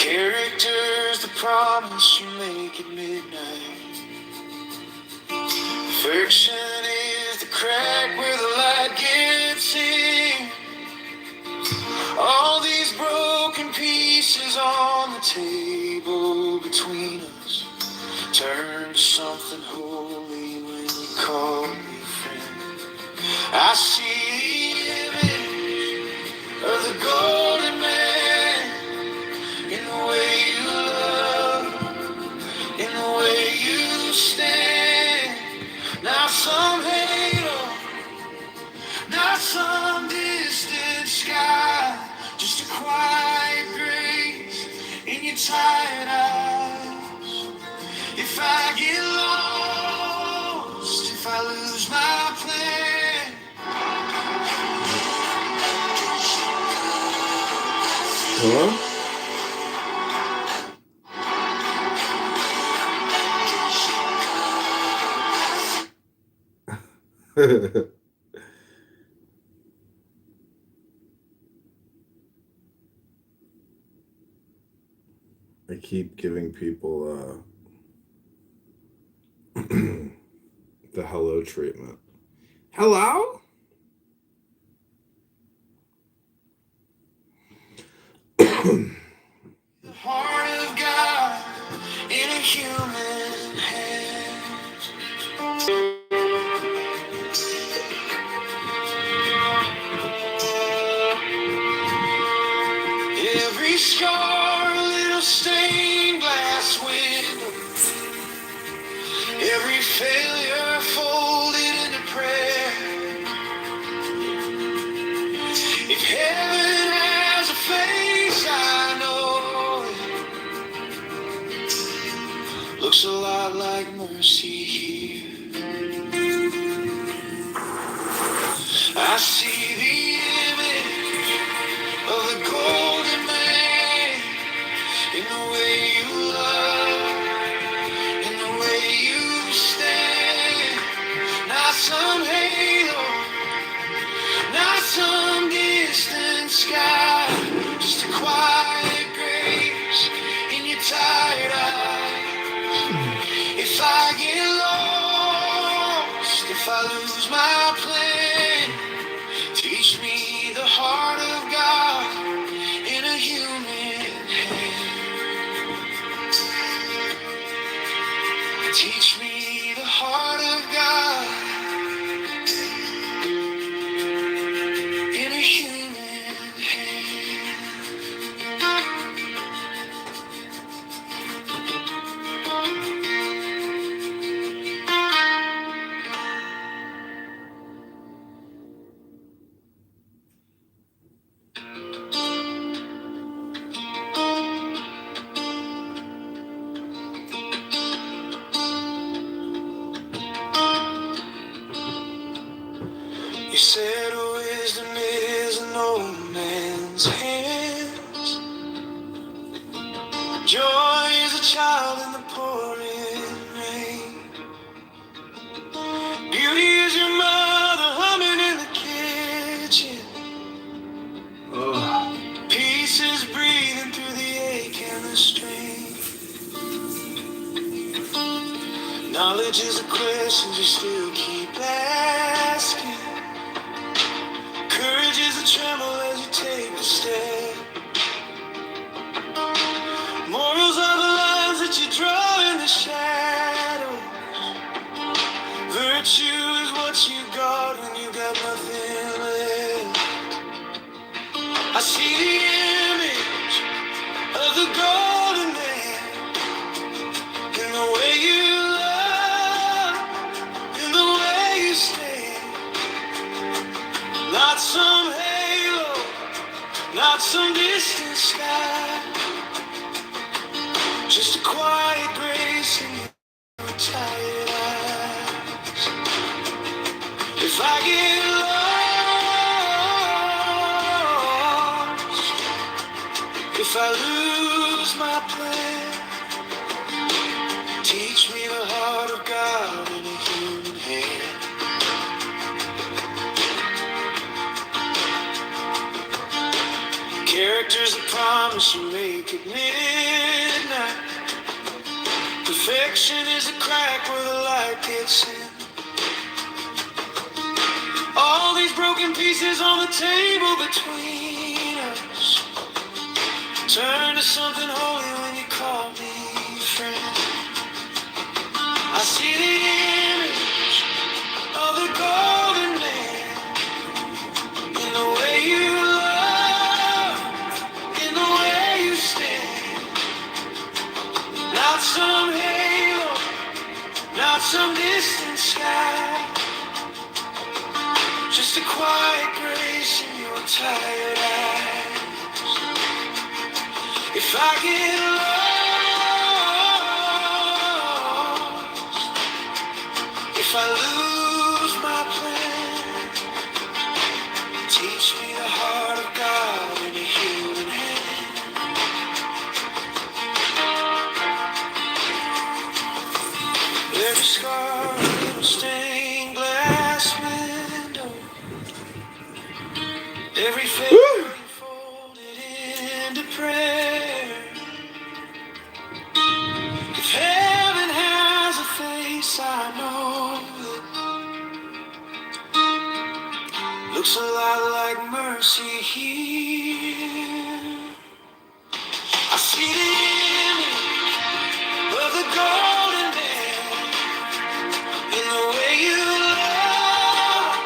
Character's the promise you make at midnight. Fiction is the crack where the light gets in. All these broken pieces on the table between us turn to something holy when you call me friend. I see the image of the golden man in the way you love, in the way you stand. Not some halo, not some distant sky, just a quiet grace in your tired eyes. If I get lost, if I lose my plan, hello? I keep giving people the hello treatment. Hello? the heart of God in a human hand. Every scar, a little stained glass window. Every failure folded into prayer. If heaven has a face, I know it looks a lot like mercy here. I see the image of the golden man in the way you love, in the way you stand. Not some halo, not some distant sky, just a quiet grace in your tired eyes. If I get lost, if I lose my plan, teach me the heart of God in a human hand. Teach me the heart of God in a human hand. You said wisdom is in old man's hands. Joy is a child in the pouring rain. Beauty is your mother humming in the kitchen. Peace is breathing through the ache and the strain. Knowledge is a question you still keep asking. Courage is a tremble as you take a step. Morals are the lines that you draw in the shadows. Virtue is what you got when you got nothing left. I see the image of the golden man in the way you love, in the way you stand. Not some halo, not some distant sky, just a quiet grace in your tired eyes. If I get lost, if I lose my plan, teach me the heart of God in a human hand. Character's a promise you make at midnight. Perfection is a crack where the light gets in. All these broken pieces on the table between us turn to something holy when you call me friend. I see the image of the golden man in the way you love, in the way you stand. Not some halo, not some distant sky, just a quiet grace in your tired eyes. If I get lost, if I lose my plan, teach me the heart of God in a human hand. Every scar, little stained glass window, every failure folded into prayer. If heaven has a face, I know it looks a lot like mercy here. I see the image of the golden man in the way you love,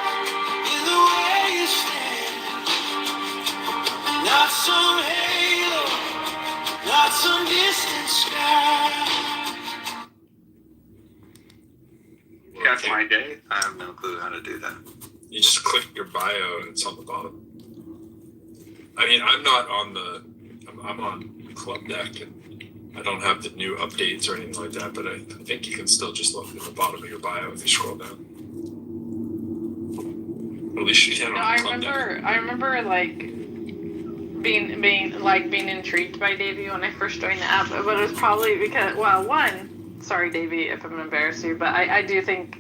in the way you stand. Not some halo, not some distant sky. That's my day. I have no clue how to do that. You just click your bio and it's on the bottom. I mean, I'm not on the. I'm on Club Deck and I don't have the new updates or anything like that. But I think you can still just look at the bottom of your bio if you scroll down. At least you can No, on I Club remember. Deck. I remember like being intrigued by Davey when I first joined the app, but it was probably because sorry Davey if I'm embarrassed you, but I do think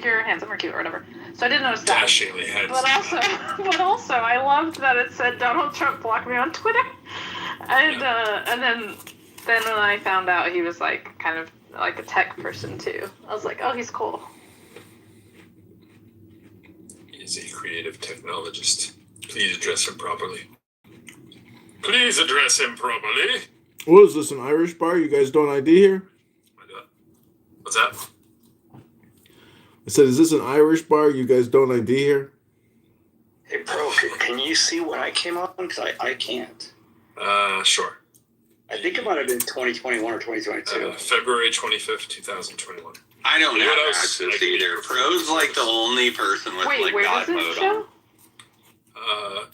you're handsome or cute or whatever. So I didn't notice that. Dashingly handsome. But also I loved that it said Donald Trump blocked me on Twitter, and then when I found out he was like kind of like a tech person too, I was like, oh, he's cool. He's a creative technologist. Please address him properly. Please address him properly. What is this, an Irish bar? You guys don't ID here? What's that? I said, is this an Irish bar? You guys don't ID here? Hey, bro, can you see what I came on? Because I can't. Sure. I think I might have been 2021 or 2022. February 25th, 2021. I don't What have else? access either. Pro's like the only person with Wait, like where God does mode it show? on.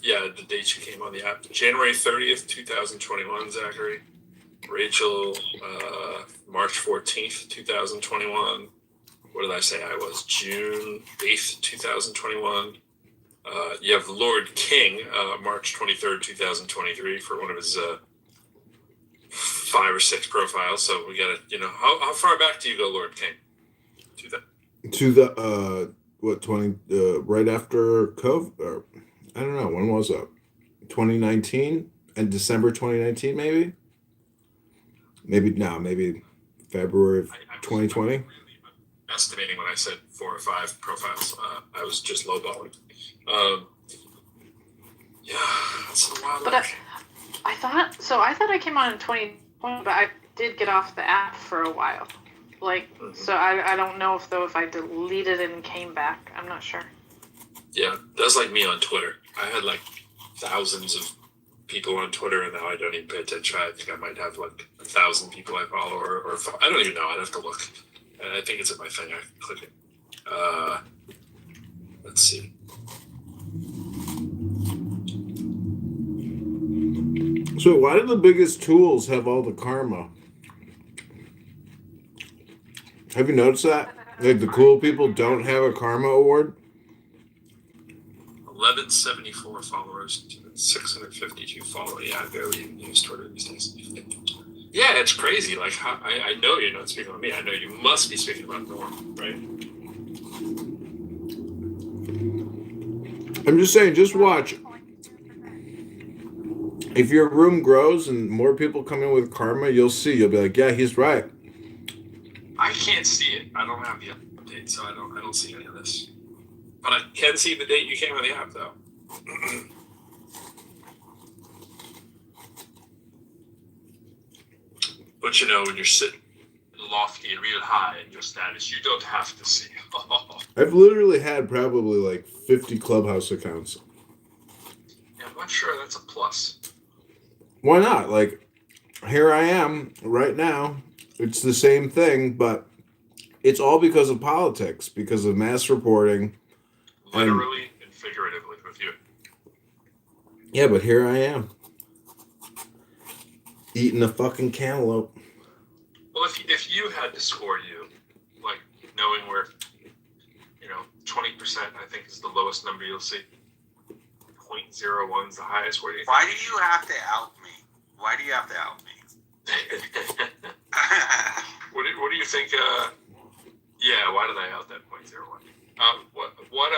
Yeah, the date you came on the app. January 30th, 2021, Zachary. Rachel, March 14th, 2021. What did I say I was? June 8th, 2021. You have Lord King, March 23rd, 2023, for one of his 5 or 6 profiles. So we got to, how far back do you go, Lord King? To the, right after COVID? Or, I don't know. When was that? 2019? And December 2019, maybe? Maybe February of 2020? Estimating when I said 4 or 5 profiles. I was just lowballing. Yeah, that's a while. But I thought I came on in 2020, but I did get off the app for a while. So I don't know if I deleted it and came back. I'm not sure. Yeah, that's like me on Twitter. I had like thousands of people on Twitter, and now I don't even pay attention. I think I might have like 1,000 people I follow, or I don't even know. I'd have to look. And I think it's in my thing. I can click it. Let's see. So why do the biggest tools have all the karma? Have you noticed that? Like the cool people don't have a karma award? 1174 followers, 652 followers. Yeah, I barely even use Twitter these days. Yeah, it's crazy. Like, I know you're not speaking about me. I know you must be speaking about Norm, right? I'm just saying, just watch. if your room grows and more people come in with karma, you'll see. You'll be like, yeah, he's right. I can't see it. I don't have the update, so I don't see any of this. But I can see the date you came on the app, though. But when you're sitting lofty and real high in your status, you don't have to see. I've literally had probably like 50 Clubhouse accounts. Yeah, I'm not sure that's a plus. Why not? Like, here I am right now. It's the same thing, but it's all because of politics, because of mass reporting. Literally and figuratively with you. Yeah, but here I am. Eating a fucking cantaloupe. Well, if you had to score you, like knowing where, 20% I think is the lowest number you'll see. 0.01 is the highest. Where do you think? Why do you have to out me? Why do you have to out me? What do you think? Yeah, why did I out that 0.01? What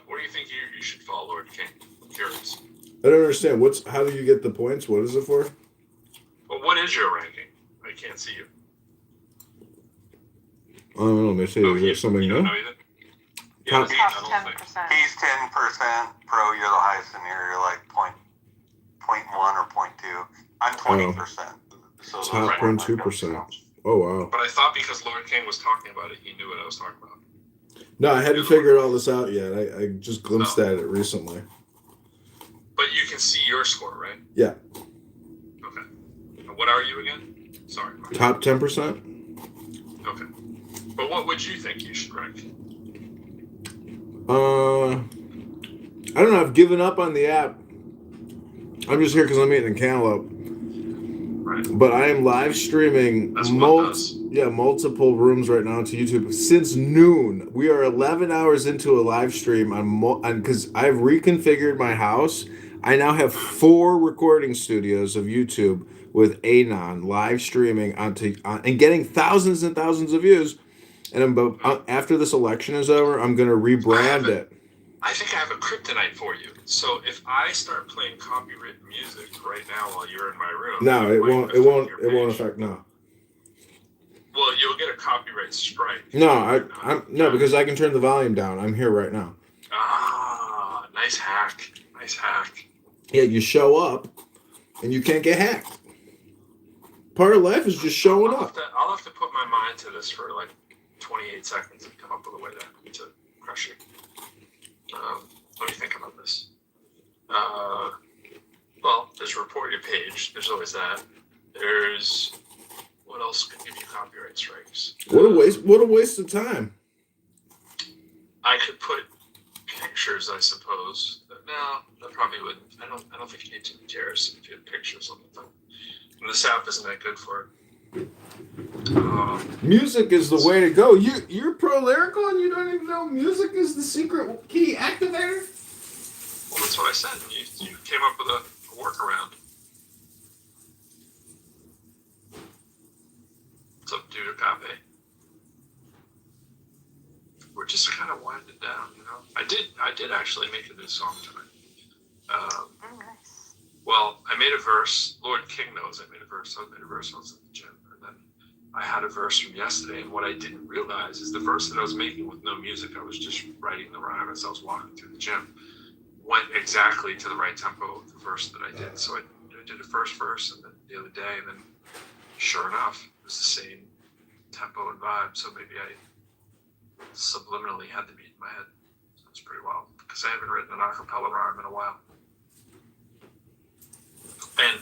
do you think you should follow, Lord King? I'm curious. I don't understand. How do you get the points? What is it for? Well, what is your ranking? I can't see you. I don't know. Let me see. Is there something you new? don't know either? Top- Yeah, Top 10%. He's 10%. Pro, you're the highest in here. You're like 0.1 or 0.2. I'm 20%. So those Top are my 0.2%. Oh, wow. But I thought because Lord King was talking about it, he knew what I was talking about. No, I hadn't figured all this out yet. I just glimpsed at it recently. But you can see your score, right? Yeah. Okay. What are you again? Sorry. Top 10%? Okay. But what would you think you should rank? I don't know. I've given up on the app. I'm just here because I'm eating a cantaloupe. Right. But I am live streaming That's what does. multiple rooms right now to YouTube since noon. We are 11 hours into a live stream because I've reconfigured my house. I now have 4 recording studios of YouTube with Anon live streaming and getting thousands and thousands of views. And after this election is over, I'm going to rebrand it. I think I have a kryptonite for you. So if I start playing copyrighted music right now while you're in my room, No, it won't affect. No. Well, you'll get a copyright strike. No, no, because I can turn the volume down. I'm here right now. Ah, nice hack. Yeah, you show up, and you can't get hacked. Part of life is just showing up. I'll have to put my mind to this for like 28 seconds and come up with a way to crush it. Let me think about this. Well, there's report your page. There's always that. There's what else could give you copyright strikes? What a waste of time. I could put pictures, I suppose. No, that probably wouldn't. I don't think you need to be terrorist if you have pictures on the thing. And this app isn't that good for it. Music is the way to go. You're pro lyrical and you don't even know music is the secret key activator? Well, that's what I said. You came up with a workaround. What's up, dude, Agape? We're just kind of winding down, I did actually make a new song tonight. Nice. Well, I made a verse. Lord King knows I made a verse. I made a verse when I was at the gym. And then I had a verse from yesterday. And what I didn't realize is the verse that I was making with no music, I was just writing the rhyme as I was walking through the gym, went exactly to the right tempo of the verse that I did. So I did the first verse and then the other day. And then sure enough, it was the same tempo and vibe. So maybe I subliminally had the beat in my head. So it's pretty wild because I haven't written an acapella rhyme in a while. And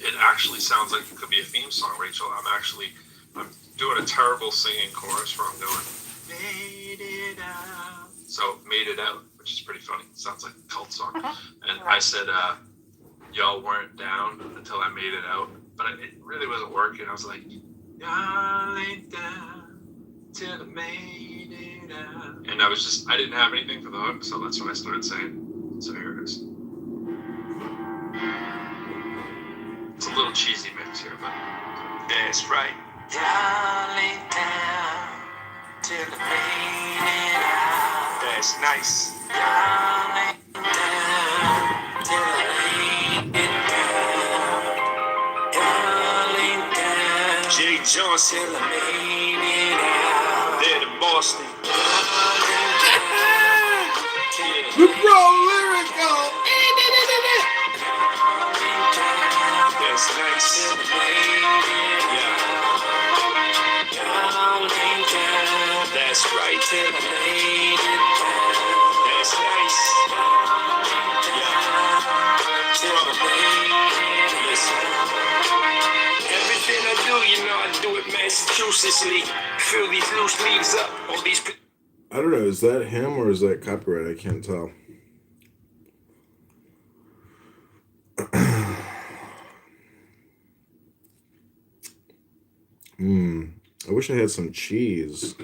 it actually sounds like it could be a theme song, Rachel. I'm doing a terrible singing chorus where I'm going, made it out. So made it out, which is pretty funny. It sounds like a cult song. And I said, y'all weren't down until I made it out. But it really wasn't working. I was like, y'all ain't down till I made it out. And I didn't have anything for the hook, so that's what I started saying. So here it is. It's a little cheesy mix here, but that's right. Y'all ain't down till I made it out. That's nice. Y'all ain't down till I made it out. Jay Johnson, they're in Boston. The bro lyrical. That's nice. Yeah. That's right. That's nice. Yeah. Listen. Everything I do, you know, I do it Massachusettsly. Fill these loose leaves up. All these. I don't know. Is that him or is that copyright? I can't tell. I wish I had some cheese.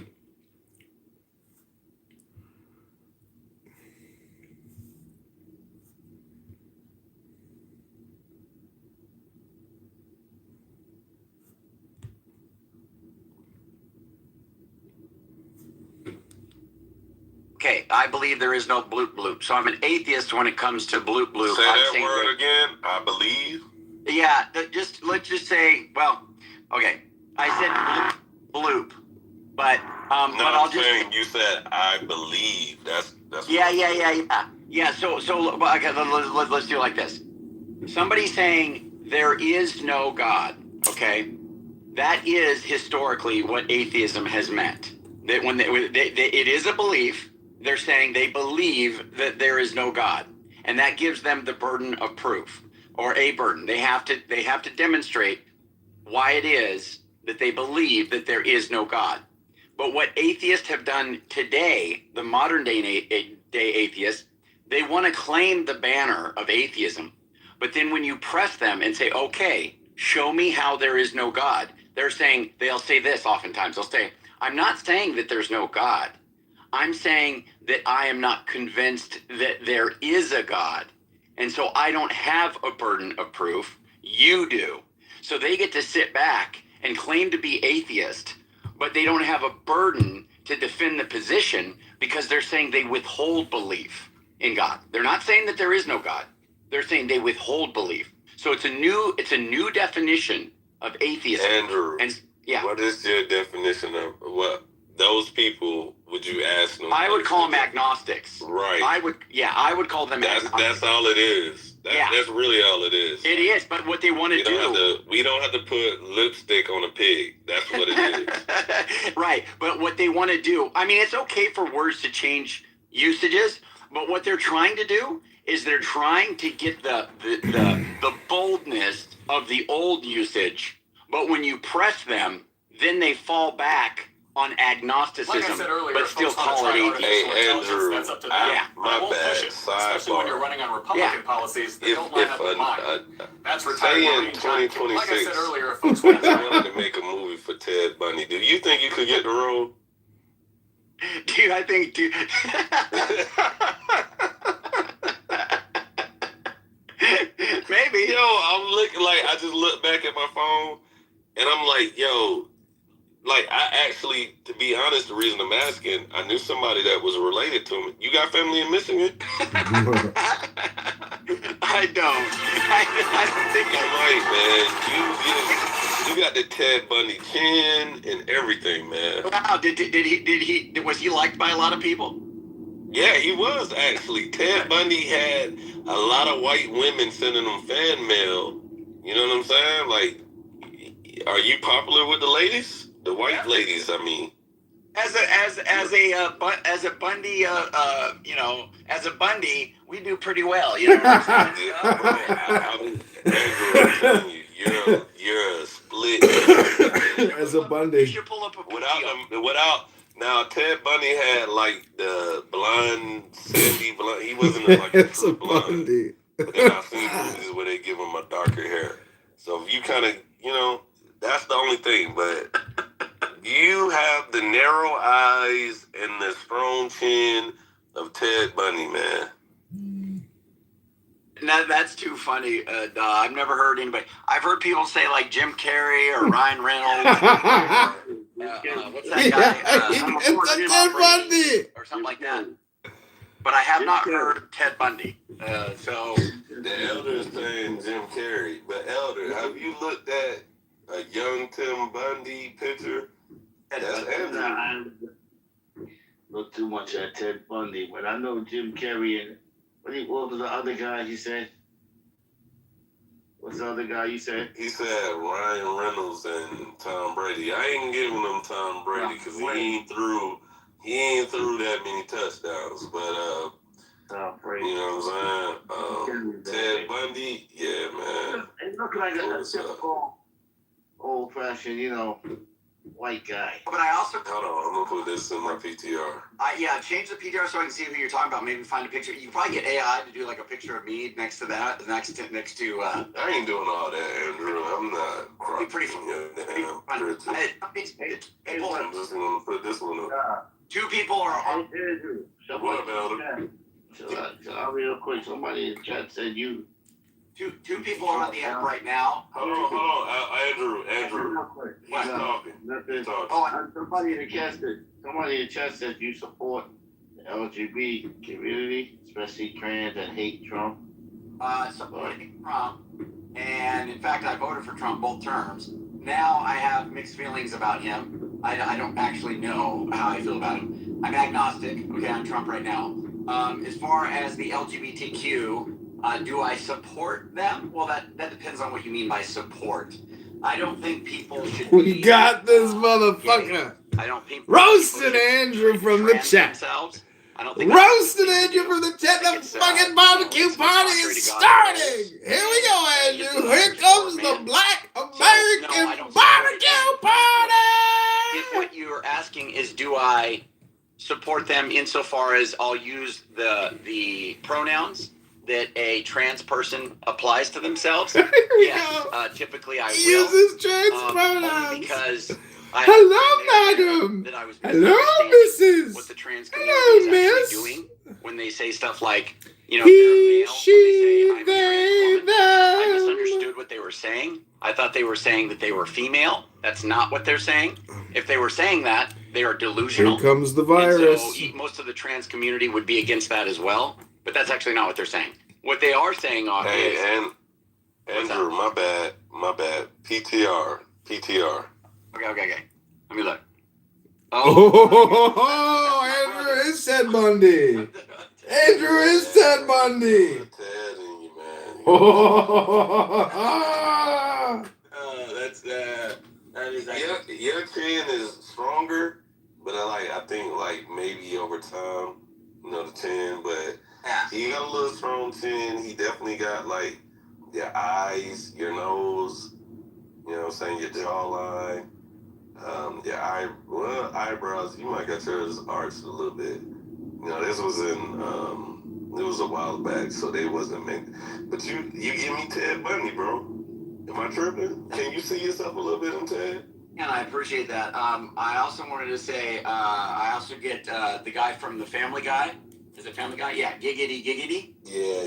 Okay, I believe there is no bloop bloop. So I'm an atheist when it comes to bloop bloop. Say that word again. I believe. Yeah, let's just say, well, okay. I said bloop, but No, but I'll I'm just saying you said I believe. That's yeah. So okay, let's do it like this. Somebody saying there is no God. Okay, that is historically what atheism has meant. That when it is a belief, they're saying they believe that there is no God, and that gives them the burden of proof, or a burden. They have to demonstrate why it is that they believe that there is no God. But what atheists have done today, the modern day atheists, they want to claim the banner of atheism. But then when you press them and say, okay, show me how there is no God, they'll say this oftentimes. They'll say, I'm not saying that there's no God. I'm saying that I am not convinced that there is a God. And so I don't have a burden of proof. You do. So they get to sit back and claim to be atheist, but they don't have a burden to defend the position because they're saying they withhold belief in God. They're not saying that there is no God. They're saying they withhold belief. So it's a new definition of atheism. Andrew. And yeah, What is your definition of what those people? Would you ask them? I would call them agnostics. Right. I would call them agnostics. That's all it is. That's really all it is. It is, but what they want to do. We don't have to put lipstick on a pig. That's what it is. Right, but what they want to do. I mean, it's okay for words to change usages, but what they're trying to do is they're trying to get the boldness of the old usage, but when you press them, then they fall back on agnosticism, like I said earlier, but still call it atheism. Hey, Andrew, that's up to them. my won't bad. push it, especially when you're running on Republican policies that don't line up with mine. That's retired say in Marine John King. 2026, Like I said earlier, if folks want they wanted to make a movie for Ted Bundy. Do you think you could get the role? Dude, I think, dude. Maybe. Yo, I'm looking like I just look back at my phone and I'm like, yo, like I actually, to be honest, the reason I'm asking, I knew somebody that was related to me. You got family in Michigan? I don't. I don't think You might, man. You got the Ted Bundy chin and everything, man. Wow, was he liked by a lot of people? Yeah, he was actually. Ted Bundy had a lot of white women sending him fan mail. You know what I'm saying? Like, are you popular with the ladies? The white ladies, I mean. As a Bundy, as a Bundy, we do pretty well. You know what I'm saying? Andrew, I'm telling you, you're a split. As a Bundy. You should pull up a Without now, Ted Bundy had like the blonde, sandy blonde. He wasn't like a It's a true blonde. Bundy. But then I've seen movies where they give him a darker hair. So if you kind of, that's the only thing. But you have the narrow eyes and the strong chin of Ted Bundy, man. No, that's too funny. I've never heard anybody. I've heard people say like Jim Carrey or Ryan Reynolds. What's that guy? It's a Ted Bundy. Or something like that. But I have not heard Ted Bundy. So The Elder is saying Jim Carrey. But Elder, have you looked at a young Tim Bundy picture. That's Andrew. I look too much at Ted Bundy, but I know Jim Carrey and what was the other guy he said? What's the other guy you said? He said Ryan Reynolds and Tom Brady. I ain't giving him Tom Brady because he ain't threw that many touchdowns. But you know what I'm saying? Ted Bundy, yeah, man. It looked like a typical old-fashioned, white guy. But I also hold on, I'm gonna put this in my PTR. Change the PTR so I can see who you're talking about. Maybe find a picture. You can probably get AI to do like a picture of me next to that, next to. I ain't doing all that, Andrew. I'm not cropping pretty I'm just gonna put this one up. Two people are on. What about him? So real quick, somebody in the chat said you. Two people are on the app right now. Hold on, Andrew. He's talking. Somebody in the chat said you support the LGBT community, especially trans, and hate Trump. Supporting Trump, and in fact, I voted for Trump both terms. Now I have mixed feelings about him. I don't actually know how I feel about him. I'm agnostic. Okay, I'm Trump right now. As far as the LGBTQ. Do I support them? Well, that depends on what you mean by support. I don't think people should. We got this motherfucker. I don't think roasted Andrew from the chat. I don't think roasted Andrew from the chat. The fucking barbecue party is starting. Here we go, Andrew. Here comes the Black American barbecue party. If what you're asking is, do I support them insofar as I'll use the pronouns that a trans person applies to themselves? Yes, typically I will. Uses trans pronouns. Because hello, madam. That I was hello, Mrs. What the trans community is actually doing when they say stuff like, he, they're male, she, when they say, they, I misunderstood what they were saying. I thought they were saying that they were female. That's not what they're saying. If they were saying that, they are delusional. Here comes the virus. And so most of the trans community would be against that as well. But that's actually not what they're saying. What they are saying is... and Andrew, my bad. PTR. Okay. Let me look. Andrew is Ted Bundy. Andrew is Ted Bundy. That is your chin is stronger, but I think maybe over time, the chin, but he got a little strong chin. He definitely got your eyes, your nose, your jawline, your eyebrows. You might got yours arched a little bit. This was it was a while back, so they wasn't meant. But you give me Ted Bundy, bro. Am I tripping? Can you see yourself a little bit in Ted? And I appreciate that. I also wanted to say, I also get the guy from the Family Guy. Is it Family Guy? Yeah, Giggity. Yeah.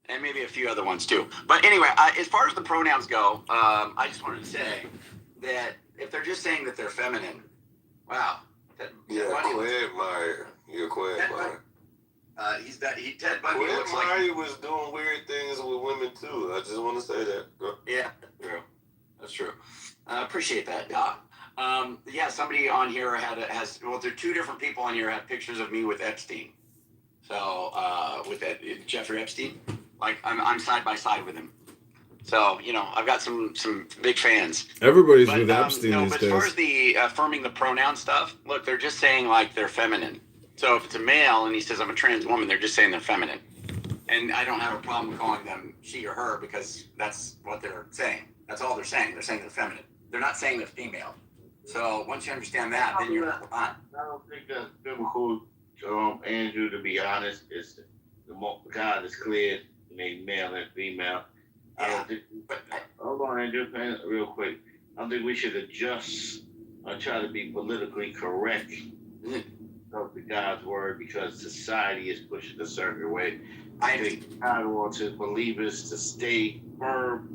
And maybe a few other ones too. But anyway, as far as the pronouns go, I just wanted to say that if they're just saying that they're feminine, wow. Ted Quagmire. You're Quagmire. Ted Bundy looks like... Quagmire was doing weird things with women too. I just want to say that. Yeah, true. That's true. I appreciate that, Doc. Somebody on here there are two different people on here have pictures of me with Epstein. So, with that Jeffrey Epstein, I'm side by side with him. So, I've got some big fans. Everybody's with Epstein these but days. As far as the affirming the pronoun stuff, look, they're just saying they're feminine. So if it's a male and he says I'm a trans woman, they're just saying they're feminine. And I don't have a problem calling them she or her because that's what they're saying. That's all they're saying. They're saying they're feminine. They're not saying they're female. So once you understand that, then you're on. I don't think that's biblical, Andrew, to be honest. It's God is clear, made male and female. I don't think, hold on, Andrew, real quick. I don't think we should adjust or try to be politically correct of the God's word because society is pushing a certain way. I think God wants his believers to stay firm,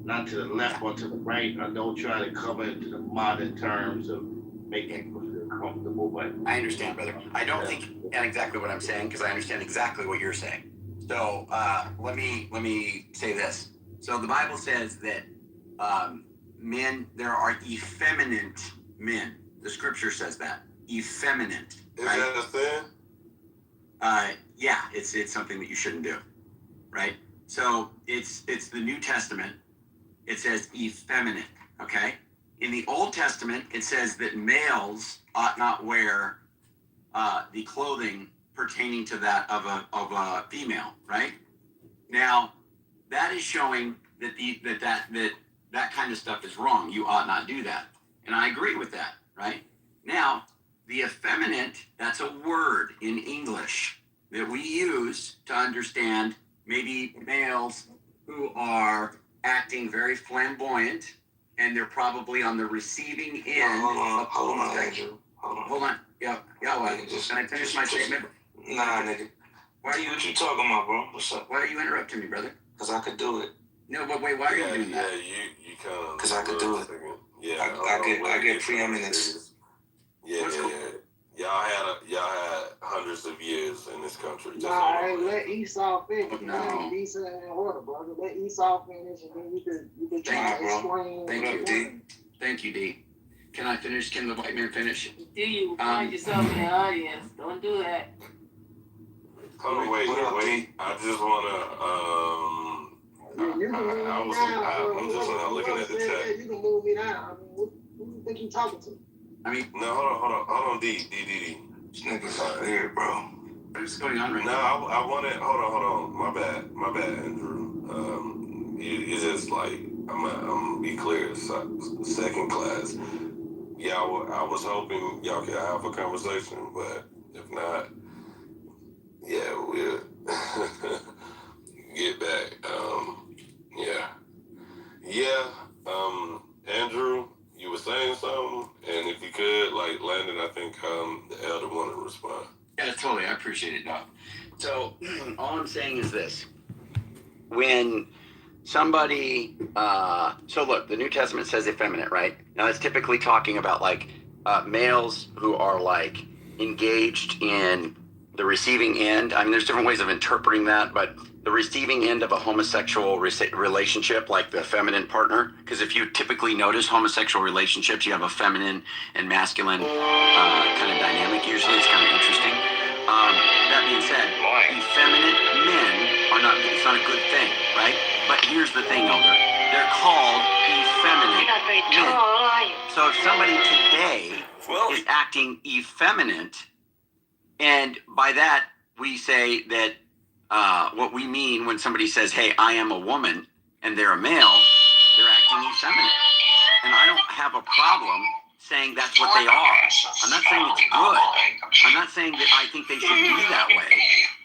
not to the left or to the right, or don't try to come into the modern terms of making people feel comfortable. But I understand, brother. I don't think exactly what I'm saying because I understand exactly what you're saying. So let me say this. So the Bible says that men, there are effeminate men. The scripture says that. Effeminate. Is right? that a sin? Yeah, it's something that you shouldn't do. Right? So it's the New Testament. It says effeminate. Okay? In the Old Testament, it says that males ought not wear the clothing pertaining to that of a female, right? Now, that is showing that kind of stuff is wrong. You ought not do that. And I agree with that, right? Now, the effeminate, that's a word in English that we use to understand maybe males who are acting very flamboyant, and they're probably on the receiving end. Hold on, Andrew. Hold on. Yeah, what? Can I finish my statement? Nah, nigga. What you talking about, bro? What's up? Why are you interrupting me, brother? Because I could do it. No, but wait, why are you doing that? Yeah, you kind of. Because I could do it. Yeah, I get preeminence. Yeah. Y'all had hundreds of years in this country. Nah, hey, let Esau finish. No. Decent in order, brother. Let Esau finish, and then you can try to explain. Thank you, D. Thank you, D. Can I finish? Can the white man finish? Do you find yourself in the audience? Don't do that. Hold on, wait. I just wanna I'm just looking at the text. You can move me down. I mean, who do you think you talking to? I mean, no, hold on, D. This nigga's weird, bro. What is going on right now? No, I wanted. Hold on. My bad, Andrew. It's just like I'm gonna be clear. Second class. Yeah, I was hoping y'all could have a conversation, but if not, yeah, we'll get back. Andrew, you were saying something, and if you could, like Landon, I think the elder wanted to respond. Yeah, totally. I appreciate it, Doc. So all I'm saying is this: when somebody, so look, the New Testament says effeminate, right? Now it's typically talking about like males who are like engaged in the receiving end. I mean, there's different ways of interpreting that, but the receiving end of a homosexual relationship, like the feminine partner, because if you typically notice homosexual relationships, you have a feminine and masculine kind of dynamic usually. It's kind of interesting. That being said, effeminate men are not, it's not a good thing, right? But here's the thing, Elder. They're called effeminate men. So if somebody today is acting effeminate, and by that we say that what we mean when somebody says, hey, I am a woman, and they're a male, they're acting effeminate. And I don't have a problem saying that's what they are. I'm not saying it's good. I'm not saying that I think they should be that way.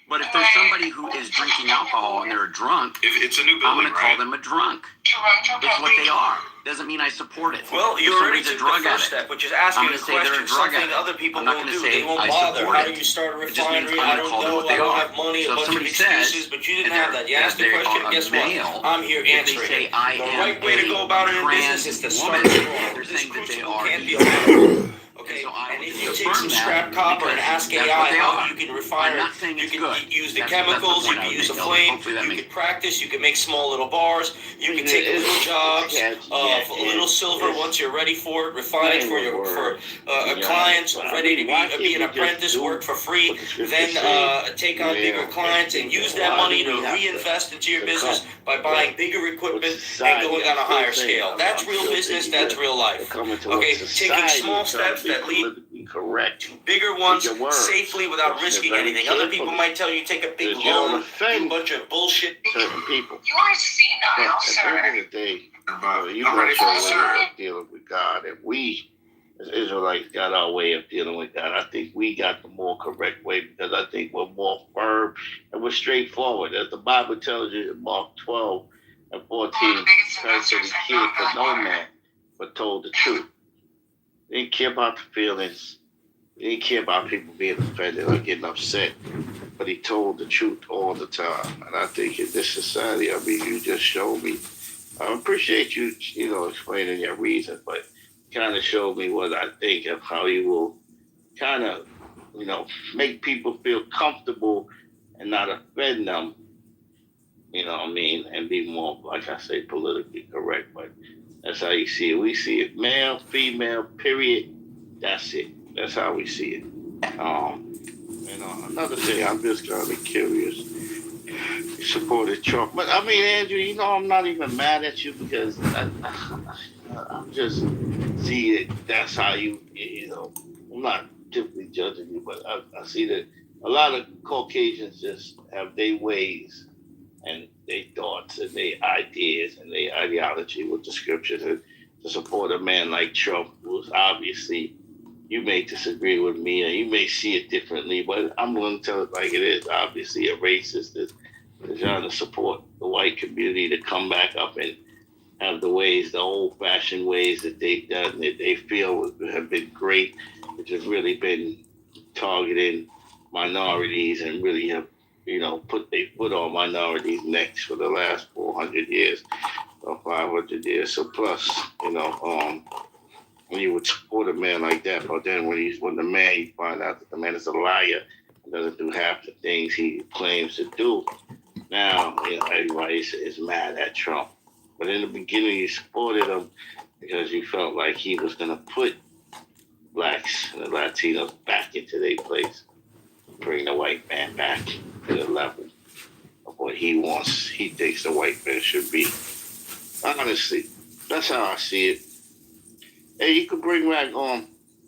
But if there's somebody who is drinking alcohol and they're a drunk, If it's a new building, I'm going to call them a drunk. It's what they are. Doesn't mean I support it. Well, you If already somebody's a took drug the first addict, step, which is asking I'm a gonna say they're a question, drug something addict. other people I'm not won't gonna do. say They won't I bother. support How it. do you start a It just means refinery? I'm I gonna don't call them know. what they I don't are. have money. So A if bunch of somebody excuses, says but you didn't that have that. You asked the they question. are a Guess male, what? I'm here if they answering say it. I The am right way to go about it in business is to start woman, strong. they're This saying that they crucible are can't be effeminate. okay. So I And if will you take confirm some that scrap copper and because ask that's AI what they how are. you can I'm refine not it, saying you it's can good. use the That's chemicals, the you point I can was use a making. flame, Hopefully that you makes can practice, you can make small little bars, you can take little jobs of a little silver once you're ready for it, refine it for clients ready to be an apprentice, work for free, then take on bigger clients and use that money to reinvest into your business by buying bigger equipment and going on a higher scale. That's real business, that's real life. Okay, taking small steps that lead to bigger ones safely without risking anything. Other people might tell you take a big loan, do a bunch of bullshit. Certain people. You are senile, At the end of the day, you got your way of dealing with God, and we, as Israelites, got our way of dealing with God. I think we got the more correct way because I think we're more firm and we're straightforward. As the Bible tells you in Mark 12 and 14, Christ said he cared for no man but told the truth. They didn't care about the feelings. They didn't care about people being offended or getting upset. But he told the truth all the time. And I think in this society, I mean, you just showed me. I appreciate you, explaining your reason, but kind of showed me what I think of how you will kind of, make people feel comfortable and not offend them you know what I mean, and be more, like I say, politically correct. But that's how you see it. We see it male, female, period. That's it. That's how we see it. Another thing, I'm just kind of curious. You supported Trump, but I mean, Andrew, you know, I'm not even mad at you because I'm just see it. That's how you know. I'm not typically judging you, but I see that a lot of Caucasians just have their ways and their thoughts and their ideas and their ideology with the scriptures, and to support a man like Trump, who's obviously, you may disagree with me and you may see it differently, but I'm going to tell it like it is. Obviously, a racist is trying to support the white community to come back up and have the ways, the old-fashioned ways that they've done, that they feel have been great, which have really been targeting minorities and really have, you know, put their foot on minorities' necks for the last 400 years or 500 years. So plus, you know, when you would support a man like that, but then when the man, you find out that the man is a liar and doesn't do half the things he claims to do, now, you know, everybody is mad at Trump. But in the beginning, you supported him because you felt like he was going to put blacks and the Latinos back into their place, bring the white man back to the level of what he wants, he thinks the white man should be. Honestly, that's how I see it. Hey, you can bring back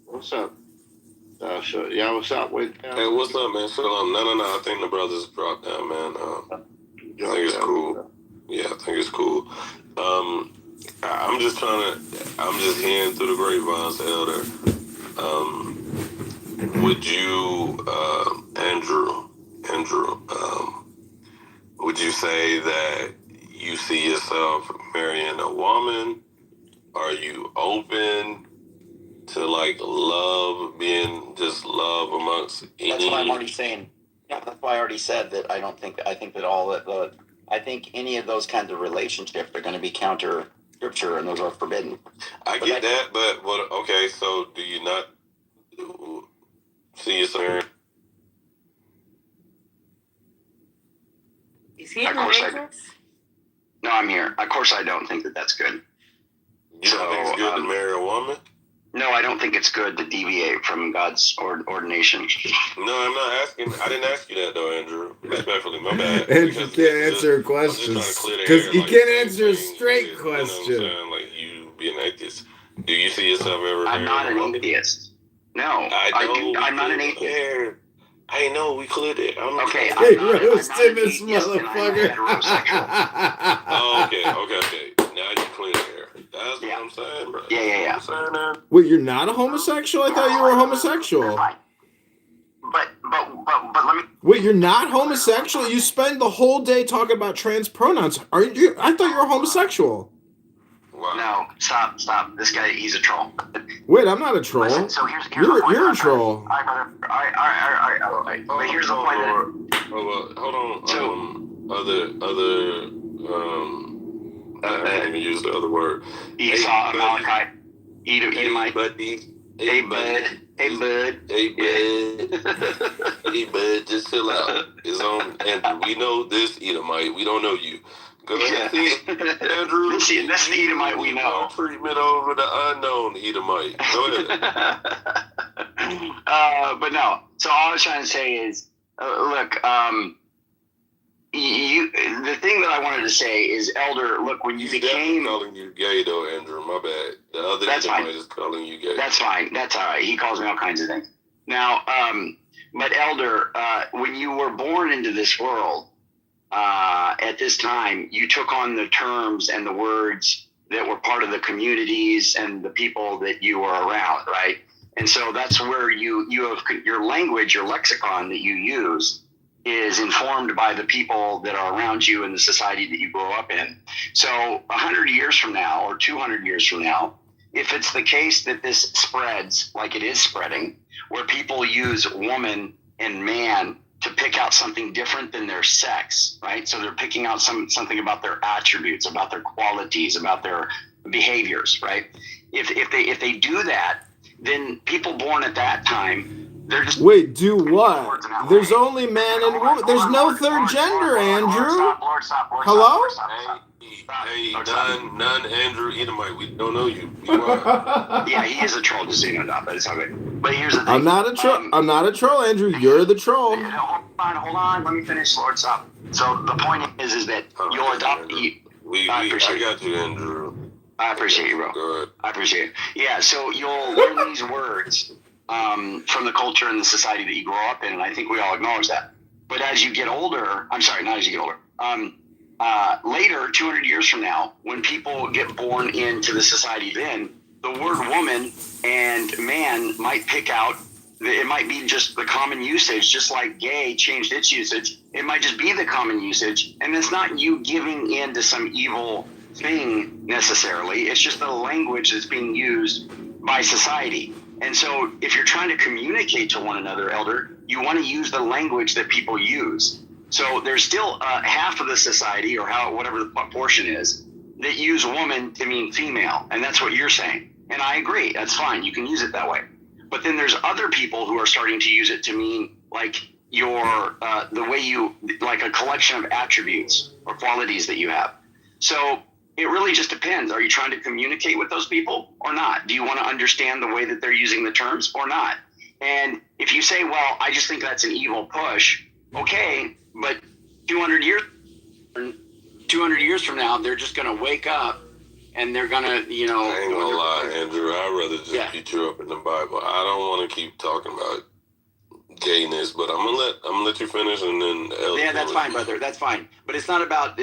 what's up? Sure. Y'all, what's up? Wait, hey, what's up, man? So, no. I think the brothers dropped down, man. I think it's cool. Yeah, I think it's cool. I'm just hearing through the grapevines, Elder. Would you, Andrew, would you say that you see yourself marrying a woman? Are you open to like love, being just love amongst any? That's what I'm already saying. Yeah, that's why I already said that I think any of those kinds of relationships are going to be counter scripture, and those are forbidden. I get that, but okay, so do you not see yourself? Is he in the Matrix? No, I'm here. Of course, I don't think that that's good. You don't think it's good to marry a woman? No, I don't think it's good to deviate from God's ordination. No, I'm not asking. I didn't ask you that though, Andrew. Respectfully, my bad. Andrew can't answer questions because he can't answer a straight question. You know what I'm saying? Like you being an atheist. Do you see yourself ever? I'm not an atheist. No, I'm not an atheist. I know we cleared it. Okay, hey, roasted this motherfucker. Oh, okay. Now you clear it here. That's what I'm saying, bro. Yeah. Wait, you're not a homosexual? I thought you were a homosexual. But let me. Wait, you're not homosexual? You spend the whole day talking about trans pronouns. Aren't you? I thought you were homosexual. Wow. No, stop. This guy, he's a troll. Wait, I'm not a troll. Listen, so here's you're a troll. All right. But here's the point. Hold on. So, other. I can't even use the other word. Esau, Amalekite, Edomite. Hey, bud. Hey, bud, just chill out. It's on Andrew. We know this Edomite. We don't know you. Go ahead. See, Andrew. That's the Edomite we know. Treatment over the unknown Edomite. Go ahead. But no. So all I was trying to say is, look, the thing that I wanted to say is, Elder, look, when you became calling you gay though, Andrew, my bad. The other Edomite is calling you gay. That's fine. That's all right. He calls me all kinds of things. Now, but Elder, when you were born into this world, at this time, you took on the terms and the words that were part of the communities and the people that you were around, right? And so that's where you have your language, your lexicon that you use is informed by the people that are around you in the society that you grow up in. So 100 years from now or 200 years from now, if it's the case that this spreads like it is spreading, where people use woman and man to pick out something different than their sex, right? So they're picking out something about their attributes, about their qualities, about their behaviors, right? If they do that, then people born at that time, They're just Wait, do what? There's only man and woman. There's no third gender, Andrew. Hello? Hey, none Andrew Edomite. We don't know you. Be quiet. Yeah, he is a troll, just so you know, Don, but it's okay. But here's the thing. I'm not a troll. I'm not a troll, Andrew. You're the troll. Hold on. Let me finish, Lord. Stop. So the point is that you'll adopt. I got you, Andrew. I appreciate you, bro. Good. I appreciate it. Yeah, so you'll learn these words from the culture and the society that you grow up in, and I think we all acknowledge that. But as you get older, I'm sorry, not as you get older. Later, 200 years from now, when people get born into the society then, the word woman and man might pick out, it might be just the common usage, just like gay changed its usage. It might just be the common usage, and it's not you giving in to some evil thing necessarily. It's just the language that's being used by society. And so if you're trying to communicate to one another, Elder, you want to use the language that people use. So there's still half of the society, or whatever the portion is, that use woman to mean female. And that's what you're saying. And I agree. That's fine. You can use it that way. But then there's other people who are starting to use it to mean like your, the way you, like a collection of attributes or qualities that you have. So it really just depends. Are you trying to communicate with those people or not? Do you want to understand the way that they're using the terms or not? And if you say, well, I just think that's an evil push, okay, but 200 years from now, they're just going to wake up and they're going to, I ain't gonna lie, Andrew. I'd rather just beat you up in the Bible. I don't want to keep talking about gayness, but I'm gonna let you finish, and then that's fine, brother. That's fine. But it's not about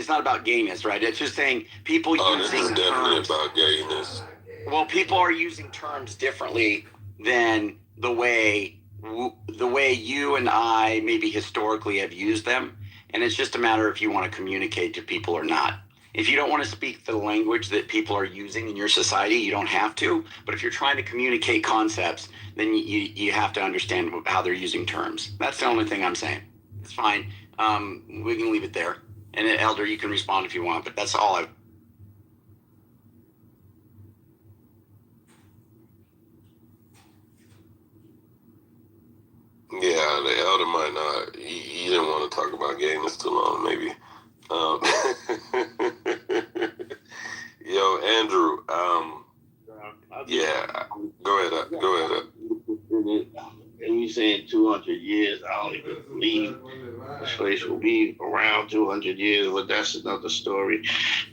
gayness, right? It's just saying people using this is definitely about gayness. Well, people are using terms differently than the way you and I maybe historically have used them, and it's just a matter if you want to communicate to people or not. If you don't want to speak the language that people are using in your society, you don't have to. But if you're trying to communicate concepts, then you have to understand how they're using terms. That's the only thing I'm saying. It's fine. We can leave it there. And Elder, you can respond if you want, but that's all Yeah, the Elder might not. He didn't want to talk about gayness too long, maybe. Yo, Andrew. Yeah. Go ahead. And you saying 200 years? I don't even believe this place will be around 200 years, but that's another story.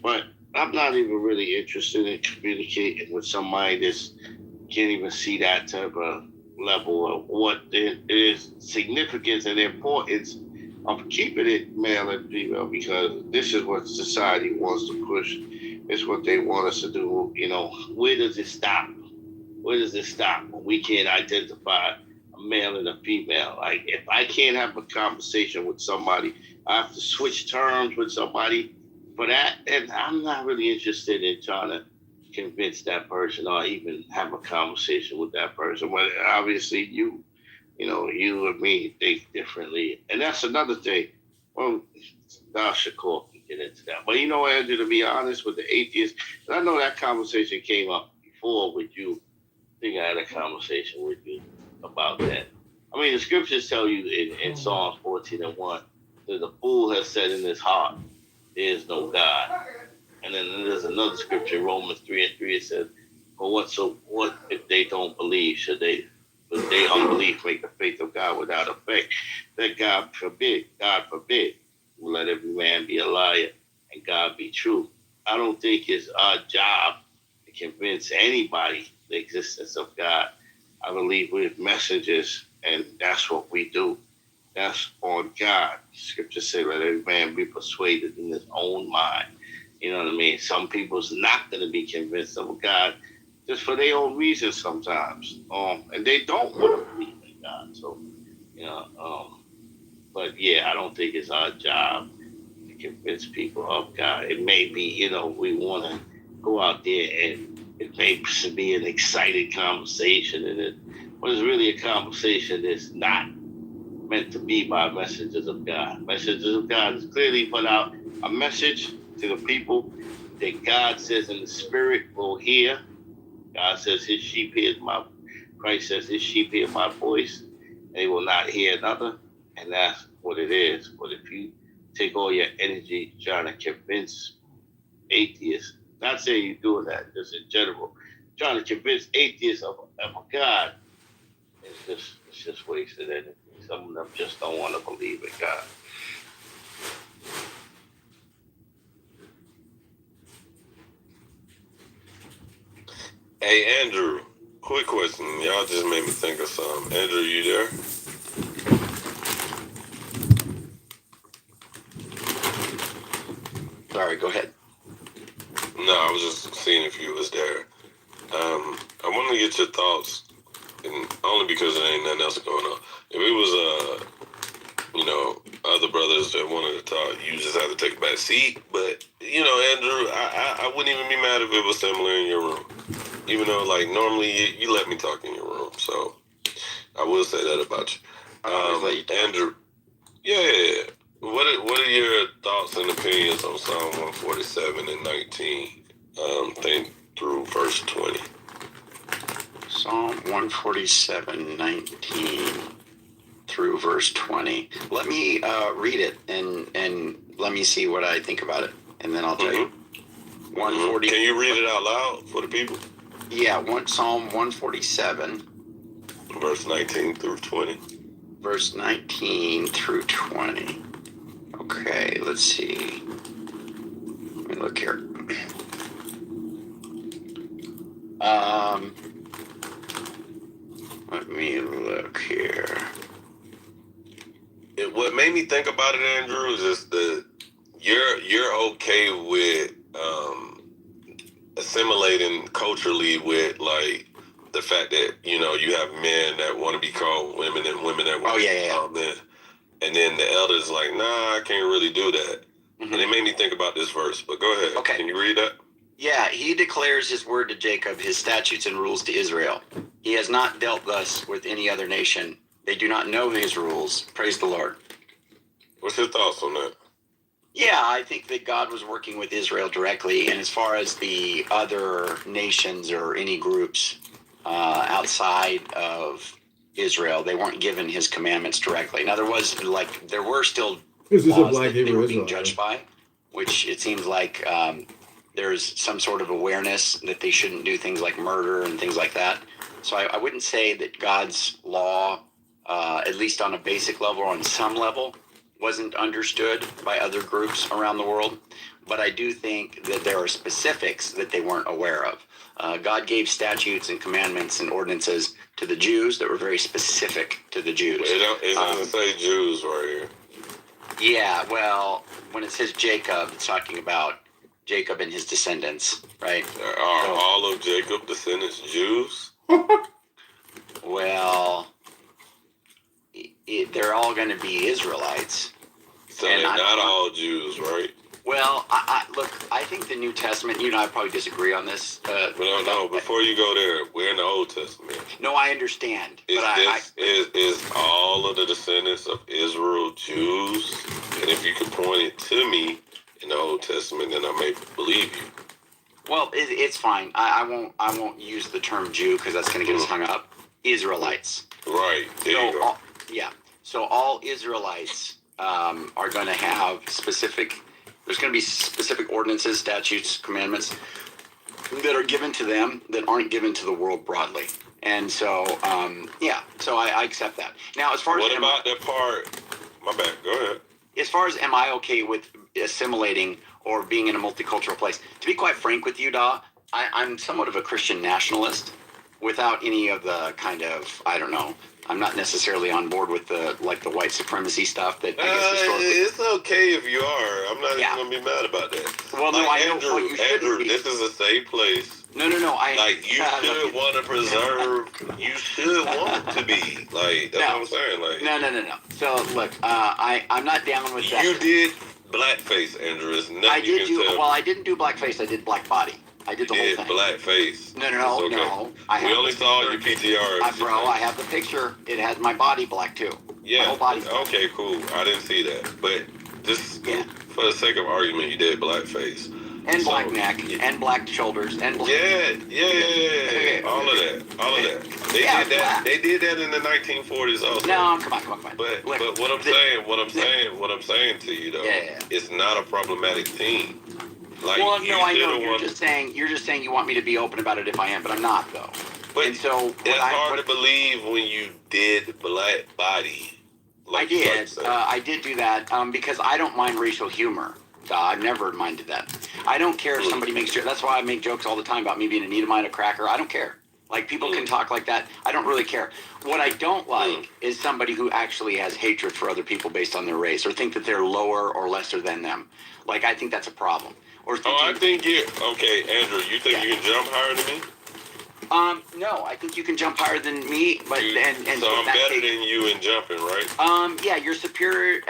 But I'm not even really interested in communicating with somebody that can't even see that type of level of what is significance and importance of keeping it male and female, because this is what society wants to push. It's what they want us to do. Where does it stop? Where does it stop when we can't identify a male and a female? Like, if I can't have a conversation with somebody, I have to switch terms with somebody for that. And I'm not really interested in trying to convince that person or even have a conversation with that person. But obviously you and me think differently. And that's another thing. Well, Don Shakur can get into that. But Andrew, to be honest with the atheists, and I know that conversation came up before with you. I think I had a conversation with you about that. I mean, the scriptures tell you in Psalms 14:1 that the fool has said in his heart, there is no God. And then there's another scripture, Romans 3:3, it says, "For what if they don't believe? Should they unbelief make the faith of God without effect? That God forbid, will let every man be a liar and God be true." I don't think it's our job to convince anybody the existence of God. I believe we're messengers, and that's what we do. That's on God. Scripture say, let every man be persuaded in his own mind. You know what I mean? Some people's not going to be convinced of God just for their own reasons sometimes. And they don't want to believe in God. So, but yeah, I don't think it's our job to convince people of God. It may be, we want to go out there and it may be an exciting conversation, but it's really a conversation that's not meant to be by messengers of God. Messengers of God has clearly put out a message to the people that God says in the spirit will hear. God says his sheep hears Christ says his sheep hear my voice. they will not hear another, and that's what it is. But if you take all your energy trying to convince atheists, not saying you're doing that, just in general, trying to convince atheists of a God, it's just wasted energy. Some of them just don't want to believe in God. Hey, Andrew, quick question. Y'all just made me think of something. Andrew, you there? Sorry, go ahead. No, I was just seeing if you was there. I wanted to get your thoughts, and only because there ain't nothing else going on. If it was, other brothers that wanted to talk, you just have to take a back seat. But, Andrew, I wouldn't even be mad if it was similar in your room. Even though, like, normally you let me talk in your room. So, I will say that about you. Andrew, yeah. What are your thoughts and opinions on Psalm 147 and 19, think through verse 20? Psalm 147, 19 through verse 20. Let me read it and let me see what I think about it, and then I'll tell you. 140. Can you read it out loud for the people? Yeah, Psalm 147. Verse 19 through 20. Verse 19 through 20. Okay, let's see. Let me look here. Let me look here. What made me think about it, Andrew, is just you're okay with assimilating culturally with, like, the fact that you have men that want to be called women and women that want to be called men, and then the elders like, nah, I can't really do that. And it made me think about this verse. But go ahead. Okay. Can you read that? Yeah, he declares his word to Jacob, his statutes and rules to Israel. He has not dealt thus with any other nation. They do not know his rules. Praise the Lord. What's your thoughts on that? Yeah, I think that God was working with Israel directly. And as far as the other nations or any groups outside of Israel, they weren't given his commandments directly. Now, there were still laws that they were being judged by, which it seems like there's some sort of awareness that they shouldn't do things like murder and things like that. So I wouldn't say that God's law, at least on a basic level or on some level, wasn't understood by other groups around the world. But I do think that there are specifics that they weren't aware of. God gave statutes and commandments and ordinances to the Jews that were very specific to the Jews. It doesn't say Jews right here. Yeah, well, when it says Jacob, it's talking about Jacob and his descendants, right? Are all of Jacob's descendants Jews? Well, they're all going to be Israelites. So they're not all Jews, right? Well, look, I think the New Testament, you and I probably disagree on this. No, before you go there, we're in the Old Testament. No, I understand. Is all of the descendants of Israel Jews? And if you could point it to me in the Old Testament, then I may believe you. Well, it's fine. I won't use the term Jew because that's going to get us hung up. Israelites. Right. There you go. So all Israelites are going to have there's going to be specific ordinances, statutes, commandments that are given to them that aren't given to the world broadly. And so, so I accept that. Now, as far as... What about that part? My bad. Go ahead. As far as am I okay with assimilating or being in a multicultural place, to be quite frank with you, I'm somewhat of a Christian nationalist without any of the kind of, I don't know, I'm not necessarily on board with the white supremacy stuff that I guess historically... It's okay if you are. I'm not even going to be mad about that. Well, no, I know. Andrew, this is a safe place. No. You should want to preserve. You should want to be. Like, that's what I'm saying. Like, no. So, look, I'm not down with that. You did blackface, Andrew. It's nothing I didn't do blackface. I did black body. I did the whole thing. Blackface. No. We only saw your PTR. Bro, I have the picture. It has my body black, too. Yeah. My whole body's black. Okay, cool. I didn't see that. But just for the sake of argument, you did blackface. And black neck, and black shoulders, and black... Yeah. All of that. They did that. They did that in the 1940s also. No, come on. But what I'm saying to you though, it's not a problematic thing. Like, well, no, I know you're just saying you want me to be open about it if I am, but I'm not though. But and so it's hard to believe when you did Black Body. Like, I did do that because I don't mind racial humor. I've never minded that. I don't care if somebody makes jokes. That's why I make jokes all the time about me being an Edomite, a cracker. I don't care. Like, people can talk like that. I don't really care. What I don't like is somebody who actually has hatred for other people based on their race or think that they're lower or lesser than them. Like, I think that's a problem. Or I think okay, Andrew, you think you can jump higher than me? No, I think you can jump higher than me, but so I'm better than you in jumping, right? Yeah, you're superior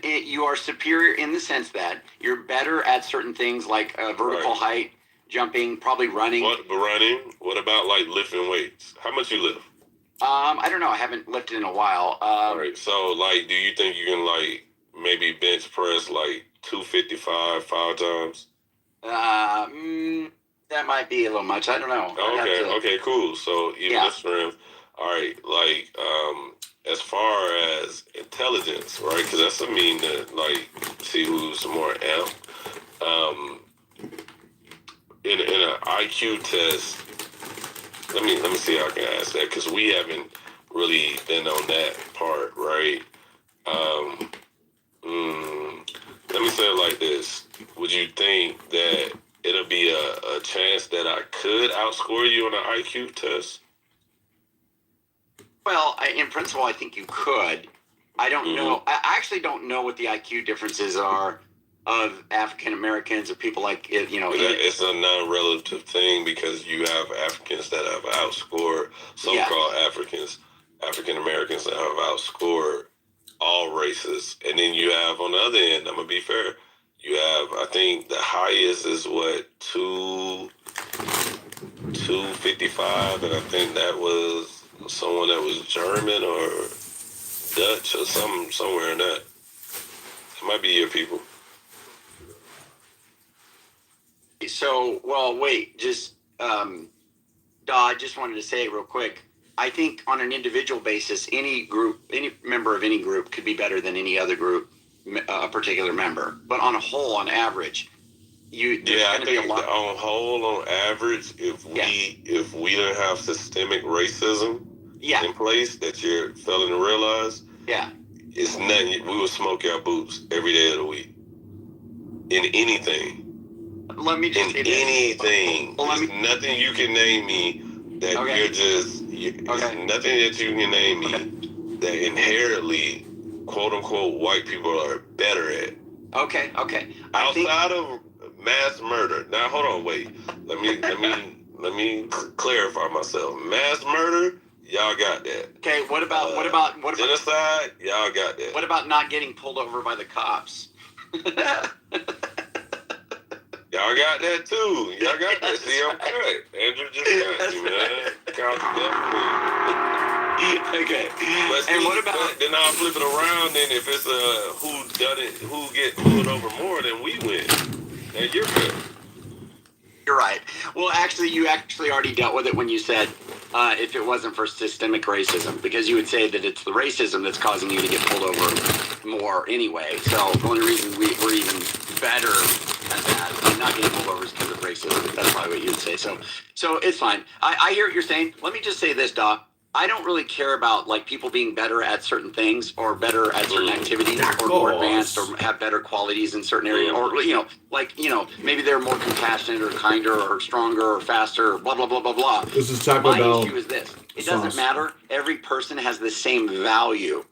you are superior in the sense that you're better at certain things like vertical height, jumping, probably running. What about like lifting weights? How much you lift? I don't know. I haven't lifted in a while. All right. So, like, do you think you can like maybe bench press like 255 5 times? That might be a little much. I don't know. Okay, cool. So even the strength. All right, like as far as intelligence, right? Because that's a mean to like see who's more amped. In an IQ test, let me see how I can ask that because we haven't really been on that part, right? Let me say it like this: would you think that it'll be a chance that I could outscore you on an IQ test? Well, in principle, I think you could. I don't know. I actually don't know what the IQ differences are of African Americans or people like it. It's a non-relative thing because you have Africans that have outscored so-called African Americans that have outscored all races, and then you have on the other end. I'm gonna be fair. You have, I think the highest is what, 255, and I think that was someone that was German or Dutch or somewhere in that. It might be your people. So, well, wait, just, I just wanted to say real quick, I think on an individual basis, any member of any group could be better than any other group. A particular member, but on a whole, on average, I think on average, if we don't have systemic racism in place that you're failing to realize, it's nothing. We would smoke our boots every day of the week in anything. Let me just say anything. There's nothing you can name me that there's nothing that you can name me that inherently, quote unquote, white people are better at. Okay. Outside of mass murder. Now hold on, wait. Let me clarify myself. Mass murder, y'all got that. Okay, what about genocide? Y'all got that. What about not getting pulled over by the cops? Y'all got that too. Y'all got that. See, I'm correct. Andrew just got you, man. Okay. But see, what about? Then I'll flip it around. Then if it's who done it, who get pulled over more, then we win. And you're good. You're right. Well, actually, you already dealt with it when you said if it wasn't for systemic racism, because you would say that it's the racism that's causing you to get pulled over more anyway. So the only reason we're even better at that and not getting pulled over is because of racism. That's probably what you would say. So it's fine. I hear what you're saying. Let me just say this, Doc. I don't really care about like people being better at certain things or better at certain activities or more advanced or have better qualities in certain areas or maybe they're more compassionate or kinder or stronger or faster or blah blah blah blah blah. This is Taco Bell. My issue is this: it doesn't matter. Every person has the same value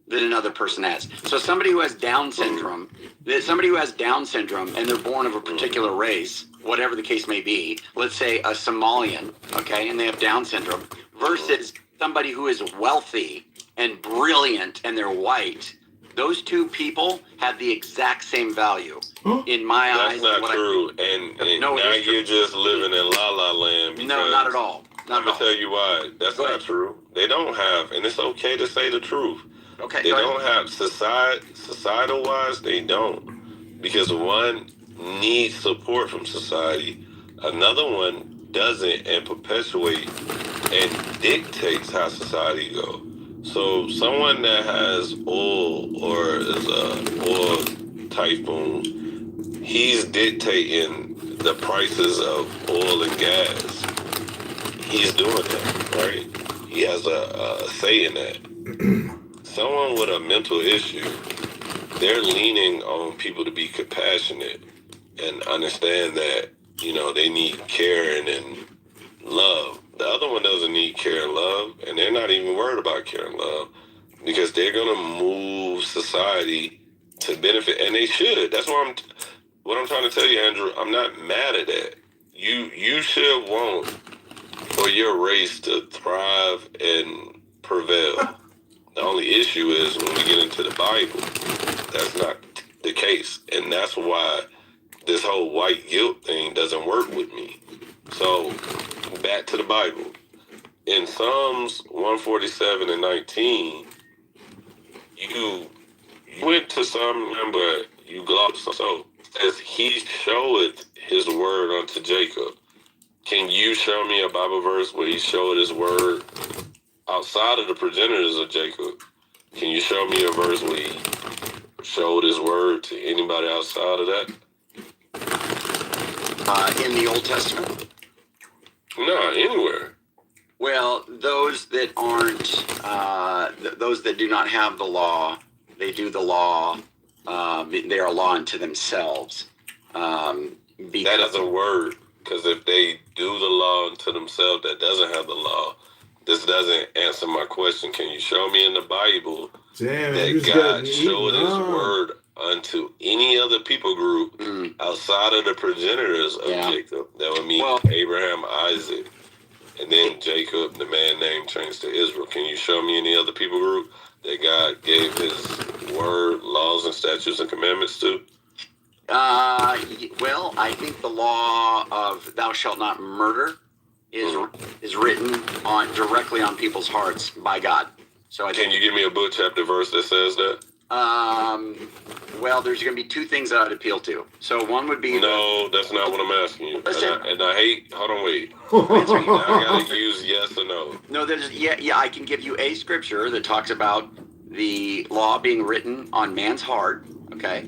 that another person has. So somebody who has Down syndrome, and they're born of a particular race, whatever the case may be, let's say a Somalian, okay, and they have Down syndrome, versus somebody who is wealthy and brilliant and they're white, those two people have the exact same value in my eyes. That's not true. And now you're just living in la la land. No, not at all. I'm going to tell you why. That's not true. They don't have, and it's okay to say the truth. Okay. They don't have, societal wise, they don't. Because one needs support from society. Another one doesn't and perpetuates and dictates how society goes. So someone that has oil or is a oil typhoon, he's dictating the prices of oil and gas. He's doing that, right? He has a say in that. Someone with a mental issue, they're leaning on people to be compassionate and understand that, you know, they need caring and love. The other one doesn't need care and love, and they're not even worried about care and love because they're going to move society to benefit, and they should. That's what I'm trying to tell you, Andrew. I'm not mad at that. You should want for your race to thrive and prevail. The only issue is when we get into the Bible, that's not the case, and that's why this whole white guilt thing doesn't work with me. So, back to the Bible. In Psalms 147 and 19, you went to some, but you glossed. So, as he showeth his word unto Jacob, can you show me a Bible verse where he showed his word outside of the progenitors of Jacob? Can you show me a verse where he showed his word to anybody outside of that? In the Old Testament? No, anywhere. Well, those that aren't, those that do not have the law, they do the law, they are a law unto themselves. That doesn't work, because if they do the law unto themselves that doesn't have the law, this doesn't answer my question. Can you show me in the Bible that God showed his word unto any other people group outside of the progenitors of Jacob? That would mean Abraham, Isaac, and then Jacob, the man name changed to Israel. Can you show me any other people group that God gave his word, laws, and statutes and commandments to? Well, I think the law of thou shalt not murder is written directly on people's hearts by God. So I think, can you give me a book, chapter, verse that says that? Well, there's going to be two things that I'd appeal to. So one would be no, that's not what I'm asking you. And I hate. Hold on, wait. I gotta use yes or no. No, there's I can give you a scripture that talks about the law being written on man's heart. Okay,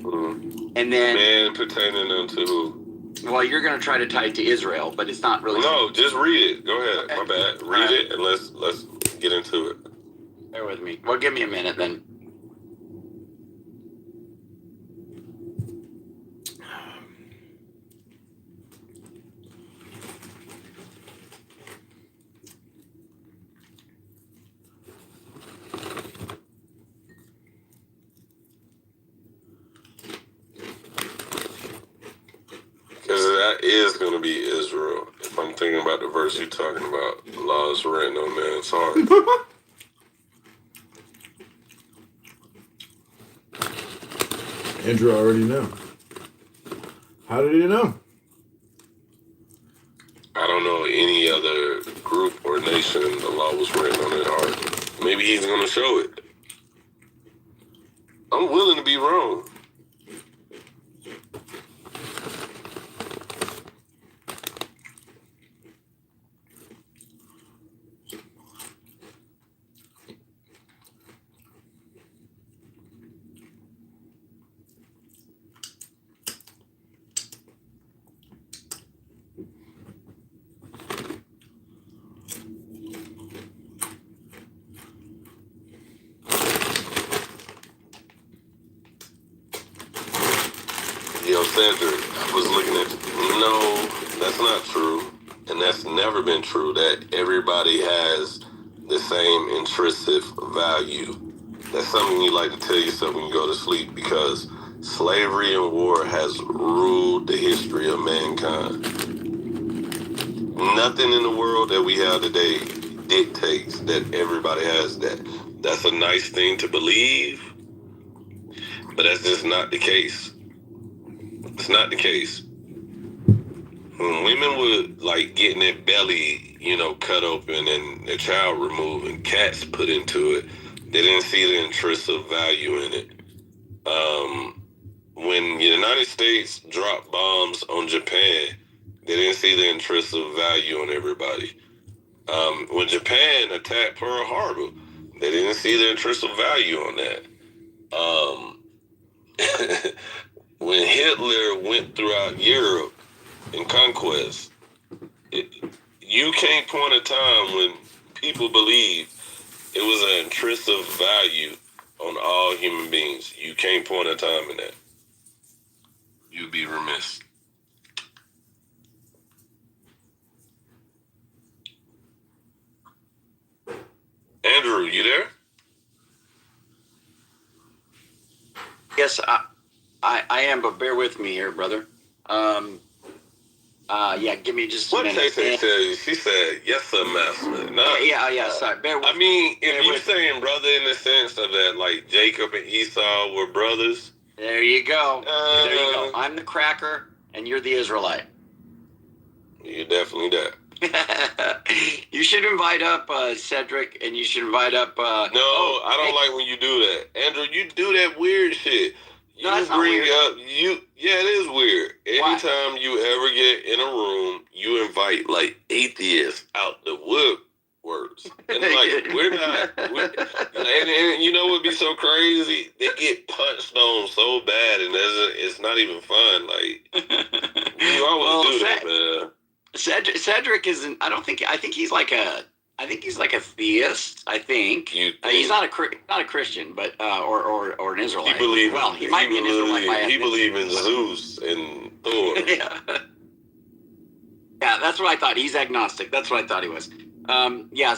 and then man pertaining unto who? Well, you're going to try to tie it to Israel, but it's not really. No, just read it. Go ahead. Okay. My bad. Read it and let's get into it. Bear with me. Well, give me a minute then. Because that is going to be Israel. If I'm thinking about the verse you're talking about, the laws written on man's heart. Andrew already knew. How did he know? I don't know any other group or nation the law was written on their heart. Maybe he's going to show it. I'm willing to be wrong. Yo, Cedric, I was looking at, no, that's not true. And that's never been true, that everybody has the same intrinsic value. That's something you like to tell yourself when you go to sleep, because slavery and war has ruled the history of mankind. Nothing in the world that we have today dictates that everybody has that. That's a nice thing to believe, but that's just not the case. It's not the case. When women would like getting their belly, cut open and their child removed and cats put into it, they didn't see the intrinsic value in it. when the United States dropped bombs on Japan, they didn't see the intrinsic value on everybody. When Japan attacked Pearl Harbor, they didn't see the intrinsic value on that. When Hitler went throughout Europe in conquest, you can't point a time when people believe it was an intrinsic value on all human beings. You can't point a time in that. You'd be remiss. Andrew, you there? Yes, I am, but bear with me here, brother. Yeah, give me just a minute. What Tay tell you? She said, yes, sir, master. No, yeah, sorry. Bear with I mean, if you're saying brother in the sense of that, like Jacob and Esau were brothers. There you go. There you go. I'm the cracker, and you're the Israelite. You're definitely that. You should invite up Cedric, and you should invite up. No, I don't like when you do that, Andrew. You do that weird shit. You no, that's not bring weird. up you. Yeah, it is weird. Anytime you ever get in a room, you invite like atheists out the woodworks, and like we're not. And you know what'd be so crazy? They get punched on so bad, and it's not even fun. Like you always do that, man. Cedric isn't. I think he's like a. I think he's like a theist. I think he's not a Christian, but or an Israelite. He might be an Israelite. He believes in Zeus and Thor. Yeah, that's what I thought. He's agnostic. That's what I thought he was. Yeah.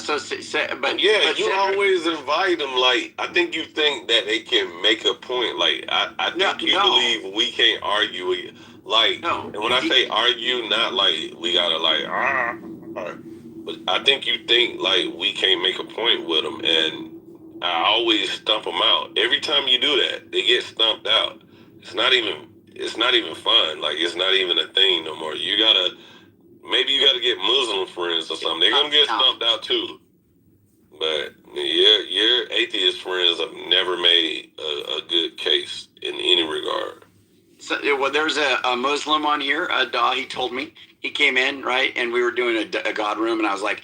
But you always invite them. Like I think you think that they can make a point. Like I think you believe we can't argue with you. Like, and when I say argue, not like we gotta like but I think you think like we can't make a point with them, and I always stump them out. Every time you do that, they get stumped out. It's not even fun. Like it's not even a thing no more. Maybe you gotta get Muslim friends or something. They're gonna get stumped out too. But your atheist friends have never made a good case in any regard. So, well, there's a Muslim on here. He told me he came in, right, and we were doing a God room, and I was like,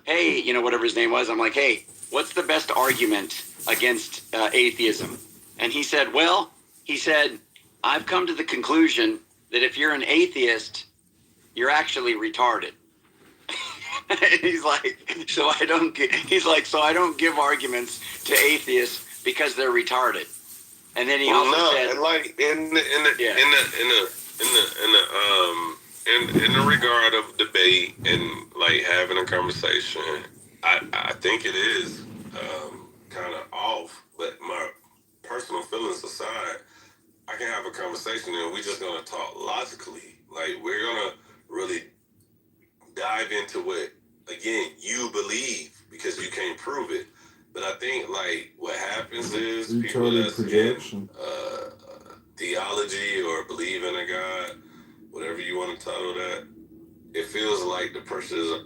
hey, whatever his name was, I'm like, hey, what's the best argument against atheism? And he said, I've come to the conclusion that if you're an atheist, you're actually retarded. He's like, so I don't give arguments to atheists because they're retarded. And then he also said, and like in the regard of debate and like having a conversation, I think it is kind of off. But my personal feelings aside, I can have a conversation and we're just gonna talk logically. Like we're gonna really dive into what again you believe because you can't prove it. But I think like what happens is people that's in theology or believe in a God, whatever you want to title that, it feels like the person is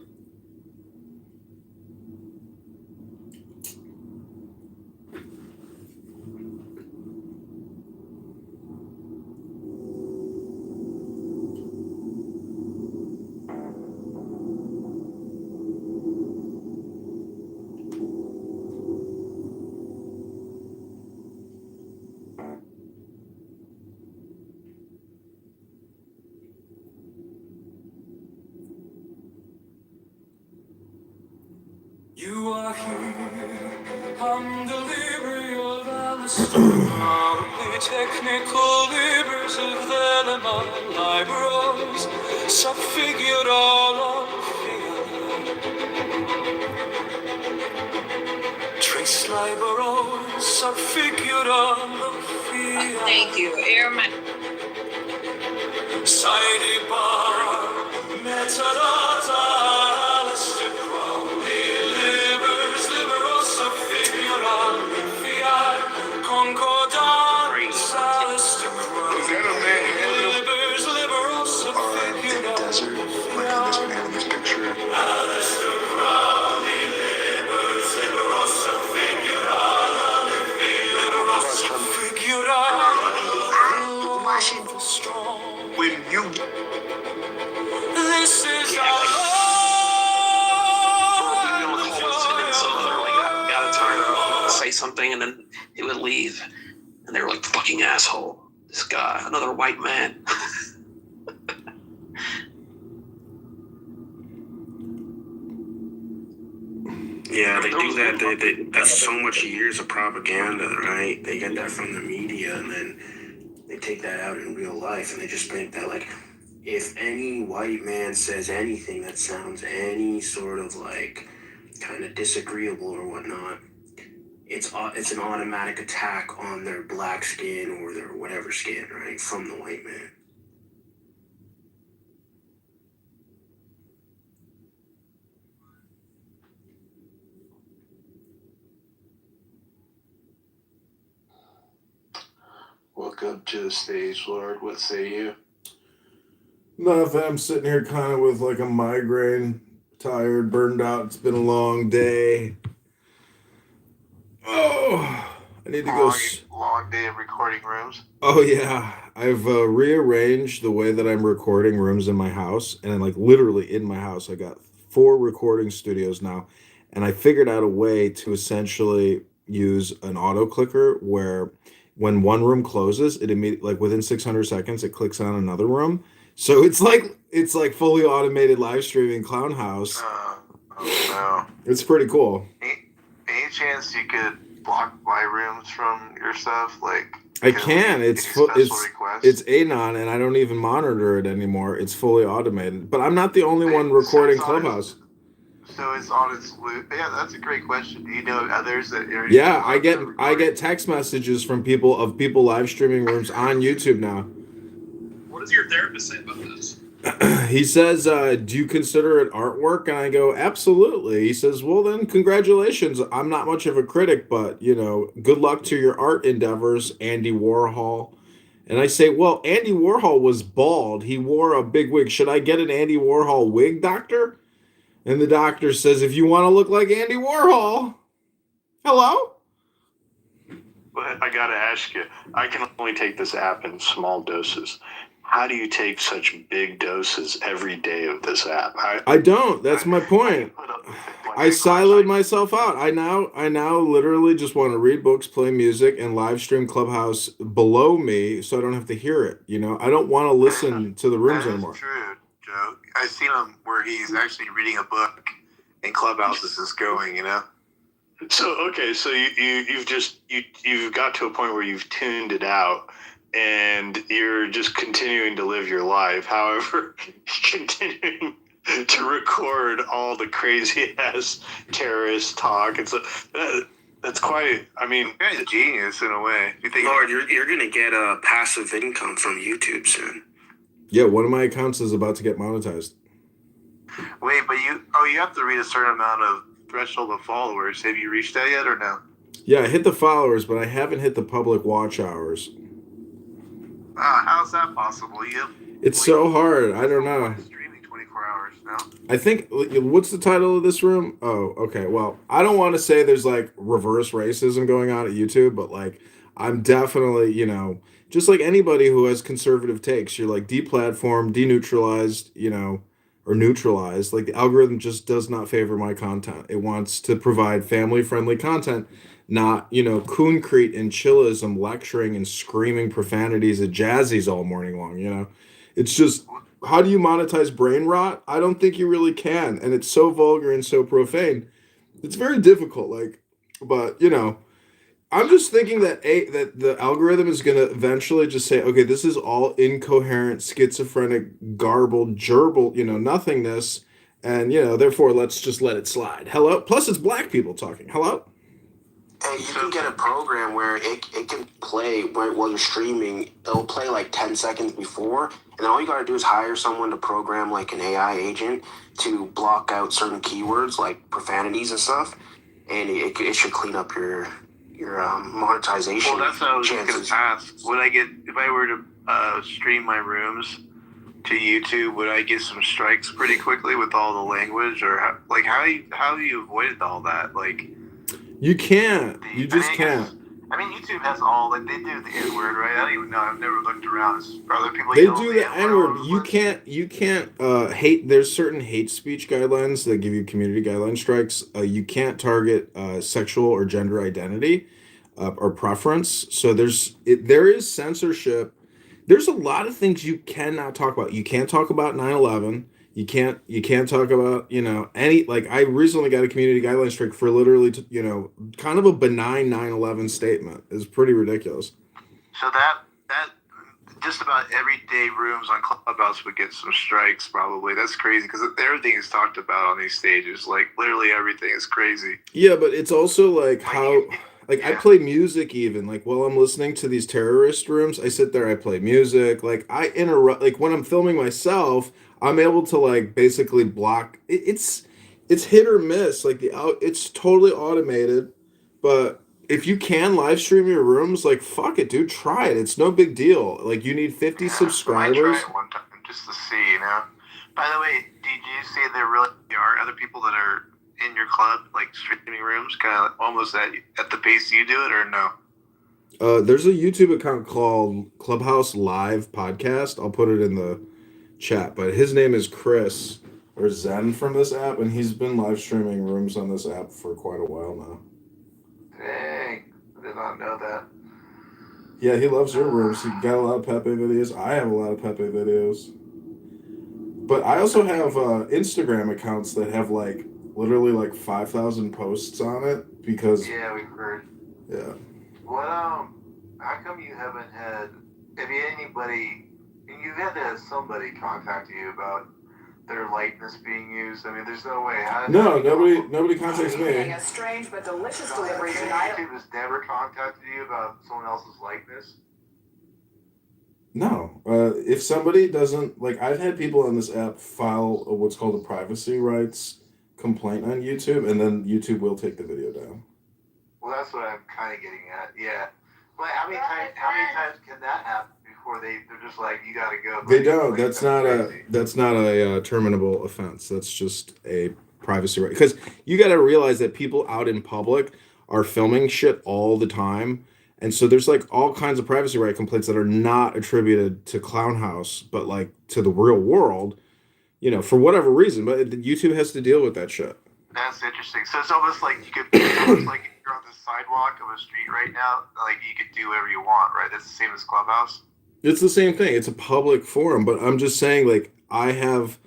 You are here on the Libre of Alistair, the technical libers of Velema, Liberos, Subfigural, Trace Liberos, Subfigural, Thank you, Airman. Side bar, Metadata. something, and then he would leave, and they were like, "Fucking asshole, this guy, another white man." Yeah, they do that. That's so much years of propaganda, right? They get that from the media, and then they take that out in real life, and they just think that, like, if any white man says anything that sounds any sort of, like, kind of disagreeable or whatnot, it's an automatic attack on their black skin or their whatever skin, right, from the white man. Welcome to the stage, Lord. What say you? Nothing. I'm sitting here kind of with like a migraine, tired, burned out. It's been a long day. Oh, I need to go. Long day of recording rooms. Oh yeah, I've rearranged the way that I'm recording rooms in my house, and like literally in my house, I got 4 recording studios now, and I figured out a way to essentially use an auto clicker where when one room closes, it immediately, like within 600 seconds, it clicks on another room. So it's like fully automated live streaming clown house. Oh no! It's pretty cool. Any chance you could block my rooms from your stuff? Like I can. It's Anon, and I don't even monitor it anymore. It's fully automated. But I'm not the only one recording Clubhouse. So it's on its loop. Yeah, that's a great question. Do you know others that are? Yeah, I get text messages from people live streaming rooms on YouTube now. What does your therapist say about this? He says, do you consider it artwork? And I go, absolutely. He says, well, then congratulations. I'm not much of a critic, but, good luck to your art endeavors, Andy Warhol. And I say, well, Andy Warhol was bald. He wore a big wig. Should I get an Andy Warhol wig, doctor? And the doctor says, if you want to look like Andy Warhol, hello? But I got to ask you, I can only take this app in small doses. How do you take such big doses every day of this app? I don't. That's my point. I siloed myself out. I now literally just want to read books, play music, and live stream Clubhouse below me, so I don't have to hear it. I don't want to listen to the rooms anymore. That's true, Joe. I've seen him where he's actually reading a book, and Clubhouse is just going. So okay, so you've got to a point where you've tuned it out. And you're just continuing to live your life. However, continuing to record all the crazy ass terrorist talk. It's that's quite. I mean, you're a genius in a way. Lord, you're gonna get a passive income from YouTube soon. Yeah, one of my accounts is about to get monetized. Wait, but you have to reach a certain amount of threshold of followers. Have you reached that yet or no? Yeah, I hit the followers, but I haven't hit the public watch hours. How's that possible? It's so hard. I don't know. Streaming 24 hours now. I think, what's the title of this room? Oh, okay. Well, I don't want to say there's like reverse racism going on at YouTube, but like I'm definitely, just like anybody who has conservative takes, you're like deplatformed, deneutralized, or neutralized. Like the algorithm just does not favor my content. It wants to provide family-friendly content. Not, concrete and chillism lecturing and screaming profanities at jazzies all morning long, It's just, how do you monetize brain rot? I don't think you really can. And it's so vulgar and so profane. It's very difficult, but, I'm just thinking that the algorithm is going to eventually just say, okay, this is all incoherent, schizophrenic, garbled, gerbil, nothingness. And, therefore, let's just let it slide. Hello? Plus, it's black people talking. Hello? Hey, you can get a program where it can play while you're streaming. It'll play like 10 seconds before, and then all you gotta do is hire someone to program like an AI agent to block out certain keywords like profanities and stuff, and it should clean up your monetization. Well, that's what I was going to ask. Would I get, if I were to stream my rooms to YouTube, would I get some strikes pretty quickly with all the language, or how do you avoid all that? You can't. You just can't. I mean, YouTube has all, like, they do the N-word, right? I don't even know. I've never looked around. Are there people They yelling do the the N-word? N-word. You can't hate. There's certain hate speech guidelines that give you community guideline strikes. You can't target sexual or gender identity or preference. So there is censorship. There's a lot of things you cannot talk about. You can't talk about 9/11. You can't talk about, any, like, I recently got a community guideline strike for literally, kind of a benign 9/11 statement. It's pretty ridiculous. So that just about everyday rooms on Clubhouse would get some strikes, probably. That's crazy, because everything is talked about on these stages. Like, literally everything is crazy. Yeah, but it's also like how, like, I play music even. Like, while I'm listening to these terrorist rooms, I sit there, I play music. Like, I interrupt, like, when I'm filming myself, I'm able to, like, basically block. It's hit or miss. Like, it's totally automated. But if you can live stream your rooms, like, fuck it, dude, try it. It's no big deal. Like, you need 50 I subscribers. might try it one time just to see, By the way, did you say there really are other people that are in your club, like streaming rooms, kind of almost at the pace you do it, or no? There's a YouTube account called Clubhouse Live Podcast. I'll put it in the chat, but his name is Chris or Zen from this app, and he's been live streaming rooms on this app for quite a while now. Dang, I did not know that. Yeah, he loves your rooms. He got a lot of Pepe videos. I have a lot of Pepe videos. But I also have Instagram accounts that have, like, literally, like, 5,000 posts on it because... Yeah, we've heard. Yeah. What, how come you haven't had anybody... You've had to have somebody contact you about their likeness being used. I mean, there's no way. No, nobody contacts me. A strange but delicious delivery tonight. YouTube has never contacted you about someone else's likeness? No. If somebody doesn't, like, I've had people on this app file what's called a privacy rights complaint on YouTube, and then YouTube will take the video down. Well, that's what I'm kind of getting at. Yeah. But how many times can that happen before they're just like, you got to go? They don't. That's not a terminable offense. That's just a privacy right. Because you got to realize that people out in public are filming shit all the time. And so there's, like, all kinds of privacy right complaints that are not attributed to Clown House, but, like, to the real world, for whatever reason. But YouTube has to deal with that shit. That's interesting. So it's almost like it's almost like if you're on the sidewalk of a street right now, like, you could do whatever you want, right? That's the same as Clubhouse. It's the same thing. It's a public forum, but I'm just saying, like, I have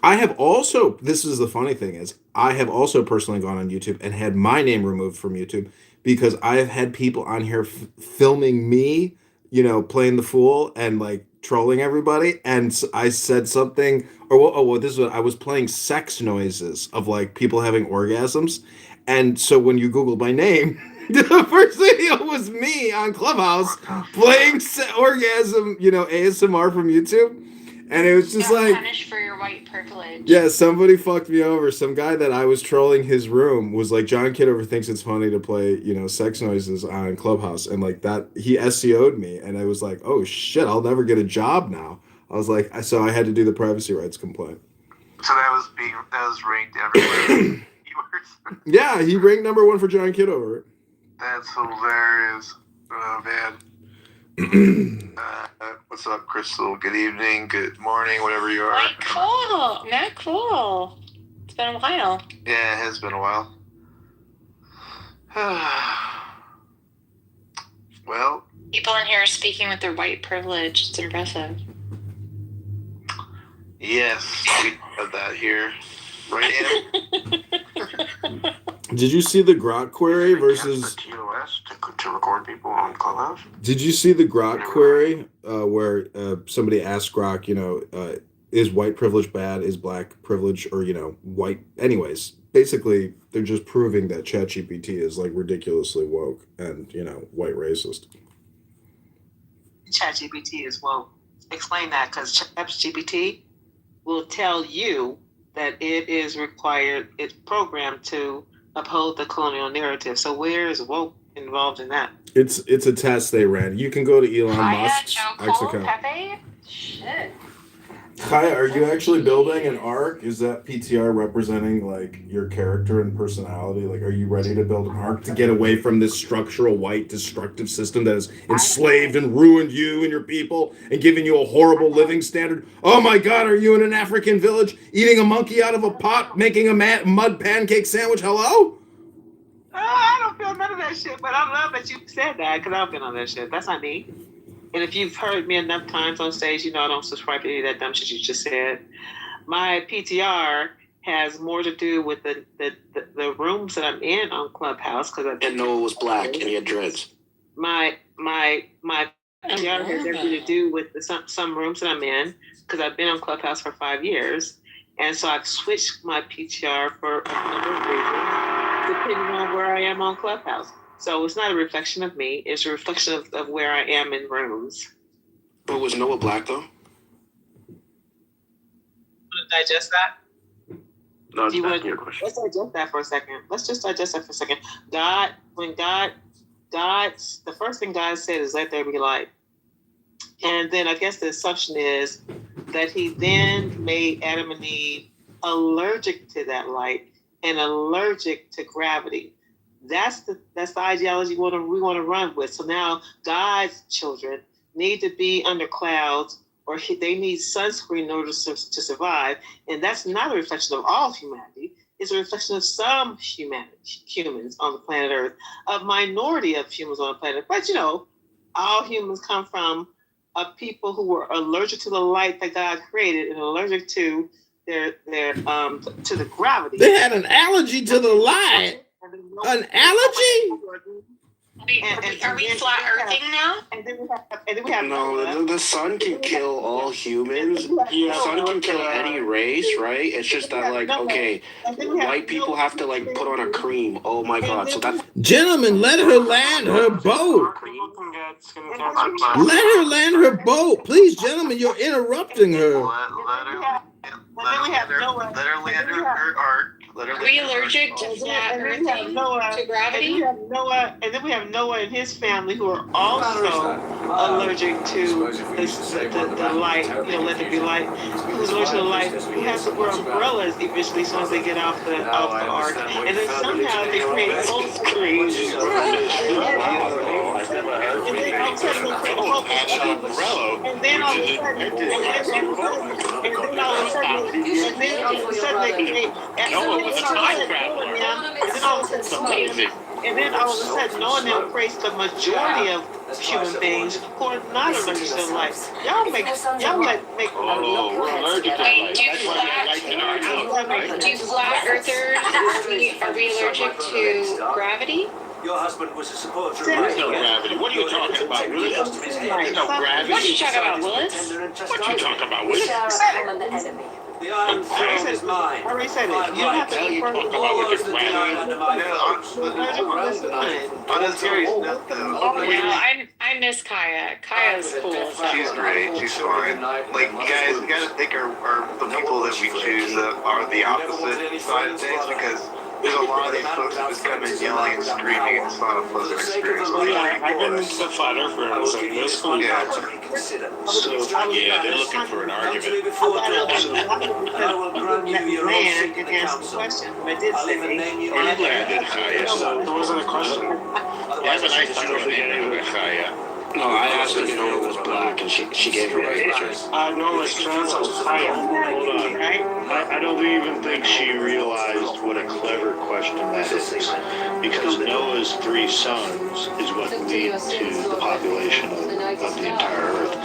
also, this is the funny thing is, I have also personally gone on YouTube and had my name removed from YouTube because I have had people on here filming me, playing the fool and, like, trolling everybody. And I said something, this is what I was playing sex noises of, like, people having orgasms. And so when you Googled my name, the first video was me on Clubhouse playing orgasm, ASMR from YouTube. And it was just like punished for your white privilege. Yeah, somebody fucked me over. Some guy that I was trolling his room was like, John Kitover thinks it's funny to play, sex noises on Clubhouse, and like that he SEO'd me, and I was like, oh shit, I'll never get a job now. I was like, so I had to do the privacy rights complaint. So that was ranked everywhere. Yeah, he ranked #1 for John Kitover. That's hilarious. Oh man. What's up, Crystal? Good evening, good morning, whatever you are. Not cool. It's been a while. Yeah, it has been a while. Well, people in here are speaking with their white privilege. It's impressive. Yes, we have that here. Right, Ann? Did you see the Grok query versus TOS to record people on Clubhouse? Did you see the Grok query where somebody asked Grok, is white privilege bad? Is black privilege or white? Anyways, basically they're just proving that ChatGPT is like ridiculously woke and white racist. ChatGPT is woke. Explain that, because ChatGPT will tell you that it is required. It's programmed to uphold the colonial narrative. So where is woke involved in that? It's a test they ran. You can go to Elon Musk's X account. Pepe? Shit. Kaya, are you actually building an arc? Is that PTR representing like your character and personality? Like, are you ready to build an arc to get away from this structural white destructive system that has enslaved and ruined you and your people and given you a horrible living standard? Oh my God, are you in an African village eating a monkey out of a pot, making a mud pancake sandwich? Hello? I don't feel none of that shit, but I love that you said that because I've been on that shit. That's not me. And if you've heard me enough times on stage, you know I don't subscribe to any of that dumb shit you just said. My PTR has more to do with the rooms that I'm in on Clubhouse because And Noah was black and he had dreads. My PTR has everything to do with some rooms that I'm in because I've been on Clubhouse for 5 years, and so I've switched my PTR for a number of reasons depending on where I am on Clubhouse. So it's not a reflection of me; it's a reflection of where I am in rooms. But was Noah black though? Want to digest that? No, it's back to your question. Let's digest that for a second. Let's just digest that for a second. God's the first thing God said is, "Let there be light," and then I guess the assumption is that He then made Adam and Eve allergic to that light and allergic to gravity. That's the ideology we want to run with. So now God's children need to be under clouds, or they need sunscreen in order to survive. And that's not a reflection of all humanity. It's a reflection of some humans on the planet Earth, a minority of humans on the planet. But you know, all humans come from people who were allergic to the light that God created and allergic to their to the gravity. They had an allergy to the light. An allergy? Wait, are we flat earthing now? And then we have No, the sun can kill all humans. The sun can kill any race, right? It's just that, like, okay, white people have to, like, put on a cream. Oh my God. So that's. Gentlemen, let her land her boat. Let her land her boat. Please, gentlemen, you're interrupting her. Let her land her art. Are we allergic to flat earthing, to gravity? And then we have Noah and his family who are also allergic to the light. You know, let there be light. Who's allergic to the light? Who has to wear umbrellas eventually as soon as they get off the ark. And then somehow they create full screen. And then all of a sudden they create. And then all of a sudden, knowing them creates the majority of human beings who are not allergic to the light. Y'all make. Oh, we're allergic to light. That's why we like in our house. Do flat earthers, are we allergic to gravity? Your husband was a supporter. There's no gravity. What are you talking about, Willis? There's no gravity. What are you talking about, Willis? What are you talking about, Willis? The Iron Throne is mine. I already said it. You don't have to refer to about with the gravity. On a serious note, I miss Kaya. Kaya's cool. she's great. She's fine. Like, you guys think are the people that we choose that are the opposite side of things, because there's a lot of these folks that just come in yelling and screaming, and it's not a pleasant experience. I've been the flat earthers in this one. Yeah. So, yeah, they're looking for an argument. Man can answer the question, but I did say It wasn't a question. Yeah, but I thought it No, I asked if Noah was black, and she gave her right answers. Noah's trans. Hold on. I don't even think she realized what a clever question that is, because Noah's 3 sons is what lead to the population of the entire earth.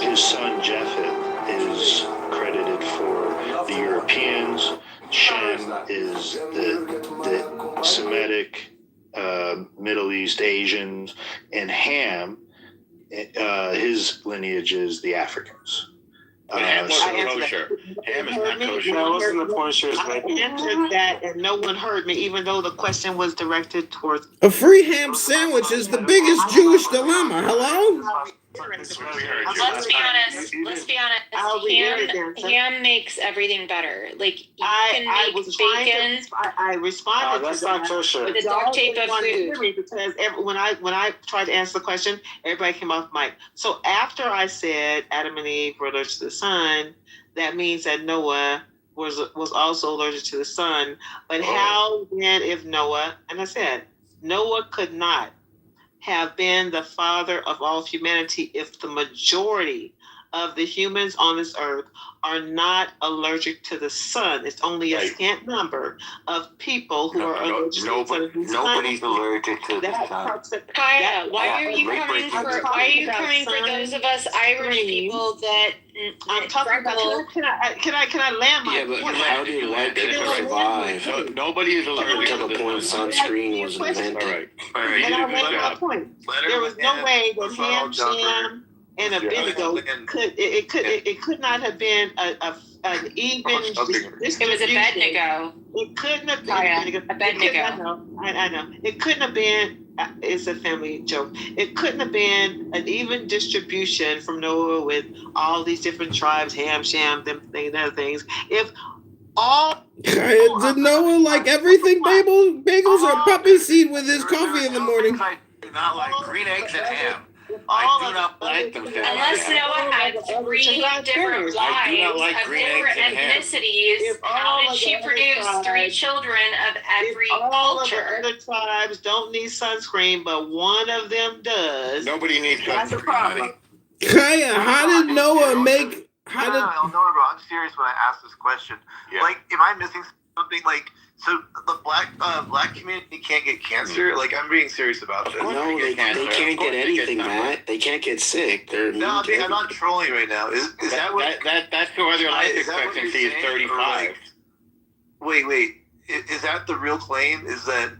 His son Japheth is credited for the Europeans. Shem is the Semitic, Middle East Asians, and Ham, his lineage is the Africans. Ham wasn't kosher. Ham is not kosher. That wasn't the point she was making. I answered that, and no one heard me, even though the question was directed towards. A free ham sandwich is the biggest Jewish dilemma. Hello? Let's be honest. Ham makes everything better. Like, you can make bacon. I responded that's to not that kosher. With a duct tape of food. Because when I tried to answer the question, everybody came off mic. So after I said Adam and Eve were allergic to the sun, that means that Noah was also allergic to the sun. But how then, if Noah, and I said, Noah could not have been the father of all humanity if the majority of the humans on this earth are not allergic to the sun. It's only a scant number of people who are allergic to the sun. Nobody's allergic to the sun. Kaya, why are you coming for those of us Irish people that I'm talking about? Can I land my point? But how did white people survive? Nobody is allergic Until the point sunscreen was invented. All right. And I'll make my point. There was no way that Ham, Shem, and Abednego could not have been an even distribution. It was Abednego. It couldn't have been Abednego. I know. It couldn't have been. It's a family joke. It couldn't have been an even distribution from Noah with all these different tribes, Ham, Shem, them things, other things. If all did Noah like everything bagels or puppy seed with his coffee in the morning? I do not like green eggs and ham. I do not like them. Unless Noah had 3 different wives of different ethnicities, how did she produce 3 children of every culture? All the other tribes don't need sunscreen, but one of them does. Nobody needs That's a sunscreen. problem. Kaya, how did Noah make? No, bro. I'm serious when I ask this question. Yeah. Like, am I missing something? Like, so the black community can't get cancer? Like, I'm being serious about this. No, they can't get anything, Matt. They can't get sick. They're No, I'm not trolling right now. Is that what? That's why their life Is that what you're expectancy is saying? 35. Wait. Is that the real claim? Is that?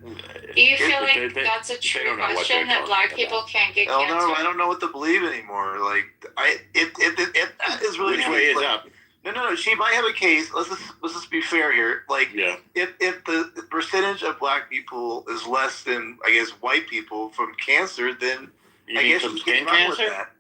Do you feel like that's a true question that black people can't get cancer? No, I don't know what to believe anymore. Like, it is really. Which way is up? No. She might have a case. Let's just be fair here. Like, if the percentage of black people is less than, I guess, white people from cancer, then I guess some you skin can run with cancer? that.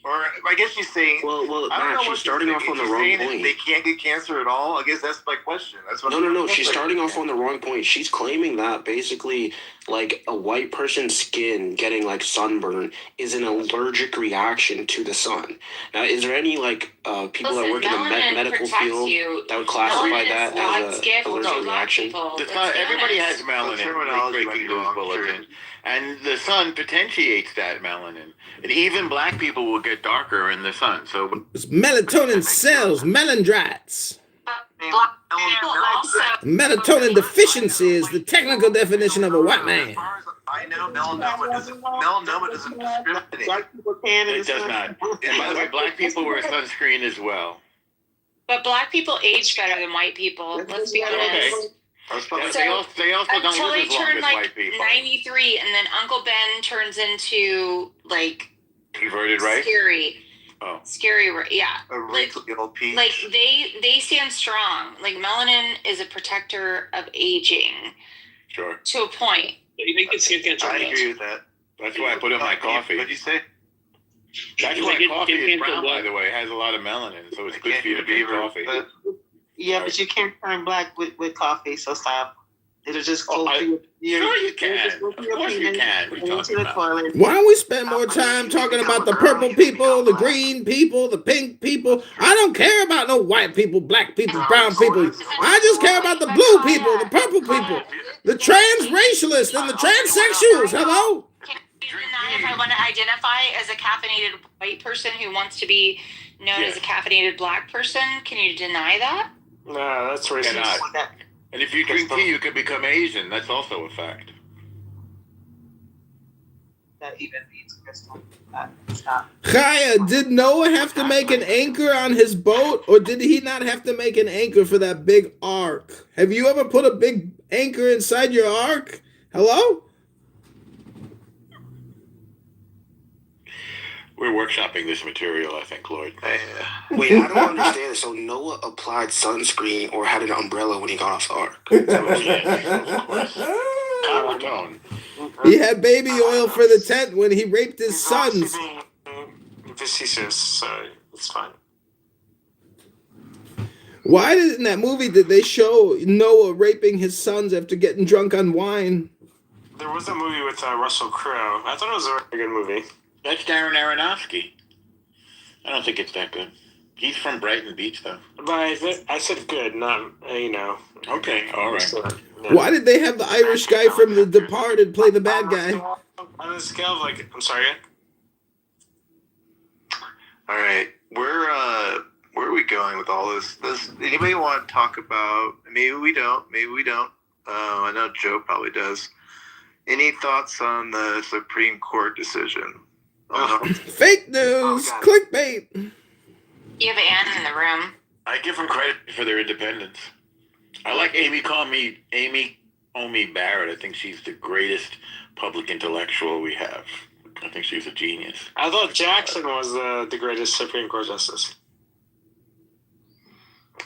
Or I guess she's saying. Well, I don't Matt, know she's what starting off on the wrong point. They can't get cancer at all. I guess that's my question. That's what. No. She's starting off on the wrong point. She's claiming that basically, like, a white person's skin getting like sunburn is an allergic reaction to the sun. Now, is there any people that work in the medical field that would classify that as an allergic reaction? The sun, everybody has melanin. Breaking news bulletin. And the sun potentiates that melanin. And even black people will get darker in the sun. So It's melatonin cells, melanocytes. Melatonin deficiency is the technical definition of a white man. I know melanoma doesn't discriminate. Black people can. it does not. And by the way, black people wear sunscreen as well. But black people age better than white people. Let's be honest. They also don't Until live they as long turn as like white people. 93, and then Uncle Ben turns into like Converted rice? scary. Oh. Scary, yeah. A wrinkly old peach. Like they stand strong. Like melanin is a protector of aging. Sure. To a point. They get skin cancer. I agree with that. That's why I put in my coffee. What'd you say? That's They why get coffee skin is cancer brown, what? by the way. It has a lot of melanin, so it's good for you to drink coffee. Yeah, but you can't turn black with coffee, so stop. It'll just go Oh, through your. Sure you can. Of course you can. What are you talking about? Toilet. Why don't we spend more time talking about the purple people, the green people, the pink people? I don't care about no white people, black people, brown people. I just care about the blue people, the purple people, the transracialists, and the transsexuals. Hello? Can you deny if I want to identify as a caffeinated white person who wants to be known as a caffeinated black person? Can you deny that? No, that's racist. Cannot. And if you drink tea, you could become Asian. That's also a fact. That even means crystal. Stop. Kaya, did Noah have to make an anchor on his boat, or did he not have to make an anchor for that big ark? Have you ever put a big anchor inside your ark? Hello? We're workshopping this material, I think, Lloyd. Wait, I don't understand. So Noah applied sunscreen or had an umbrella when he got off the ark. Tone. He had baby oil for the tent when he raped his sons. Facetious, so it's fine. Why in that movie did they show Noah raping his sons after getting drunk on wine? There was a movie with Russell Crowe. I thought it was a very good movie. That's Darren Aronofsky. I don't think it's that good. He's from Brighton Beach, though. But I said good, not Okay, all right. So, Why did they have the Irish guy from The Departed play the bad guy? On a scale of like, I'm sorry. All right, where are we going with all this? Does anybody want to talk about? Maybe we don't. I know Joe probably does. Any thoughts on the Supreme Court decision? Fake news, clickbait. You have Ann in the room. I give them credit for their independence. I like Amy Coney Barrett. I think she's the greatest public intellectual we have. I think she's a genius. I thought Jackson was the greatest Supreme Court justice.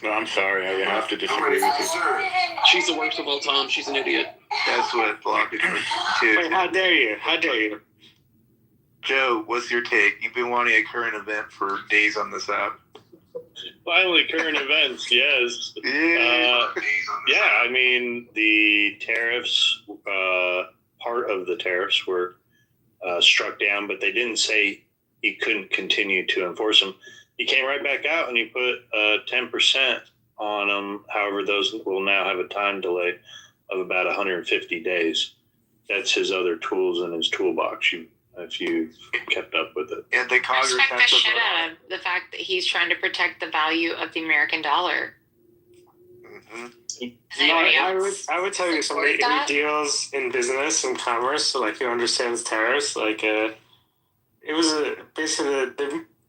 No, I'm sorry. I have to disagree with you. She's the worst of all time. She's an idiot. That's what a lot of people too. Wait, how dare you? How dare you? Joe, what's your take? You've been wanting a current event for days on this app. Finally, current events, yes. Yeah, I mean, the tariffs, part of the tariffs were struck down, but they didn't say he couldn't continue to enforce them. He came right back out and he put 10% on them. However, those will now have a time delay of about 150 days. That's his other tools in his toolbox. If you've kept up with it. And the Congress respect the shit out of the fact that he's trying to protect the value of the American dollar. I would tell you, somebody who deals in business and commerce, so like who understands tariffs, like it was basically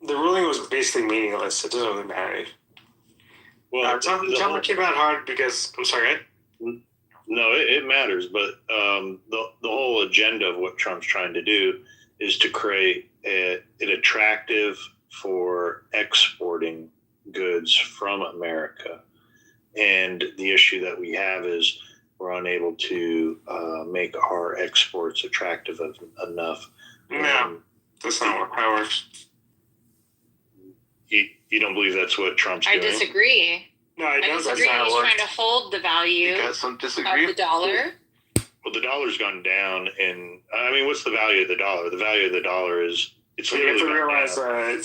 the ruling was basically meaningless. It doesn't really matter. Well, John came out hard because I'm sorry. No, it matters, but the whole agenda of what Trump's trying to do is to create an attractive for exporting goods from America. And the issue that we have is we're unable to make our exports attractive enough. No, that's not how it works. You don't believe that's what Trump's doing? I disagree. No, I disagree. He's trying to hold the value of the dollar. Well, the dollar's gone down, and I mean, what's the value of the dollar? The value of the dollar is it's. You have to realize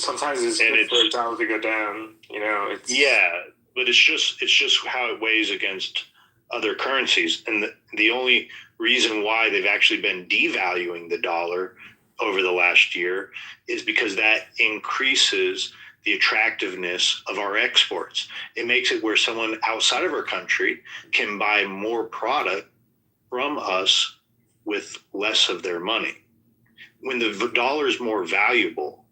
sometimes it's good for a dollar to go down. But it's just how it weighs against other currencies, and the only reason why they've actually been devaluing the dollar over the last year is because that increases the attractiveness of our exports. It makes it where someone outside of our country can buy more product from us with less of their money. When the dollar is more valuable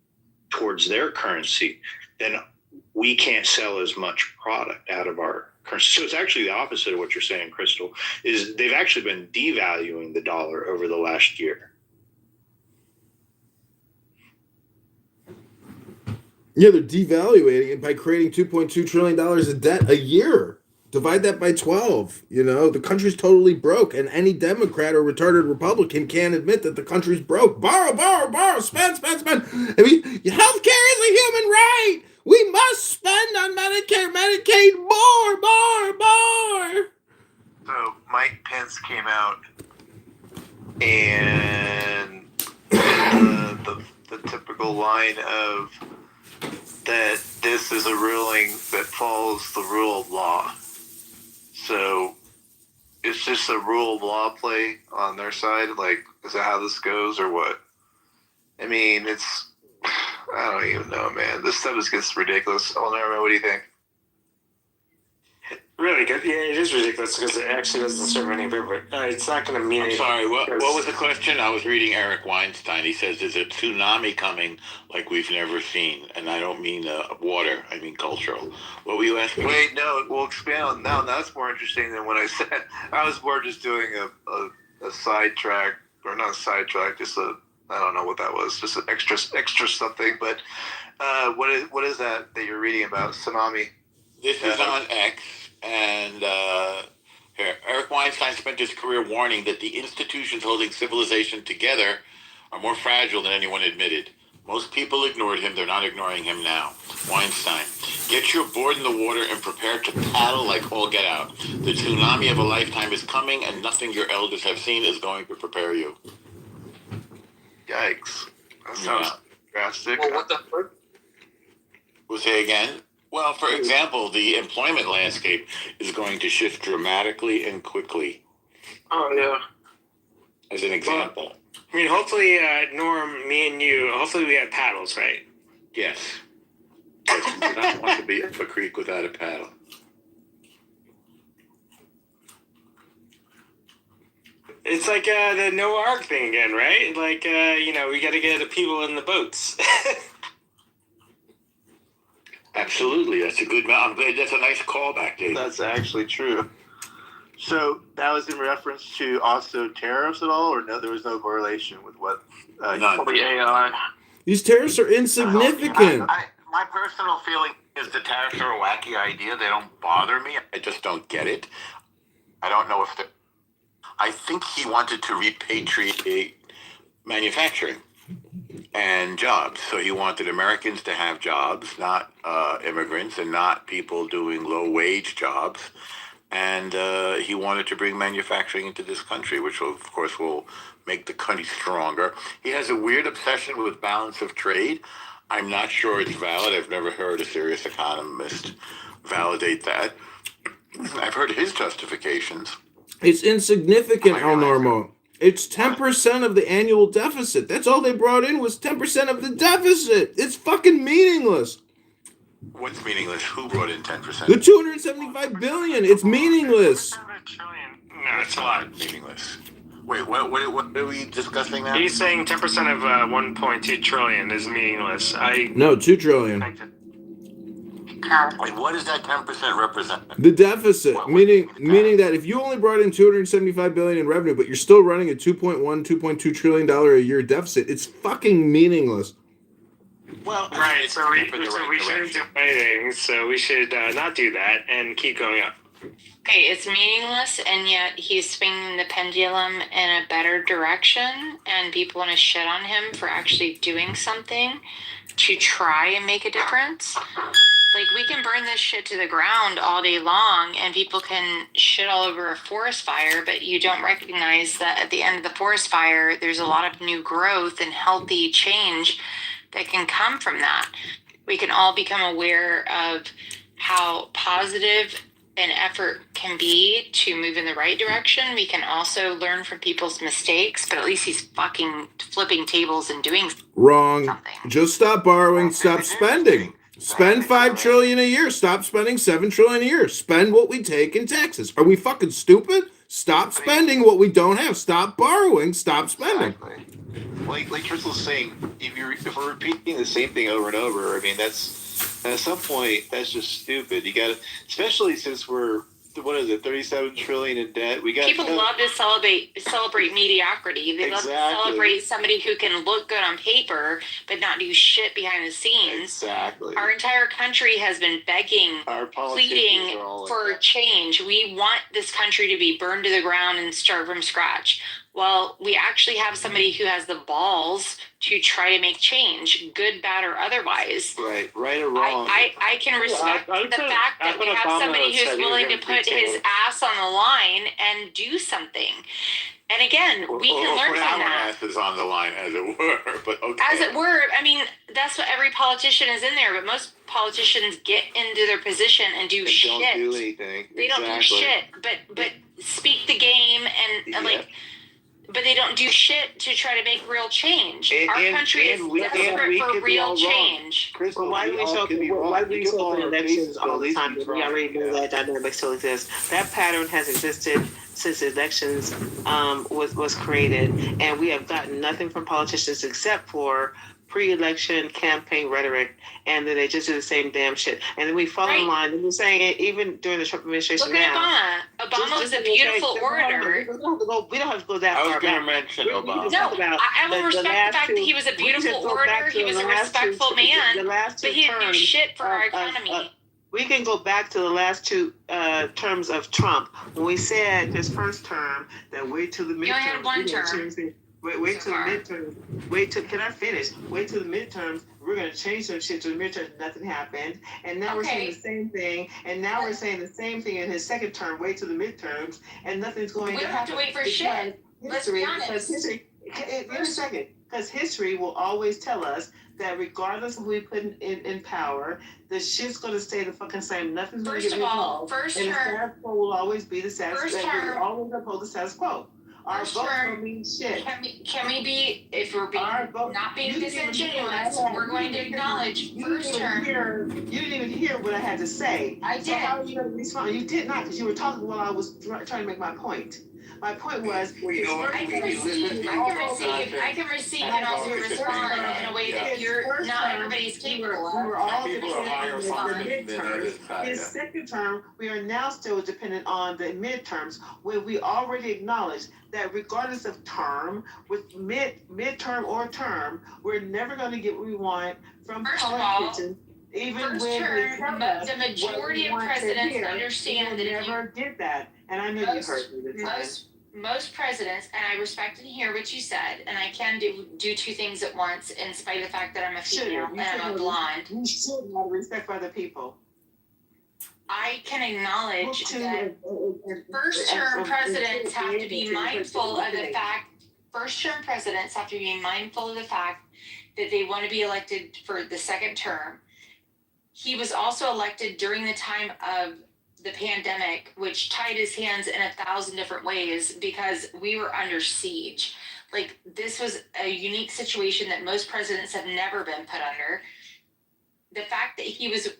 towards their currency, then we can't sell as much product out of our currency. So it's actually the opposite of what you're saying, Crystal, is they've actually been devaluing the dollar over the last year. Yeah, they're devaluating it by creating $2.2 trillion of debt a year. Divide that by 12. The country's totally broke, and any Democrat or retarded Republican can't admit that the country's broke. Borrow, spend. I mean, healthcare is a human right. We must spend on Medicare, Medicaid more. So Mike Pence came out and the typical line of that this is a ruling that follows the rule of law. So it's just a rule of law play on their side. Like, is that how this goes or what? I mean, I don't even know, man. This stuff gets ridiculous. Oh, never mind. What do you think? Really good. Yeah, it is ridiculous because it actually doesn't serve any purpose. It's not going to mean anything. I'm sorry, what was the question? I was reading Eric Weinstein. He says there's a tsunami coming like we've never seen. And I don't mean water, I mean cultural. What were you asking? Wait, no, we'll expand on now. That's more interesting than what I said. I was more just doing a sidetrack, or not a sidetrack, just I don't know what that was, just an extra something. But what is that you're reading about? Tsunami? This is on X. And here, Eric Weinstein spent his career warning that the institutions holding civilization together are more fragile than anyone admitted. Most people ignored him. They're not ignoring him now. Weinstein, get your board in the water and prepare to paddle like all get out. The tsunami of a lifetime is coming, and nothing your elders have seen is going to prepare you. Yikes. That sounds drastic. Well, what the fuck? We'll say again. Well, for example, the employment landscape is going to shift dramatically and quickly. Oh, yeah. As an example. Well, I mean, hopefully, Norm, me and you, hopefully we have paddles, right? Yes. Yes, you do not want to be up a creek without a paddle. It's like the Noah Ark thing again, right? Like, we got to get the people in the boats. Absolutely, that's a good. I'm glad that's a nice callback, Dave. That's actually true. So that was in reference to also tariffs at all, or no? There was no correlation with what None. the AI. These tariffs are insignificant. My personal feeling is the tariffs are a wacky idea. They don't bother me. I just don't get it. I don't know if I think he wanted to repatriate manufacturing and jobs. So he wanted Americans to have jobs, not immigrants, and not people doing low-wage jobs. And he wanted to bring manufacturing into this country, which will, of course, will make the country stronger. He has a weird obsession with balance of trade. I'm not sure it's valid. I've never heard a serious economist validate that. I've heard his justifications. It's insignificant, El Normo. It's 10% of the annual deficit. That's all they brought in was 10% of the deficit. It's fucking meaningless. What's meaningless? Who brought in 10%? The $275 billion. It's meaningless. No, it's a lot. Meaningless. Wait, what are we discussing now? He's saying 10% of 1.2 trillion is meaningless. No, $2 trillion. Wait, what does that 10% represent? The deficit, meaning that if you only brought in $275 billion in revenue, but you're still running a $2.2 trillion a year deficit, it's fucking meaningless. Well, right. So we shouldn't do anything. So we should not do that and keep going up. Okay, it's meaningless, and yet he's swinging the pendulum in a better direction, and people want to shit on him for actually doing something to try and make a difference. Like, we can burn this shit to the ground all day long, and people can shit all over a forest fire, but you don't recognize that at the end of the forest fire, there's a lot of new growth and healthy change that can come from that. We can all become aware of how positive an effort can be to move in the right direction. We can also learn from people's mistakes, but at least he's fucking flipping tables and doing Wrong. something. Just stop borrowing, stop spending. Spend $5 trillion a year. Stop spending $7 trillion a year. Spend what we take in taxes. Are we fucking stupid? Stop spending what we don't have. Stop borrowing. Stop spending. Exactly. Like Crystal's saying, if we're repeating the same thing over and over, I mean, that's at some point that's just stupid. You got to, especially since we're 37 trillion in debt. People love to celebrate mediocrity. They love to celebrate somebody who can look good on paper but not do shit behind the scenes. Exactly. Our entire country has been begging, pleading for change. We want this country to be burned to the ground and start from scratch. Well, we actually have somebody who has the balls to try to make change, good, bad, or otherwise. Right or wrong. I can respect the fact that we have somebody who's willing to put his ass on the line and do something. And again, we can learn from that. Ass is on the line, as it were, but okay. As it were, I mean, that's what every politician is in there, but most politicians get into their position and do shit. Don't do anything. They don't do shit, but speak the game and like... But they don't do shit to try to make real change. Our country is desperate for real change. Well, why do we show up in elections all the time? We already know that dynamic still exists. That pattern has existed since elections was created, and we have gotten nothing from politicians except for pre-election campaign rhetoric, and then they just do the same damn shit. And then we fall in line, and we're saying it even during the Trump administration. Look at Obama. Obama was a beautiful orator. We don't have to go that far back. I was going to mention Obama. No, I will respect the fact that he was a beautiful orator. He was a respectful man, but he didn't do shit for our economy. We can go back to the last two terms of Trump. When we said his first term, that wait till the midterms. You only had one term. Wait till the midterms. Can I finish? Wait till the midterms. We're going to change some shit to the midterms. Nothing happened. And now we're saying the same thing. And now we're saying the same thing in his second term. Wait till the midterms. And nothing's going to happen. We don't have to wait for shit. Let's be honest. Wait a second. Because history will always tell us that regardless of who we put in power, the shit's going to stay the fucking same. Nothing's going to get resolved. And the status quo will always be the status quo. We will always uphold the status quo. Our votes don't mean shit. Can we be, if we're being, not being disingenuous, we're going to acknowledge first term. You didn't even hear what I had to say. I did. So how are you going to respond? You did not, because you were talking while I was trying to make my point. My point was, I can receive and also respond in a way that you're not everybody's capable of. We were all People are higher functioning than others. His second term, we are now still dependent on the midterms, where we already acknowledge that regardless of term, with midterm or term, we're never going to get what we want from politicians. Even when the majority of presidents understand that if you never did that, and I know you heard me this time. Most presidents, and I respect and hear what you said, and I can do two things at once, in spite of the fact that I'm a female and I'm a blonde. You should have respect for other people. I can acknowledge that first-term presidents have to be mindful of the fact. First-term presidents have to be mindful of the fact that they want to be elected for the second term. He was also elected during the time of the pandemic, which tied his hands in 1,000 different ways because we were under siege. Like, this was a unique situation that most presidents have never been put under. The fact that he was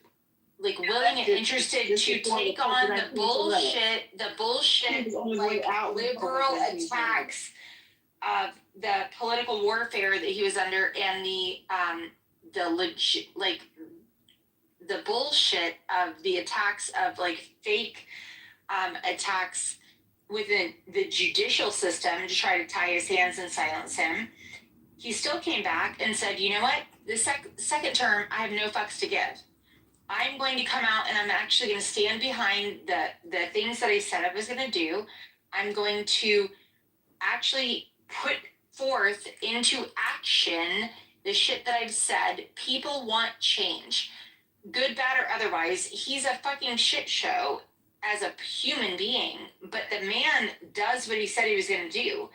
like willing and interested to take on the bullshit, like liberal attacks of the political warfare that he was under, and the bullshit of the attacks of like fake attacks within the judicial system to try to tie his hands and silence him. He still came back and said, you know what, the second term, I have no fucks to give. I'm going to come out and I'm actually going to stand behind the things that I said I was going to do. I'm going to actually put forth into action the shit that I've said. People want change. Good, bad, or otherwise, he's a fucking shit show as a human being, but the man does what he said he was going to do.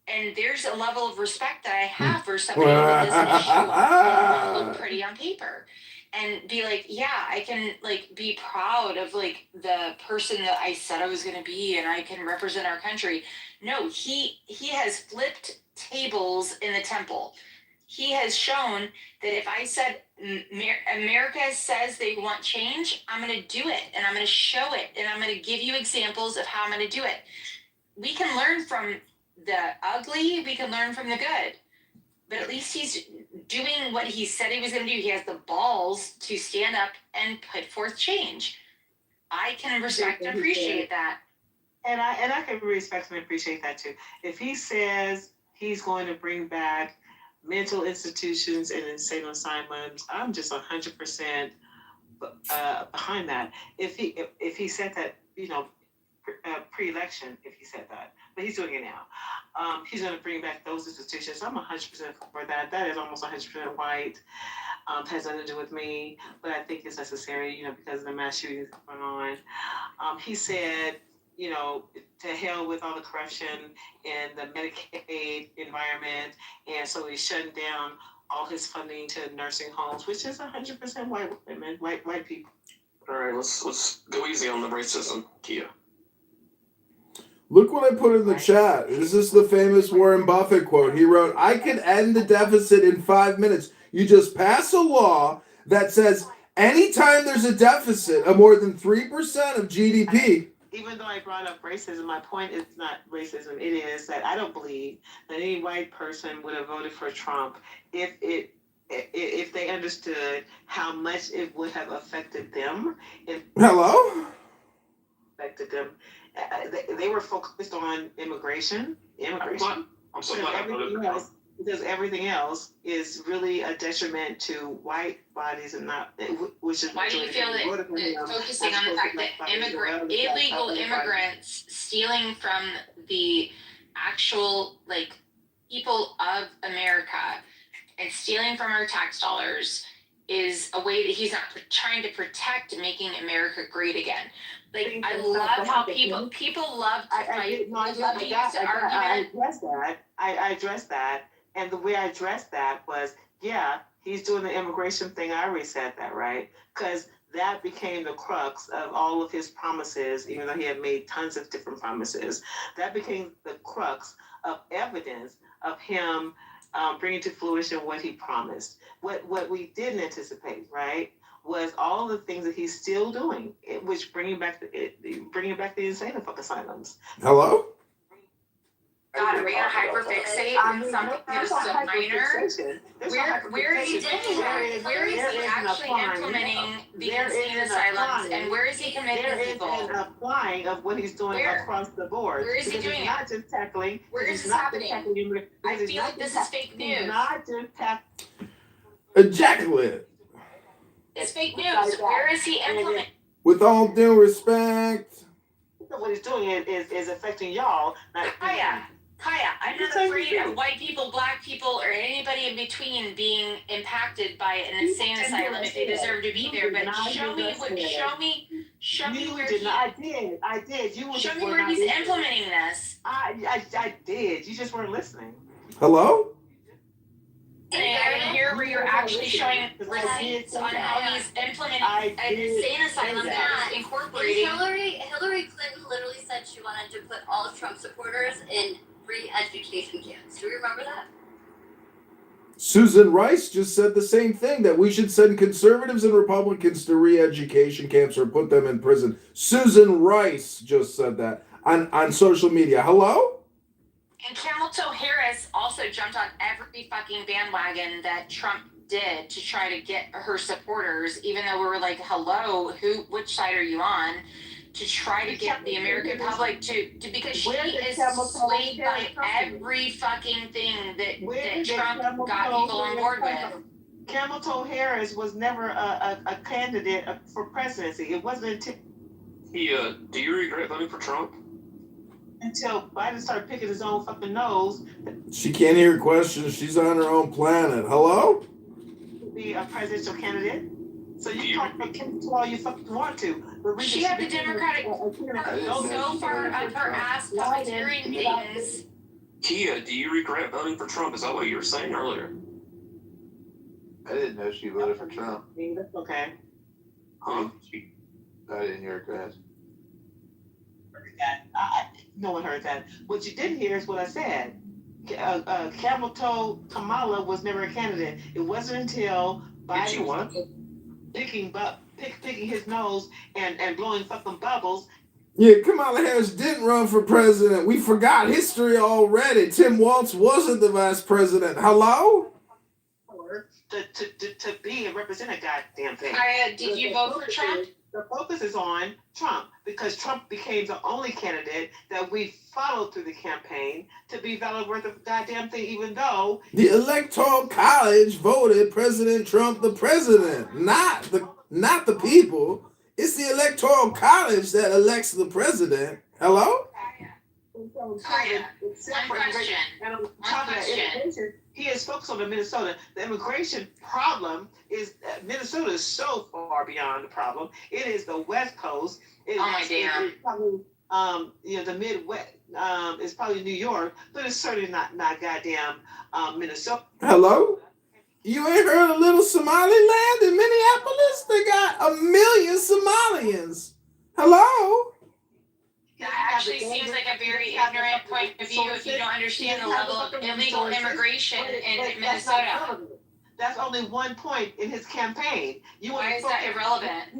And there's a level of respect that I have for somebody that doesn't show up and look pretty on paper. And be like, yeah, I can like be proud of like the person that I said I was going to be, and I can represent our country. No, he has flipped tables in the temple. He has shown that if I said America says they want change, I'm going to do it, and I'm going to show it, and I'm going to give you examples of how I'm going to do it. We can learn from the ugly, we can learn from the good, but at least he's doing what he said he was going to do. He has the balls to stand up and put forth change. I can respect and appreciate that. And I can respect and appreciate that too. If he says he's going to bring back mental institutions and insane asylums, I'm just 100% behind that. If he said that, pre-election, if he said that, but he's doing it now. He's going to bring back those institutions. I'm 100% for that. That is almost 100% white. Has nothing to do with me, but I think it's necessary, because of the mass shootings going on. He said, to hell with all the corruption in the Medicaid environment, and so he's shutting down all his funding to nursing homes, which is 100% white women, white people. All right, let's go easy on the racism, Kia. Look what I put in the chat. This is the famous Warren Buffett quote. He wrote, I can end the deficit in 5 minutes. You just pass a law that says anytime there's a deficit of more than 3% of GDP. Even though I brought up racism, my point is not racism. It is that I don't believe that any white person would have voted for Trump if they understood how much it would have affected them. Hello? Affected them. They were focused on immigration. I'm so glad I voted for Trump. Because everything else is really a detriment to white bodies and not, which is why do you feel that focusing on the fact that illegal immigrants stealing from the actual people of America and stealing from our tax dollars is a way that he's not trying to protect making America great again. I love how people love to fight. I addressed that. And the way I addressed that was, yeah, he's doing the immigration thing. I already said that, right? Because that became the crux of all of his promises, even though he had made tons of different promises. That became the crux of evidence of him bringing to fruition what he promised. What we didn't anticipate, right, was all the things that he's still doing, which bringing back the insane asylums. Hello? God, are we gonna hyperfixate on something that was so minor? Where is he doing that? Where is he actually implementing the insane asylums, and where is he committing people? There is an applying of what he's doing across the board. Where is he doing it? Not just tackling. Where is this happening? I feel like this is fake news. Not just tackling. Ejaculate. It's fake news. Where is he implementing? With all due respect. What he's doing is affecting y'all. Kaya, I'm not afraid of white people, black people, or anybody in between being impacted by an insane asylum if they deserve to be there. But show me where I did. Show me where he's implementing this. I did. You just weren't listening. Hello? I didn't hear where you're actually showing receipts on how he's implementing an insane asylum that is incorporating. Hillary Clinton literally said she wanted to put all of Trump supporters in re-education camps. Do you remember that? Susan Rice just said the same thing, that we should send conservatives and Republicans to re-education camps or put them in prison. Susan Rice just said that on social media. Hello? And Camel Toe Harris also jumped on every fucking bandwagon that Trump did to try to get her supporters, even though we were like, hello, which side are you on? To try to get the American public to because she is swayed by every fucking thing that Trump got people on board with. Camel Toe Harris was never a candidate for presidency. It wasn't until do you regret voting for Trump? Until Biden started picking his own fucking nose. She can't hear questions. She's on her own planet. Hello? Be a presidential candidate. So you talk to all you fucking want to. She had the Democratic so far up her ass puppeteering things. Tia, do you regret voting for Trump? Is that what you were saying earlier? I didn't know she voted for Trump. That's okay. Huh? I didn't hear that. No one heard that. What you did hear is what I said. Camel Toe Kamala was never a candidate. It wasn't until Biden was picking his nose and blowing fucking bubbles. Yeah, Kamala Harris didn't run for president. We forgot history already. Tim Walz wasn't the vice president. Hello? To be and represent a goddamn thing. Did you vote for Trump? The focus is on Trump because Trump became the only candidate that we followed through the campaign to be valid worth of goddamn thing, even though the Electoral College voted President Trump the president, not the people. It's the Electoral College that elects the president. Hello? One question. He is focused on the Minnesota. The immigration problem is Minnesota is so far beyond the problem. It is the West Coast. Damn. Probably, the Midwest. It's probably New York, but it's certainly not goddamn Minnesota. Hello? You ain't heard of Little Somaliland in Minneapolis? They got 1 million Somalians. Hello? That actually seems like a very ignorant point of view if you don't understand the level of illegal immigration in Minnesota. That's only one point in his campaign. Why is that irrelevant?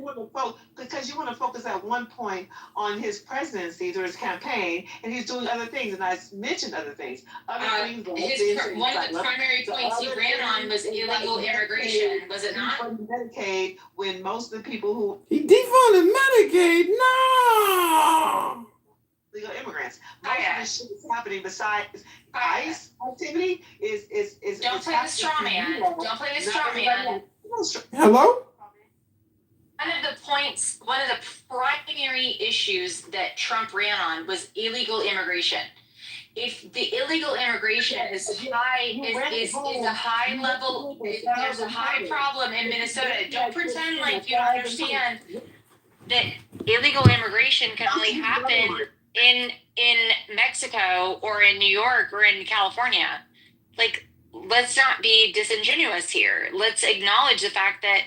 Because you want to focus at one point on his presidency or his campaign, and he's doing other things, and I mentioned other things. One of the primary points he ran on was illegal immigration, was it not? Medicaid, when most of the people who... He defunded Medicaid? No! Legal immigrants. Most of this shit is happening besides ICE activity is Don't play the straw man. Don't play the straw man. Hello? One of the primary issues that Trump ran on was illegal immigration. If the illegal immigration is high, is a high level, there's a high problem in Minnesota. Don't pretend like you don't understand that illegal immigration can only happen in Mexico or in New York or in California. Like, let's not be disingenuous here. Let's acknowledge the fact that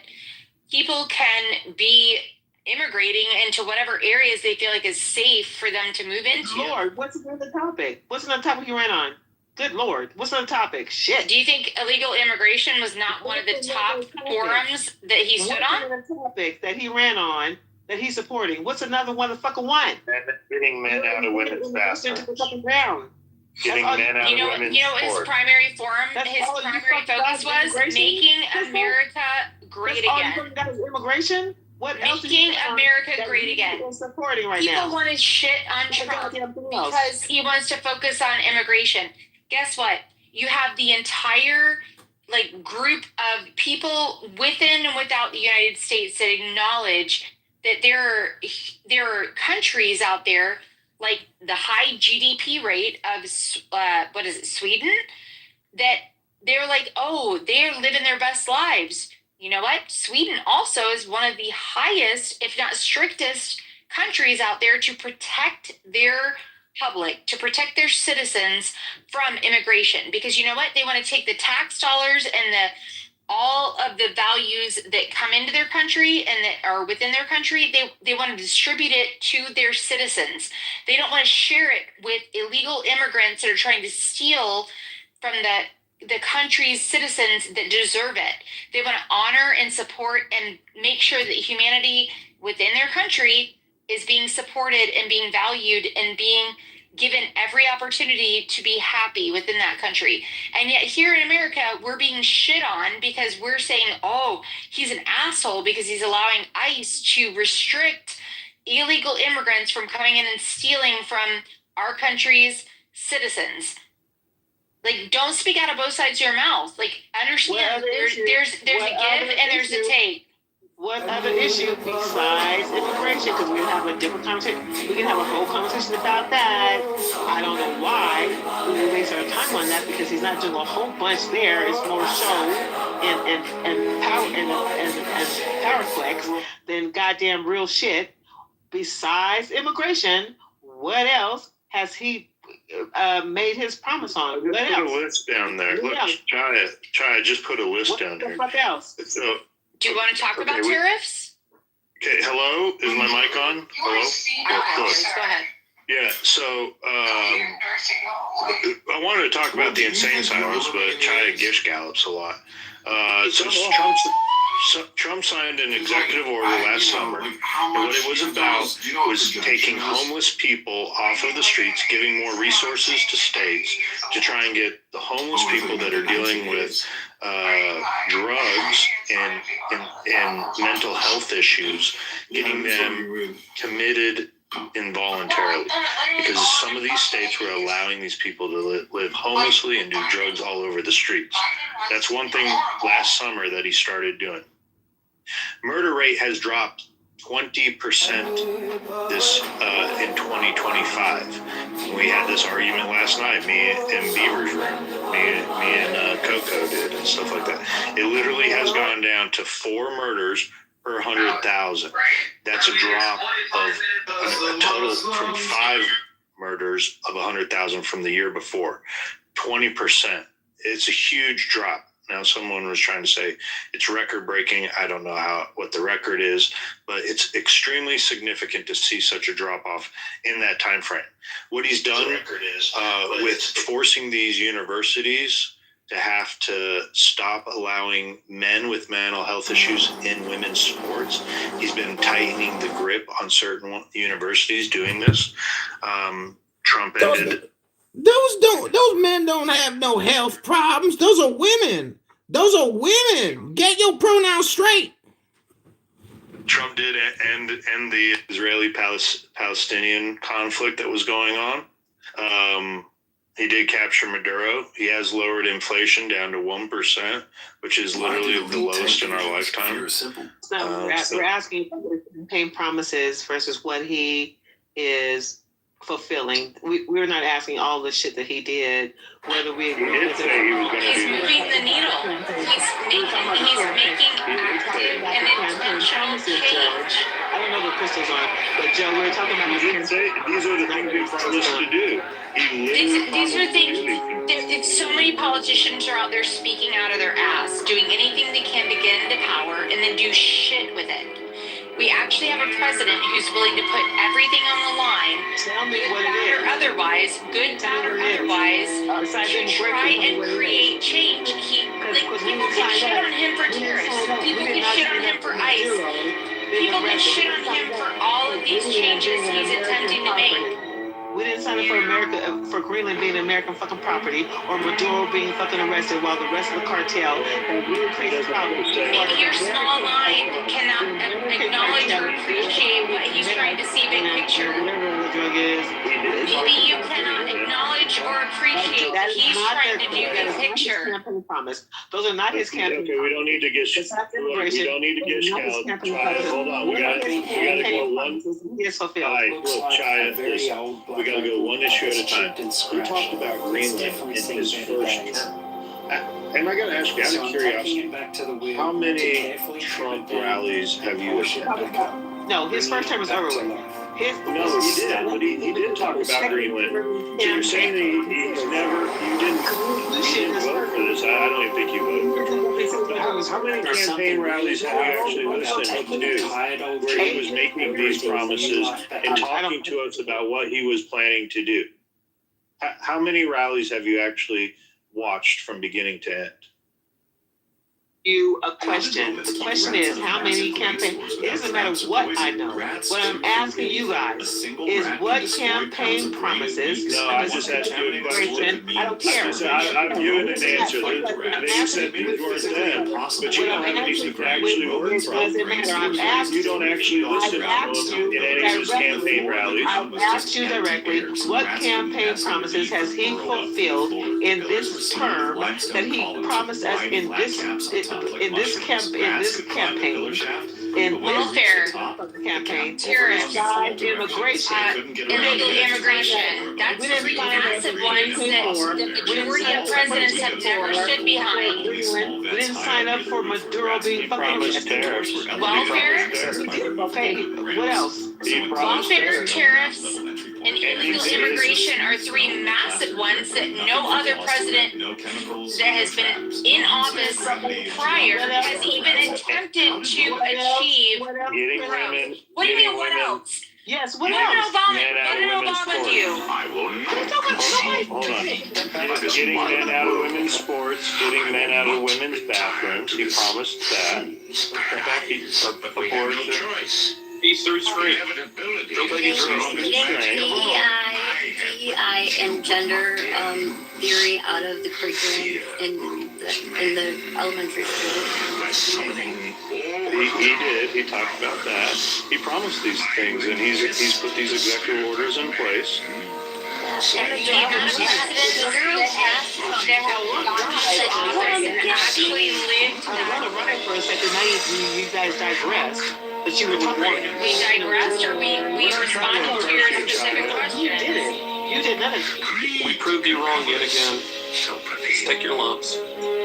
people can be immigrating into whatever areas they feel like is safe for them to move into. Lord, what's another topic? What's another topic you ran on? Good Lord, what's another topic? Shit. Do you think illegal immigration was not one of the top forums that he stood on? What's another topic that he ran on that he's supporting? What's another motherfucking one? Getting men out of women's bathrooms. Getting men out of women's You know what his sports. primary forum, his primary focus was? Making America great again. All you got is immigration? What else Making America great again. Supporting right People now. want to shit on Trump because he wants to focus on immigration. Guess what? You have the entire group of people within and without the United States that acknowledge that there are countries out there like the high GDP rate of Sweden, that they're like, oh, they're living their best lives. You know what? Sweden also is one of the highest, if not strictest, countries out there to protect their public, to protect their citizens from immigration. Because you know what? They want to take the tax dollars and all of the values that come into their country and that are within their country, they want to distribute it to their citizens. They don't want to share it with illegal immigrants that are trying to steal from the country's citizens that deserve it. They want to honor and support and make sure that humanity within their country is being supported and being valued and being given every opportunity to be happy within that country. And yet here in America, we're being shit on because we're saying, oh, he's an asshole because he's allowing ICE to restrict illegal immigrants from coming in and stealing from our country's citizens. Don't speak out of both sides of your mouth. Understand there's a give and there's a take. What other issue besides immigration? Because we can have a different conversation. We can have a whole conversation about that. I don't know why we waste our time on that because he's not doing a whole bunch there. It's more show and power and power flex than goddamn real shit. Besides immigration, what else has he made his promise on? Just put a list down there. Look, try. Just put a list down there. What else? So, do you want to talk about tariffs? Okay, hello? Is my mic on? Hello? Okay, go ahead. Yeah, so I wanted to talk about the insane asylums, but Chaya Gish gallops a lot. Trump signed an executive order last summer, and what it was about was taking homeless people off of the streets, giving more resources to states to try and get the homeless people that are dealing with drugs and mental health issues, getting them committed involuntarily, because some of these states were allowing these people to live homelessly and do drugs all over the streets. That's one thing last summer that he started doing. Murder rate has dropped 20% this in 2025. We had this argument last night, me in Beaver's room, me and Coco did and stuff like that. It literally has gone down to 4 murders per 100,000. That's a drop of a total from 5 murders of 100,000 from the year before. 20%. It's a huge drop. Now, someone was trying to say it's record breaking. I don't know what the record is, but it's extremely significant to see such a drop off in that time frame. What he's done with forcing these universities to have to stop allowing men with mental health issues in women's sports. He's been tightening the grip on certain universities doing this. Trump ended. Those men don't have no health problems. Those are women. Get your pronouns straight. Trump did end the Israeli-Palestinian conflict that was going on. He did capture Maduro. He has lowered inflation down to 1%, which is literally the lowest in our lifetime. We're asking for campaign promises versus what he is fulfilling. We're not asking all the shit that he did, whether we agree with it. He's moving the needle. He's making active and intentional change. I don't know what Crystal's on, but Joe, we're talking about these are the things we promised to do. These are things. So many politicians are out there speaking out of their ass, doing anything they can to get into power, and then do shit with it. We actually have a president who's willing to put everything on the line, good, bad, or otherwise, to try and create change. People can shit on him for terrorists. People can shit on him for ICE. People can shit on him for all of these changes he's attempting to make. We didn't sign up for America, for Greenland being American fucking property, or Maduro being fucking arrested while the rest of the cartel and really crazy problems. Maybe your small mind cannot acknowledge or appreciate what he's trying to see big picture. Whatever the drug is. Maybe you cannot acknowledge or appreciate what he's trying to do big picture. Promise. Those are not his campaign. Okay, we don't need to get Chaya, hold on. We gotta go one. Yes, fulfilled. All right, look, Chaya, listen. We gotta go one issue at a time. We talked about Greenland in his first term. And I gotta ask you, out of curiosity, how many Trump rallies have you attended? No, his first term was over with. No, he did, but he did talk about Greenland. So you're saying that you didn't vote for this. I don't even think you voted for it. But how many campaign rallies have you actually listened to where he was making these promises and talking to us about what he was planning to do? How many rallies have you actually watched from beginning to end? You a question. The question is how many campaigns. It doesn't matter what I know. What I'm asking you guys is what campaign promises. No, I just asked you a question. I don't care. I've given an answer. They said these weren't them, but you don't have anything to actually work from. You don't actually listen to in any of his campaign rallies. I've asked you directly what campaign promises has he fulfilled in this term that he promised us in this campaign, in welfare campaign, terrorists, immigration, illegal immigration. That's three massive ones that the majority of presidents have never stood behind. We didn't sign up for Maduro being fucking welfare. Okay, what else? Welfare, tariffs, and illegal immigration are three massive ones that no other president that has been in office prior has even attempted to achieve. Getting women. What do you mean, what else? Yes, what did else? Obama do? Hold on. Getting men out of women's sports, getting men out of women's bathrooms. He promised that. Abortion. Easter's free. DEI and gender theory out of the curriculum in the elementary school. He did. He talked about that. He promised these things, and he's put these executive orders in place. And the amount of presidents that have actually lived I want to run it for a second. Now you guys digressed. But you were talking about it. We digressed, or we responded to your specific question. You did it. You did none of it. We proved you wrong yet again. Stick your lumps.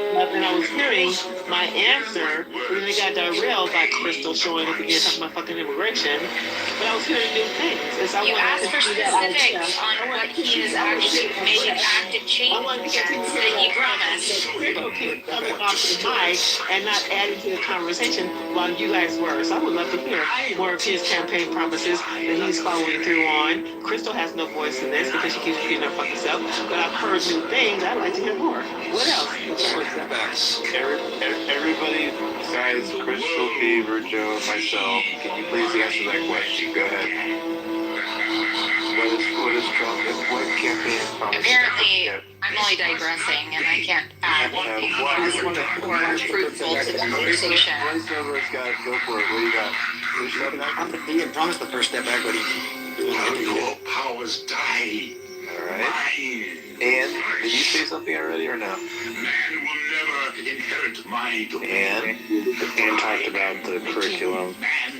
And I was hearing my answer when they got derailed by Crystal showing up again talking about fucking immigration. But I was hearing new things. You asked for specifics on what he has actually made active change that he promised. Crystal kept coming off the mic and not adding to the conversation while you guys were. So I would love to hear more of his campaign promises that he's following through on. Crystal has no voice in this because she keeps repeating her fucking self. But I've heard new things. I'd like to hear more. What else? Everybody besides Crystal, Beaver, Joe, and myself, can you please answer that question? Go ahead. What is Trump? What campaign promise? Apparently, I'm only digressing, and I can't add anything positive or fruitful to the conversation. Voiceover's got it. Go for it. What do you got? He had promised the first step back, but your powers die. All right. And did you say something already or no? Man will never inherit my domain. And talked about the curriculum.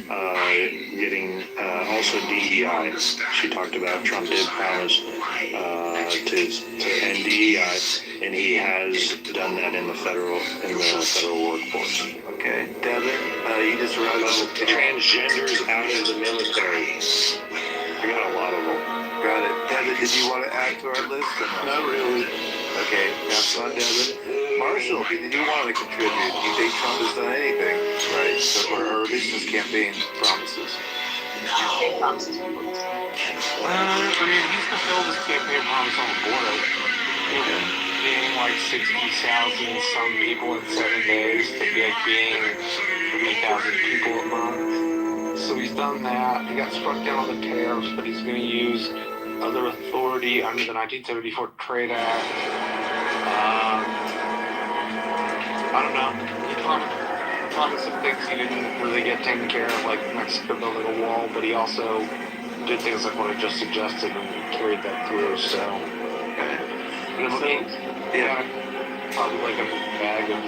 getting also DEI. She talked about Trump did promise to end DEI, and he has done that in the federal workforce. Okay, Devin, you just wrote transgenders out of the military. I got a lot of them. Got it. Devin, did you want to add to our list or not? Not really. Okay, have fun, Devin. Marshall, did you want to contribute? Do you think Trump has done anything right, or at least his campaign promises? I mean, he's fulfilled his campaign promise on the border. Being like 60,000 some people in 7 days to being 3,000 people a month. So he's done that. He got struck down on the tariffs, but he's going to use other authority under the 1974 Trade Act. I don't know. He promised some things he didn't really get taken care of, like Mexico building a wall, but he also did things like what I just suggested and carried that through. So, probably like a bag of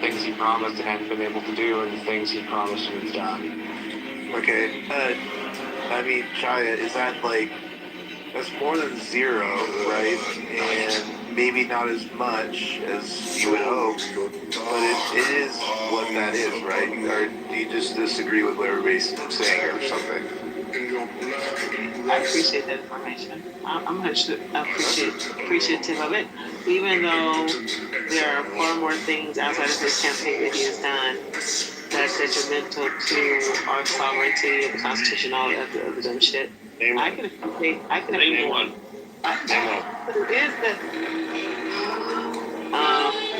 things he promised and hadn't been able to do, and things he promised and he's done. Okay. I mean, Chaya, is that like, that's more than zero, right? And maybe not as much as you would hope, but it is what that is, right? Or do you just disagree with what everybody's saying or something? I appreciate that information. I'm much appreciative of it, even though there are far more things outside of this campaign that he has done that's detrimental to our sovereignty and the Constitution, all that other dumb shit. I can appreciate. Name one. But it is that.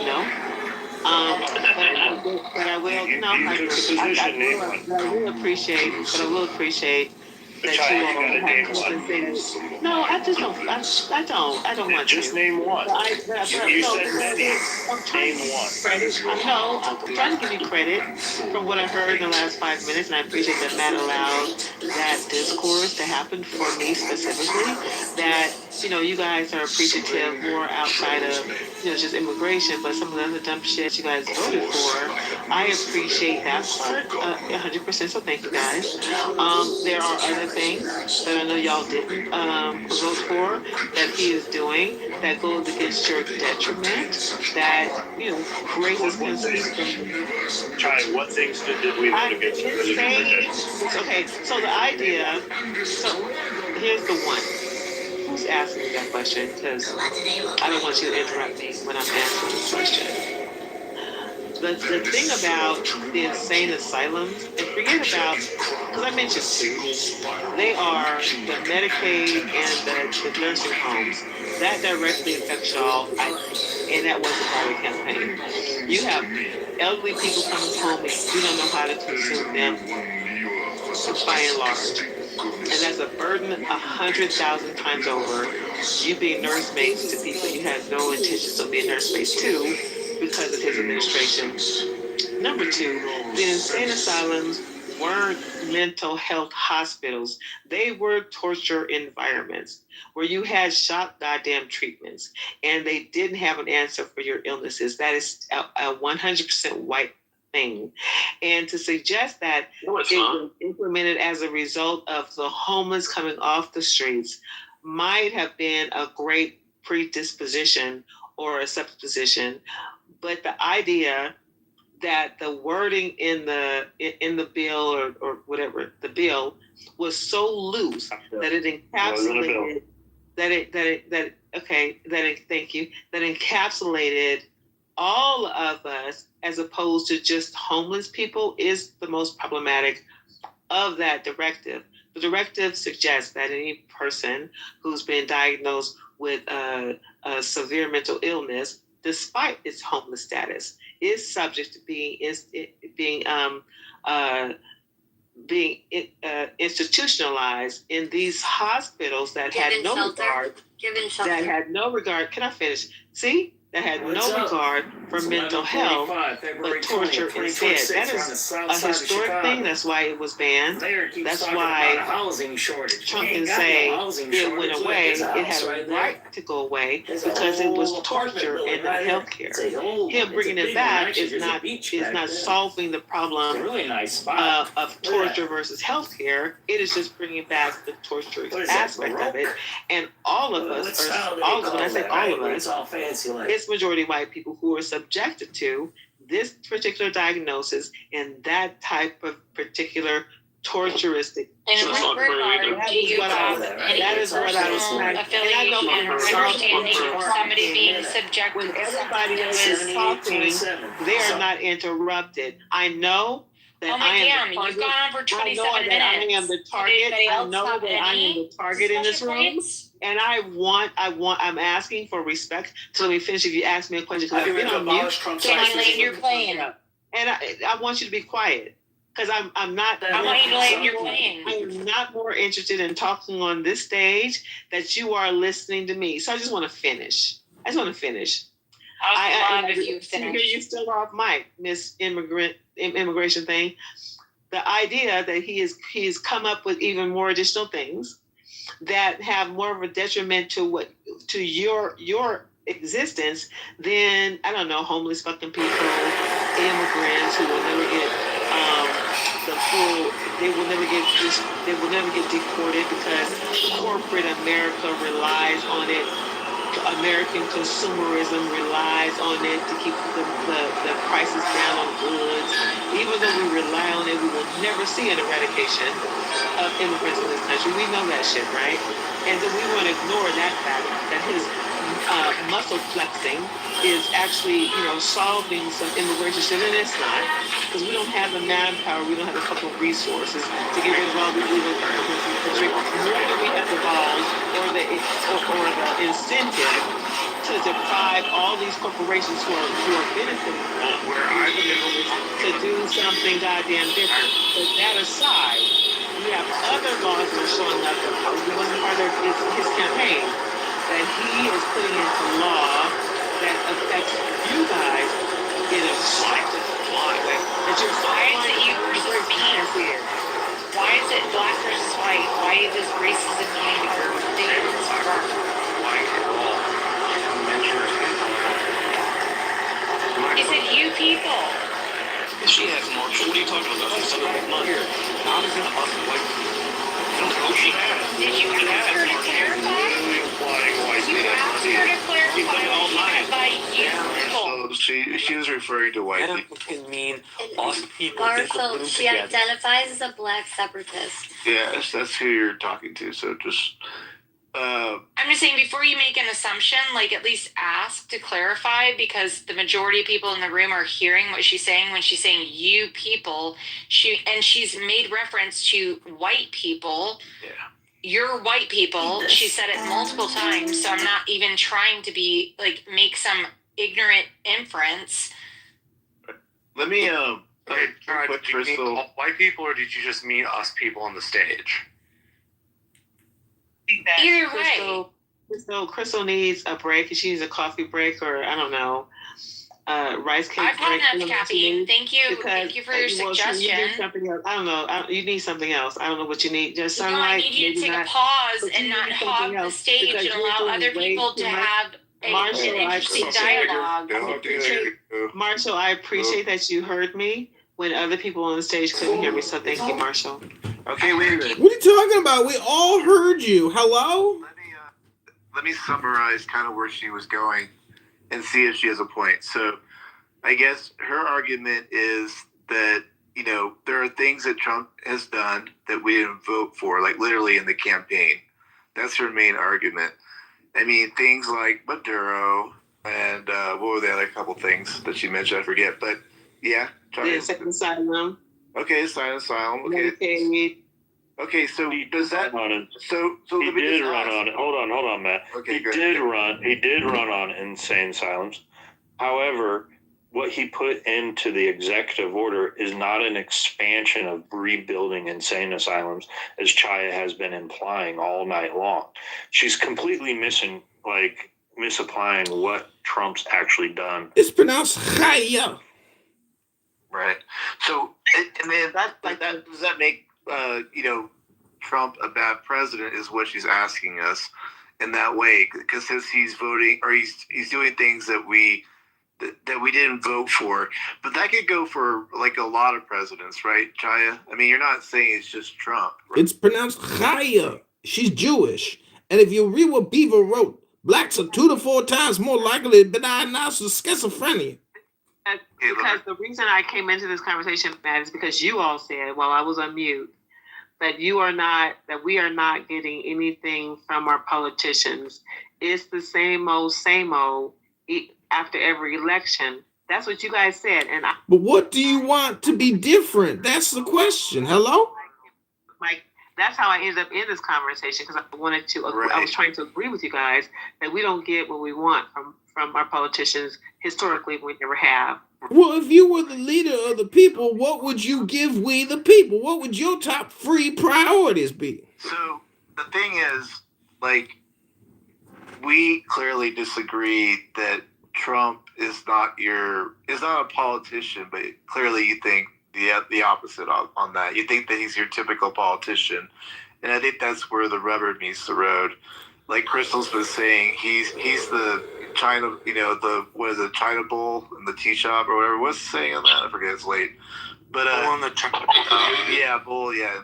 No. But I will. No, I will appreciate. That no, I just don't. I don't want to. Just name one. You said many. Name one. No, I'm trying to give you credit for what I heard in the last 5 minutes, and I appreciate that Matt allowed that discourse to happen for me specifically. That you guys are appreciative more outside of just immigration, but some of the other dumb shit you guys voted for, I appreciate that part 100%. So thank you guys. There are other things that I know y'all didn't vote for that he is doing that goes against your detriment. That raises concerns. Chai, what things did we vote against? Okay, so the idea. So here's the one. Who's asking me that question? Because I don't want you to interrupt me when I'm answering this question. The thing about the insane asylums, and forget about, because I mentioned two, they are the Medicaid and the nursing homes. That directly affects y'all, and that wasn't part of the campaign. You have elderly people coming home and you don't know how to consume them, by and large. And that's a burden 100,000 times over. You being nursemates to people you had no intentions of being nursemates to because of his administration. Number two, the insane asylums weren't mental health hospitals. They were torture environments where you had shot goddamn treatments and they didn't have an answer for your illnesses. That is a 100% white thing. And to suggest that it was implemented as a result of the homeless coming off the streets might have been a great predisposition or a supposition, but the idea that the wording in the bill or whatever the bill was so loose that it encapsulated that encapsulated all of us as opposed to just homeless people is the most problematic of that directive. The directive suggests that any person who's been diagnosed with a severe mental illness, despite its homeless status, is subject to being institutionalized in these hospitals that had no regard. That had no regard. Can I finish? See, that had no regard for mental health, but torture instead. That is a historic thing. That's why it was banned. That's why Trump can say it went away. It had a right to go away because it was torture and not health care. Him bringing it back is not solving the problem of torture versus health care. It is just bringing back the torture aspect of it. And all of us, when I say all of us, it's majority white people who are subjected to this particular diagnosis and that type of particular torturistic. In what regard do you have any personal affiliation or understanding of somebody being subjected when to everybody something else is talking, they are not interrupted. I know that Oh my I am damn, the you've target. gone on for I know 27 that I minutes. am the Did target. anybody I else know have that I am any the target in this discussion room. points? And I'm asking for respect. So let me finish if you ask me a question. I think we have to abolish Trump's Can you license. land your plane? And I want you to be quiet. Because I'm not. I want you to land your plane. I am not more interested in talking on this stage that you are listening to me. So I just want to finish. I would love if you finished. You're still off mic, Miss Immigration thing. The idea that he's come up with even more additional things that have more of a detriment to your existence than, I don't know, homeless fucking people, immigrants who will never get they will never get deported because corporate America relies on it. American consumerism relies on it to keep the prices down on goods. Even though we rely on it, we will never see an eradication of immigrants in this country. We know that shit, right? And then we want to ignore that fact that his muscle flexing is actually, solving some immigration shit, and it's not, because we don't have the manpower, we don't have the fucking resources to get rid of all these illegal immigrants in the country, nor do we have the balls or the incentive to deprive all these corporations who are benefiting from to do something goddamn different. But that aside, we have other laws that are showing up that wasn't part of his campaign, that he is putting into law that affects you guys in a psychotic way. Why is it you versus me? Why is it black versus white? Why does racism need to go in this regard? He said you people. She has more. What are you talking about? She's under the money. Not as in us white people. No, she has. Did you ask her to clarify? You asked her to clarify what she meant by you people. So she was referring to white people. Can mean us people. Marshall, she identifies as a black separatist. Yeah, that's who you're talking to. So just. I'm just saying, before you make an assumption, at least ask to clarify, because the majority of people in the room are hearing what she's saying when she's saying you people. She's made reference to white people. Yeah. You're white people. She said it multiple times, so I'm not even trying to be make some ignorant inference. Let me Okay, did you mean all white people, or did you just mean us people on the stage? Either way. Crystal needs a break. She needs a coffee break, or I don't know, rice cake I've break. had enough caffeine. Thank you. Thank you for your suggestion. You need something else. I don't know. You need something else. I don't know what you need. Just sunlight. I need you to take a pause and not hog the stage and allow other people to have an interesting dialogue. Marshall, I appreciate that you heard me when other people on the stage couldn't hear me. So thank you, Marshall. Okay, wait a minute. What are you talking about? We all heard you. Hello? Let me summarize kind of where she was going and see if she has a point. So I guess her argument is that, there are things that Trump has done that we didn't vote for, like literally in the campaign. That's her main argument. I mean, things like Maduro and what were the other couple things that she mentioned? I forget. But yeah. The insane asylum. Okay, asylum. Okay. Medicaid. Okay, so does that on it? So he did run on it. Hold on, Matt. Okay, He did run on insane asylums. However, what he put into the executive order is not an expansion of rebuilding insane asylums, as Chaya has been implying all night long. She's completely missing misapplying what Trump's actually done. It's pronounced Chaya. Right. So, and then that does that make Trump a bad president? Is what she's asking us in that way, because he's voting or he's doing things that we didn't vote for. But that could go for like a lot of presidents, right, Chaya? I mean, you're not saying it's just Trump. Right? It's pronounced Chaya. She's Jewish. And if you read what Beaver wrote, blacks are 2 to 4 times more likely to be diagnosed with schizophrenia. Because the reason I came into this conversation, Matt, is because you all said while I was on mute that we are not getting anything from our politicians. It's the same old after every election. That's what you guys said. But what do you want to be different? That's the question. Hello? Mike, that's how I ended up in this conversation, because I wanted to. Right. I was trying to agree with you guys that we don't get what we want from our politicians. Historically, we never have. Well, if you were the leader of the people, what would you give we the people? What would your top 3 priorities be? So the thing is, like, we clearly disagree that Trump is not a politician, but clearly you think the opposite on that. You think that he's your typical politician, and I think that's where the rubber meets the road. Like Crystal's been saying, he's the China, the China Bowl in the tea shop or whatever. What's the saying on that? I forget. It's late. But Bowl in the China. Bowl, yeah.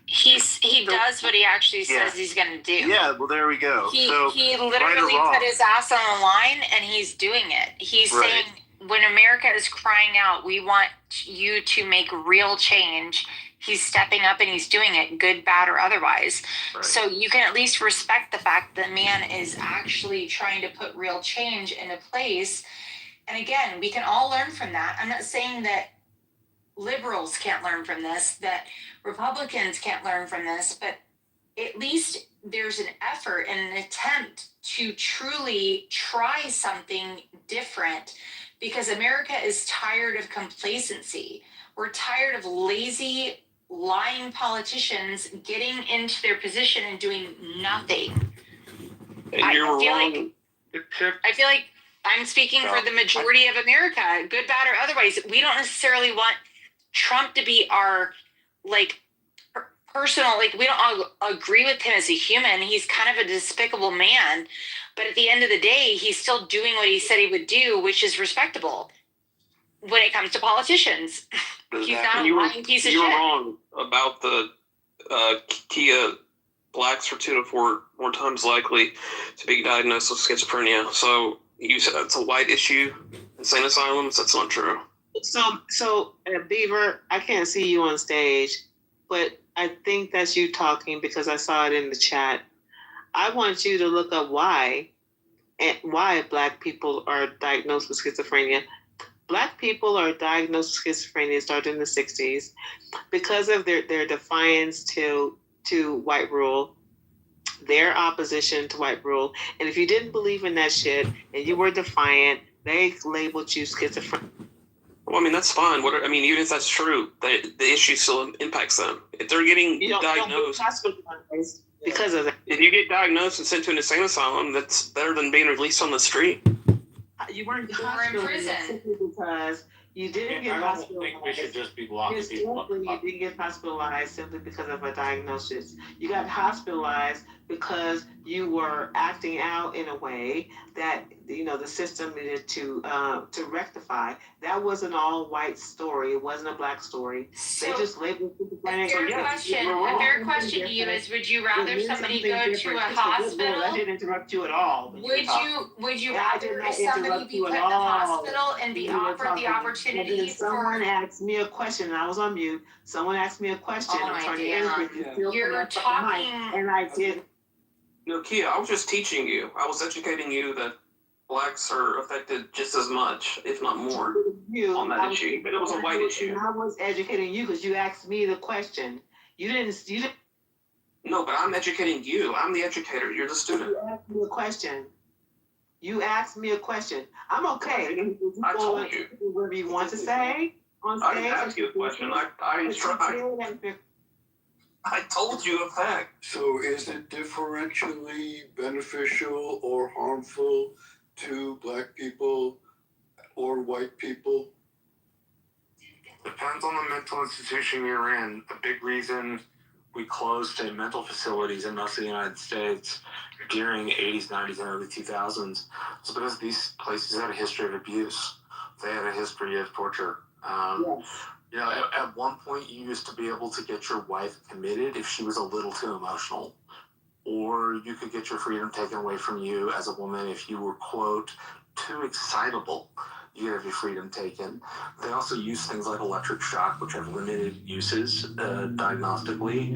He does what he actually says he's going to do. Yeah, well, there we go. He literally put his ass on the line, and he's doing it. He's saying, when America is crying out, we want you to make real change, he's stepping up and he's doing it, good, bad, or otherwise. Right. So you can at least respect the fact that man is actually trying to put real change into place. And again, we can all learn from that. I'm not saying that liberals can't learn from this, that Republicans can't learn from this, but at least there's an effort and an attempt to truly try something different, because America is tired of complacency. We're tired of lazy, lying politicians getting into their position and doing nothing. And I feel like I'm speaking for the majority of America, good, bad, or otherwise. We don't necessarily want Trump to be our, personal, we don't all agree with him as a human. He's kind of a despicable man. But at the end of the day, he's still doing what he said he would do, which is respectable when it comes to politicians. He's not a lying piece of shit. You were wrong about the Kia. Blacks are 2 to 4 more times likely to be diagnosed with schizophrenia. So you said that's a white issue. Insane asylums, that's not true. So Beaver, I can't see you on stage, but I think that's you talking because I saw it in the chat. I want you to look up why Black people are diagnosed with schizophrenia. Black people are diagnosed with schizophrenia starting in the 60s because of their defiance to white rule, their opposition to white rule. And if you didn't believe in that shit and you were defiant, they labeled you schizophrenic. Well, I mean, that's fine. Even if that's true, the issue still impacts them. If they're getting diagnosed, because of that. If you get diagnosed and sent to an insane asylum, that's better than being released on the street. You weren't in prison simply because you didn't get hospitalized. I don't think we should just be locking people up. You didn't get hospitalized simply because of a diagnosis. You got hospitalized because you were acting out in a way that the system needed to rectify. That was an all-white story. It wasn't a black story. So they just labeled schizophrenic. A fair question to you is: would you rather somebody go to a hospital? I didn't interrupt you at all. Would you rather somebody be put in the hospital and be offered the opportunity? Someone asked me a question, and I was on mute. Someone asked me a question. I'm trying to answer it. You're talking, and I did. No, Kia, I was just teaching you. I was educating you that blacks are affected just as much, if not more, on that issue. But it was a white issue. I was educating you because you asked me the question. You didn't. No, but I'm educating you. I'm the educator. You're the student. You asked me a question. I'm okay. I told you. Whatever you want to say on stage. I didn't ask you a question. I instructed. I told you a fact. So is it differentially beneficial or harmful to black people or white people? Depends on the mental institution you're in. A big reason we closed mental facilities in most of the United States during the 80s, 90s, and early 2000s was because these places had a history of abuse. They had a history of torture. You know, at one point, you used to be able to get your wife committed if she was a little too emotional. Or you could get your freedom taken away from you as a woman if you were, quote, too excitable. You have your freedom taken. They also use things like electric shock, which have limited uses diagnostically.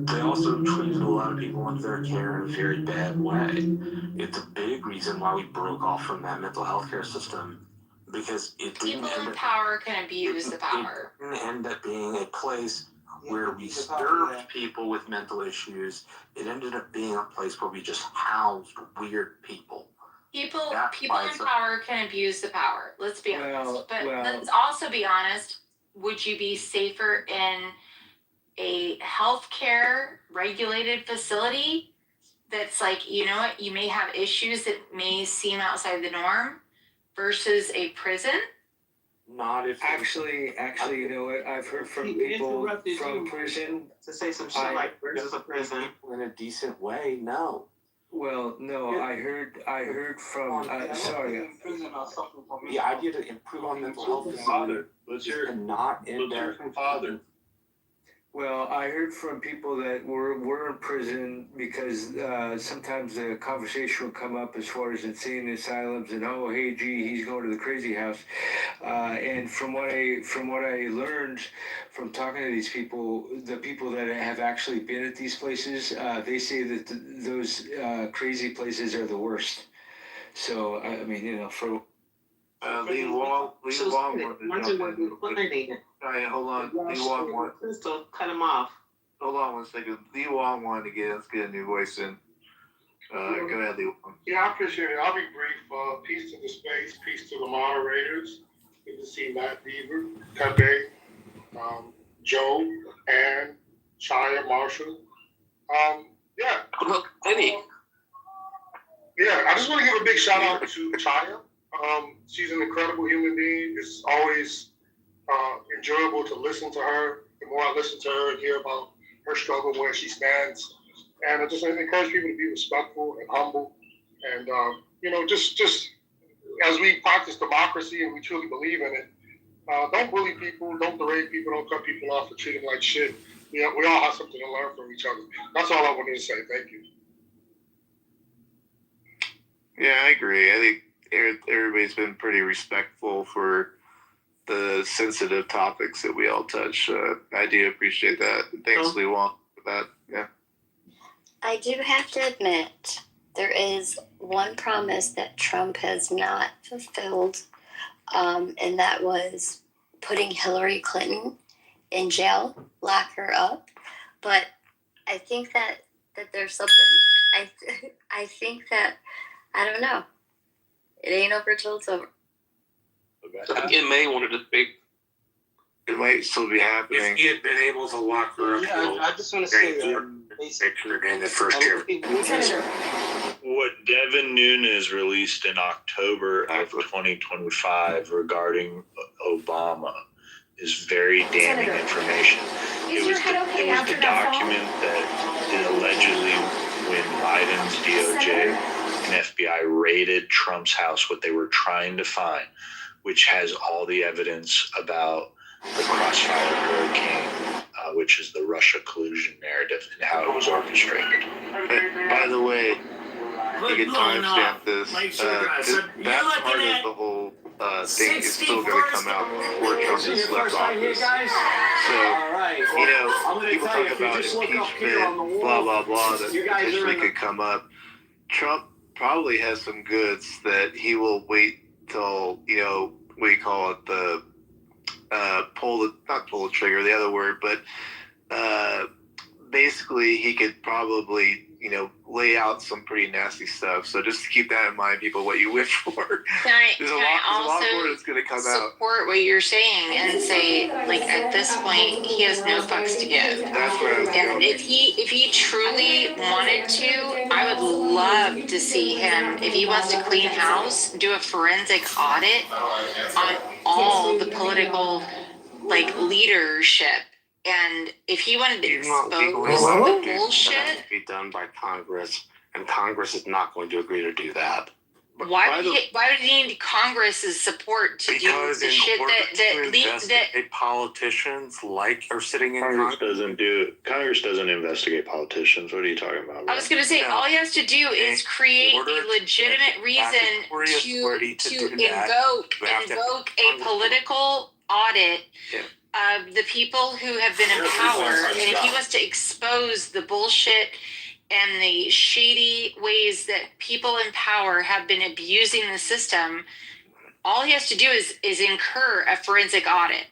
They also treated a lot of people under their care in a very bad way. It's a big reason why we broke off from that mental health care system, because it didn't People in power can abuse the power. It didn't end up being a place where we served people with mental issues. It ended up being a place where we just housed weird people. People in power can abuse the power. Let's be honest. But let's also be honest. Would you be safer in a healthcare regulated facility that's like, you know what, you may have issues that may seem outside the norm versus a prison? Not if Actually, you know what? I've heard from people from prison to say some shit like versus a prison in a decent way. No. Well, no, I heard from. Sorry. The idea to improve on mental health is not in there. Father. Well, I heard from people that were in prison because sometimes the conversation would come up as far as insane asylums and oh hey gee he's going to the crazy house, and from what I learned from talking to these people, the people that have actually been at these places, they say that those crazy places are the worst. So I mean, you know, for Lee Wong Alright, hold on. Lee Wong wanted. Crystal, cut him off. Hold on 1 second. Lee Wong wanted to let's get a new voice in. Go ahead, Lee Wong. Yeah, I appreciate it. I'll be brief. Peace to the space, peace to the moderators. Good to see Matt Beaver, Pepe, Joe, and Chaya Marshall. Yeah. Penny. Yeah, I just want to give a big shout out to Chaya. She's an incredible human being. It's always enjoyable to listen to her. The more I listen to her and hear about her struggle, where she stands, and I just encourage people to be respectful and humble, and you know, just as we practice democracy and we truly believe in it, don't bully people, don't berate people, don't cut people off, or treat them like shit. We all have something to learn from each other. That's all I wanted to say. Thank you. Yeah, I agree. I think everybody's been pretty respectful for the sensitive topics that we all touch. I do appreciate that. Thanks, Lee Wong, for that. Yeah. I do have to admit, there is one promise that Trump has not fulfilled, and that was putting Hillary Clinton in jail, lock her up. But I think that there's something. I think that, I don't know. It ain't over till it's over. It may wanted to be. It might still be happening. If he had been able to lock her up, I just want to say picture in the first year. What Devin Nunes released in October of 2025 regarding Obama is very damning information. It was the document that allegedly, when Biden's DOJ and FBI raided Trump's house, what they were trying to find, which has all the evidence about the Crossfire Hurricane, which is the Russia collusion narrative and how it was orchestrated. By the way, you can timestamp this. That part of the whole thing is still going to come out before Trump has left office. So, you know, people talk about impeachment, blah, blah, blah, that potentially could come up. Trump probably has some goods that he will wait till, you know, what do you call it, the not pull the trigger, the other word, but basically he could probably, lay out some pretty nasty stuff. So just keep that in mind, people, what you wish for. There's a lot more that's going to come out. Support what you're saying and say, like, at this point, he has no fucks to give. That's where I was And going. if he truly wanted to, I would love to see him, if he wants to clean house, do a forensic audit on all the political, like, leadership. And if he wanted to expose the bullshit, That has to be done by Congress, and Congress is not going to agree to do that. why would he need Congress's support to do the shit that politicians are sitting in Congress doesn't investigate politicians. What are you talking about? I was going to say, all he has to do is create a legitimate reason to invoke a political audit of the people who have been in power. And if he wants to expose the bullshit and the shady ways that people in power have been abusing the system, all he has to do is incur a forensic audit.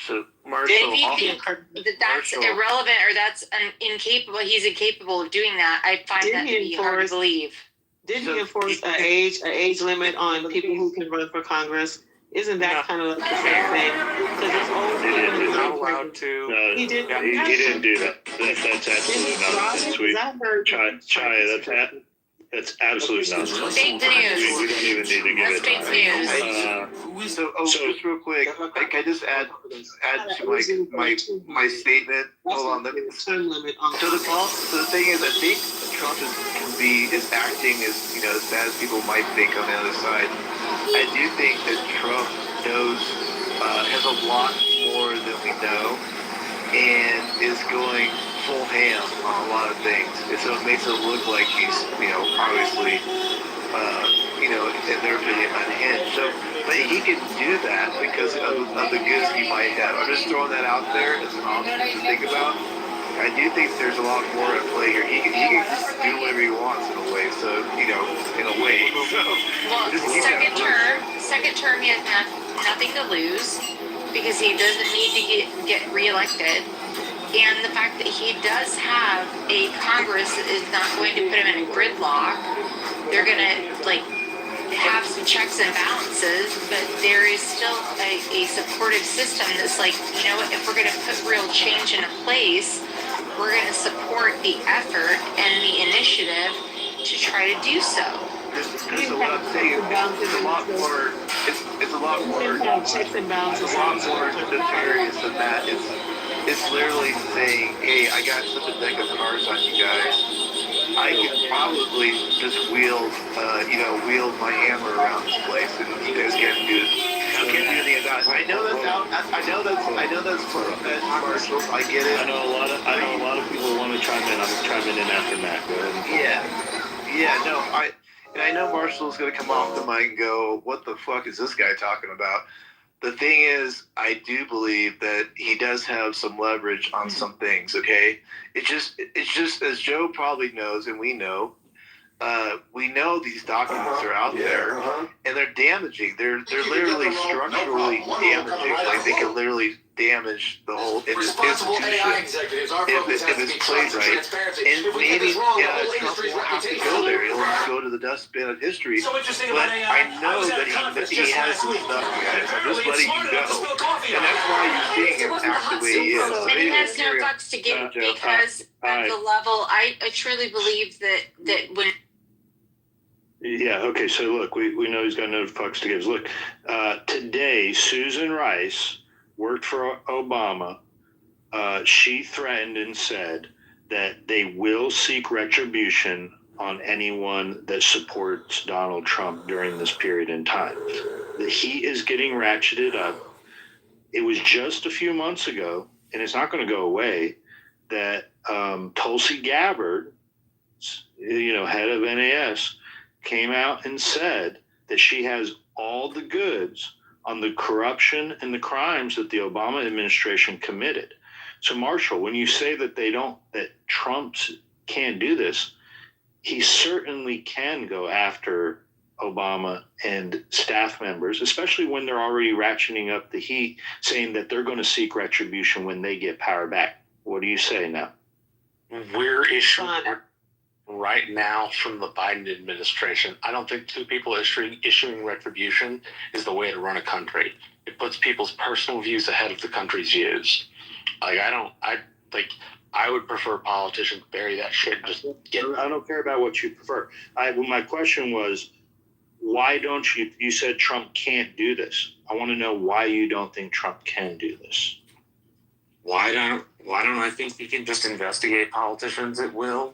So, If he thinks that that's irrelevant or that's incapable, he's incapable of doing that, I find that to be hard to believe. Didn't he enforce an age limit on people who can run for Congress? Isn't that kind of like the same thing? Because it's old people who are not allowed to. No, he didn't do that. That's absolutely nonsense. Chaya, that's absolute nonsense. Fake news. We don't even need to give it. Fake news. So just real quick, can I just add to my statement? Hold on, let me. So the thing is, I think Trump is acting as bad as people might think on the other side. I do think that Trump has a lot more than we know, and is going full ham on a lot of things. And so it makes it look like he's, obviously, in their opinion, unhinged. So, but he can do that because of the goods he might have. I'm just throwing that out there as an option to think about. I do think there's a lot more at play here. He can just do whatever he wants in a way. So, in a way. So, Well, second term, he has nothing to lose because he doesn't need to get reelected. And the fact that he does have a Congress that is not going to put him in a gridlock. They're going to, have some checks and balances, but there is still a supportive system that's like, you know what, if we're going to put real change into place, we're going to support the effort and the initiative to try to do so. So what I'm saying is it's a lot more. It's a lot more. Checks and balances. It's a lot more nefarious than that. It's literally saying, hey, I got such a deck of cards on you guys. I can probably just wield my hammer around this place, and you guys can't do anything about it. I know that's out. I know that's Marshall. I get it. I know a lot of people want to chime in. I'm chiming in after Matt. Go ahead. Yeah. No. I know Marshall's gonna come off the mic and go, "What the fuck is this guy talking about?" The thing is, I do believe that he does have some leverage on some things. Okay, it's just as Joe probably knows, and we know these documents are out there, and they're damaging. They're literally structurally damaging. Like they can literally damage the whole institution if it's played right. And maybe Trump won't have to go there. He'll just go to the dustbin of history. But I know that he has some stuff, guys. I'm just letting you know. And that's why you're seeing him act the way he is. So and he has no fucks to give because at the level, I truly believe that when... Yeah, okay, so look, we know he's got no fucks to give. Look, today, Susan Rice worked for Obama. She threatened and said that they will seek retribution on anyone that supports Donald Trump during this period in time. That he is getting ratcheted up. It was just a few months ago, and it's not going to go away, that Tulsi Gabbard, head of NAS, came out and said that she has all the goods on the corruption and the crimes that the Obama administration committed. So, Marshall, when you say that that Trump can't do this, he certainly can go after Obama and staff members, especially when they're already ratcheting up the heat, saying that they're going to seek retribution when they get power back. What do you say now? we're issuing right now from the Biden administration. I don't think two people issuing retribution is the way to run a country. It puts people's personal views ahead of the country's views. Like, I would prefer politicians bury that shit and just get. I don't care about what you prefer. My question was, why don't you said Trump can't do this. I want to know why you don't think Trump can do this. Why don't I think he can just investigate politicians at will?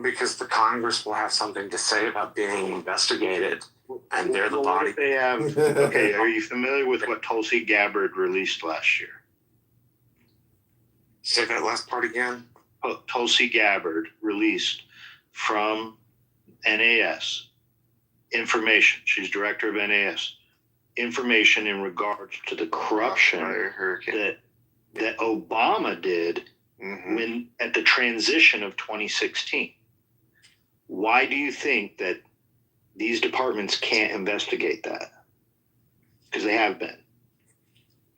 Because the Congress will have something to say about being investigated, and they're the body. They have. Okay, are you familiar with what Tulsi Gabbard released last year? Say that last part again. Tulsi Gabbard released from NAS information. She's director of NAS. Information in regards to the corruption that Obama did when at the transition of 2016. Why do you think that these departments can't investigate that? Because they have been.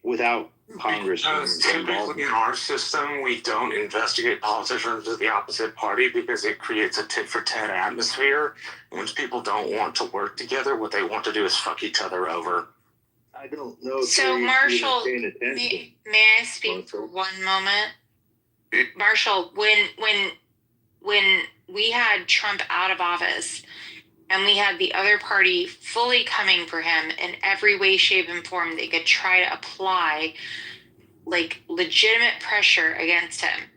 Without Congress. Because typically in our system, we don't investigate politicians of the opposite party because it creates a tit-for-tat atmosphere. Once people don't want to work together, what they want to do is fuck each other over. I don't know. So, Marshall, may I speak for one moment? Marshall, when we had Trump out of office and we had the other party fully coming for him in every way, shape, and form they could try to apply like legitimate pressure against him,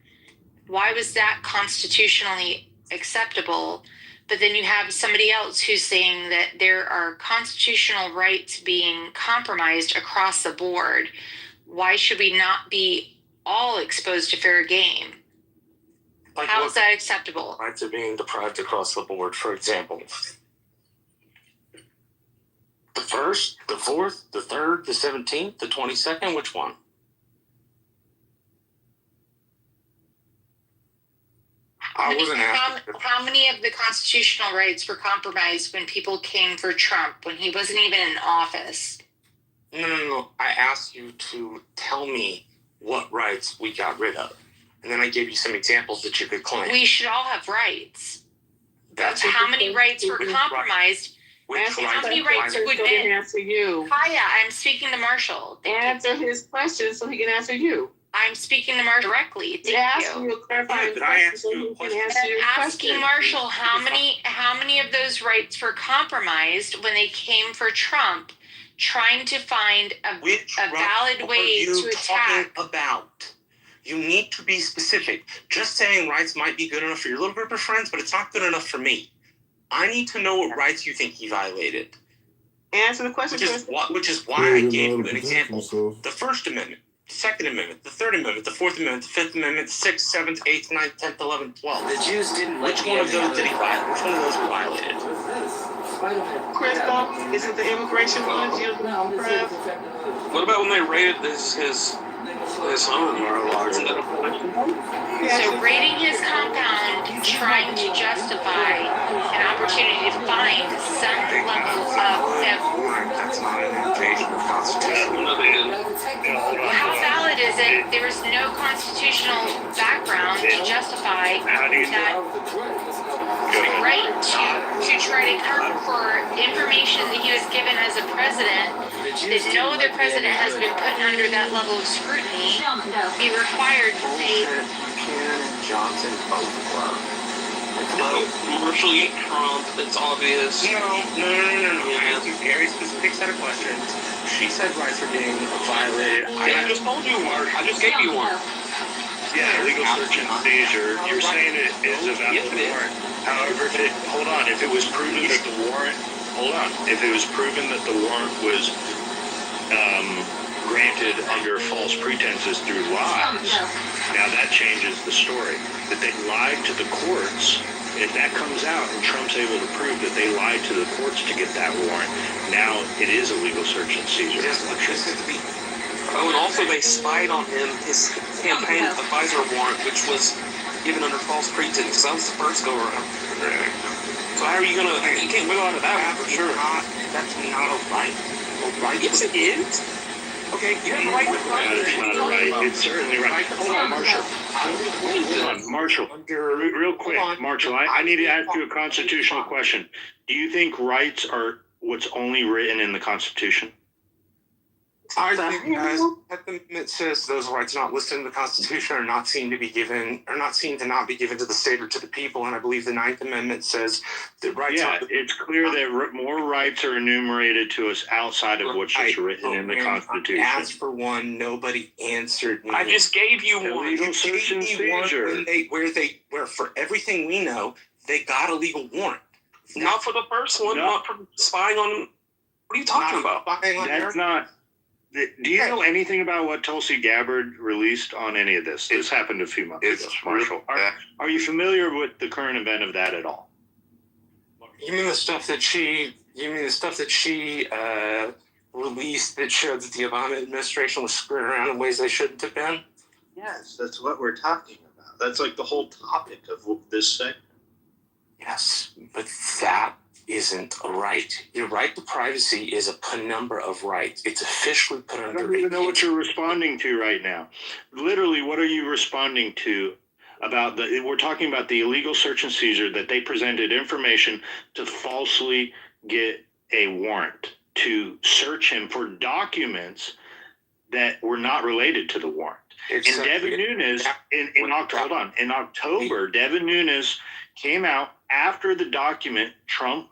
why was that constitutionally acceptable? But then you have somebody else who's saying that there are constitutional rights being compromised across the board. Why should we not be all exposed to fair game? Like how is that acceptable? Rights are being deprived across the board. For example, the 1st, the 4th, the 3rd, the 17th, the 22nd, which one? How many of the constitutional rights were compromised when people came for Trump, when he wasn't even in office? No. I asked you to tell me what rights we got rid of. And then I gave you some examples that you could claim. We should all have rights. That's how many rights were compromised. How many rights would he can answer you? Kaya, I'm speaking to Marshall. Answer his question so he can answer you. I'm speaking to Marshall directly. Thank you. Asking Marshall how many of those rights were compromised when they came for Trump, trying to find a valid way to attack. About? You need to be specific. Just saying rights might be good enough for your little group of friends, but it's not good enough for me. I need to know what rights you think he violated. Answer the question. Which is why I gave you an example. The First Amendment, the Second Amendment, the Third Amendment, the Fourth Amendment, the Fifth Amendment, 6th, 7th, 8th, 9th, 10th, 11th, 12th. The Jews didn't. Which one of those did he violate? Which one of those were violated? Crystal, is it the immigration one? What about when they raided his home? So raiding his compound, trying to justify an opportunity to find some level of That's not an invasion of Constitution. How valid is it? There is no constitutional background to justify that right to try to come for information that he was given as a president, that no other president has been put under that level of scrutiny, be required to say Johnson both were. Marshall, you Trump, it's obvious. No. I asked you a very specific set of questions. She said rights are being violated. I just told you, Mark. I just gave you one. Yeah, legal search and seizure. You're saying it is a valid warrant. However, if it was proven that the warrant, if it was proven that the warrant was granted under false pretenses through lies, now that changes the story. That they lied to the courts. If that comes out and Trump's able to prove that they lied to the courts to get that warrant, now it is a legal search and seizure. Oh, and also they spied on him, his campaign with the Pfizer warrant, which was given under false pretense. That was the first go around. So how are you gonna? You can't wiggle out of that one for sure. That's not a right. Yes, it is. Okay, you have a right to protest. That's not right. It's certainly right. Hold on, Marshall. Hold on, Marshall. Real quick, Marshall. I need to ask you a constitutional question. Do you think rights are what's only written in the Constitution? I think as that amendment says those rights not listed in the Constitution are not seen to be given, or not seen to not be given to the state or to the people. And I believe the 9th Amendment says that rights. Yeah, it's clear that more rights are enumerated to us outside of what's just written in the Constitution. I asked for one. Nobody answered me. I just gave you one. Illegal search and seizure. Where for everything we know, they got a legal warrant. Not for the first one. No. Not for spying on. What are you talking about? That's not. Do you know anything about what Tulsi Gabbard released on any of this? This happened a few months ago, Marshall. Are you familiar with the current event of that at all? You mean the stuff that she released that showed that the Obama administration was screwing around in ways they shouldn't have been? Yes, that's what we're talking about. That's like the whole topic of this segment. Yes, but that isn't a right. Your right to privacy is a penumbra of rights. It's officially put under. I don't even know what you're responding to right now. Literally, what are you responding to about we're talking about the illegal search and seizure that they presented information to falsely get a warrant to search him for documents that were not related to the warrant. And Devin Nunes, in October, Devin Nunes came out after the document, Trump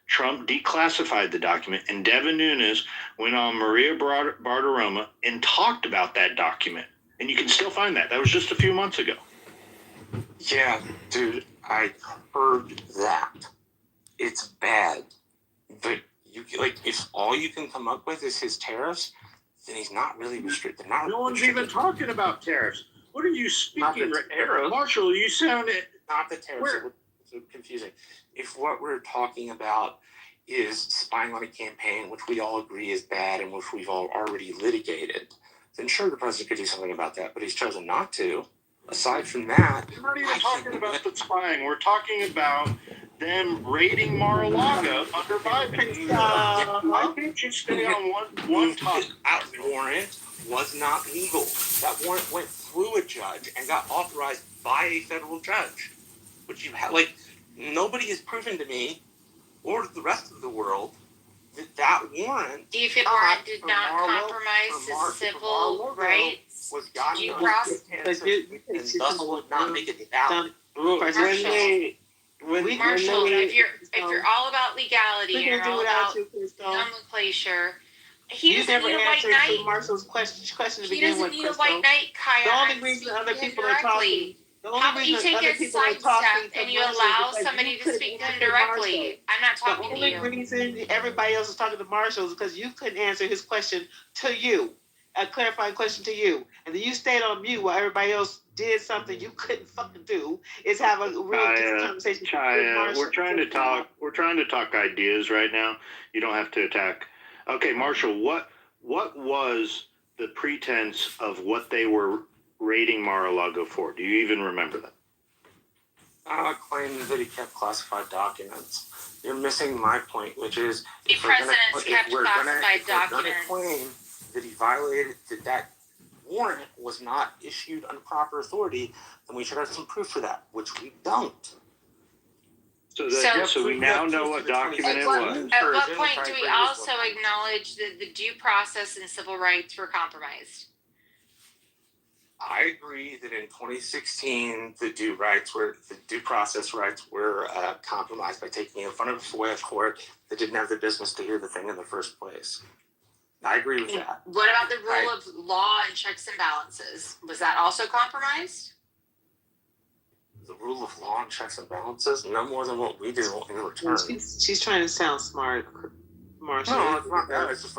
declassified the document, and Devin Nunes went on Maria Bartiromo and talked about that document. And you can still find that. That was just a few months ago. Yeah, dude, I heard that. It's bad. But if all you can come up with is his tariffs, then he's not really restricted. No one's even talking about tariffs. What are you speaking? Marshall, you sounded... Not the tariffs. It's confusing. If what we're talking about is spying on a campaign, which we all agree is bad and which we've all already litigated, then sure, the president could do something about that, but he's chosen not to. Aside from that... We're not even talking about the spying. We're talking about them raiding Mar-a-Lago under Biden. I think you stay on one topic. That warrant was not legal. That warrant went through a judge and got authorized by a federal judge. But you have, nobody has proven to me, or to the rest of the world, that warrant... Do you feel warrant did not compromise his civil rights? Was gotten due process? And thus would not make it valid. Marshall, if you're all about legality and you're all about nomenclature, he doesn't need a white knight. Marshall's question to he begin doesn't with, need a white knight, Kaya. The only reason other people are talking... How about you take a side step and you allow somebody to speak to him directly? I'm not talking to you. The only reason everybody else is talking to Marshall is because you couldn't answer his question to you, a clarifying question to you, and then you stayed on mute while everybody else did something you couldn't fucking do. Is have a real conversation with Marshall. We're trying to talk. We're trying to talk ideas right now. You don't have to attack. Okay, Marshall. What was the pretense of what they were raiding Mar-a-Lago for? Do you even remember that? I claim that he kept classified documents. You're missing my point, which is the president's kept classified documents. Claim that he violated that warrant was not issued under proper authority, then we should have some proof for that, which we don't. So we now know what document it was. At what point do we also acknowledge that the due process and civil rights were compromised? I agree that in 2016, the due process rights were compromised by taking it in front of a FOIA court that didn't have the business to hear the thing in the first place. I agree with that. What about the rule of law and checks and balances? Was that also compromised? The rule of law and checks and balances? No more than what we do in return. She's trying to sound smart, Marshall. No, it's not that. It's just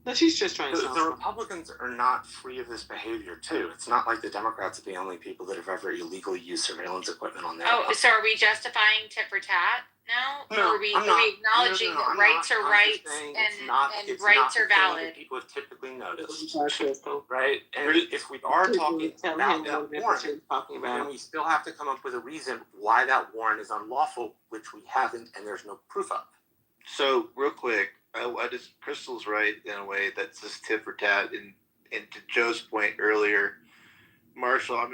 no, she's just trying to sound smart. The Republicans are not free of this behavior, too. It's not like the Democrats are the only people that have ever illegally used surveillance equipment on their own. So are we justifying tit for tat now? No, or are we acknowledging that rights are rights and rights are valid? People have typically noticed, right? And if we are talking about that warrant, then we still have to come up with a reason why that warrant is unlawful, which we haven't, and there's no proof of. So, real quick, I just Crystal's right in a way that's just tit for tat. And to Joe's point earlier, Marshall, I'm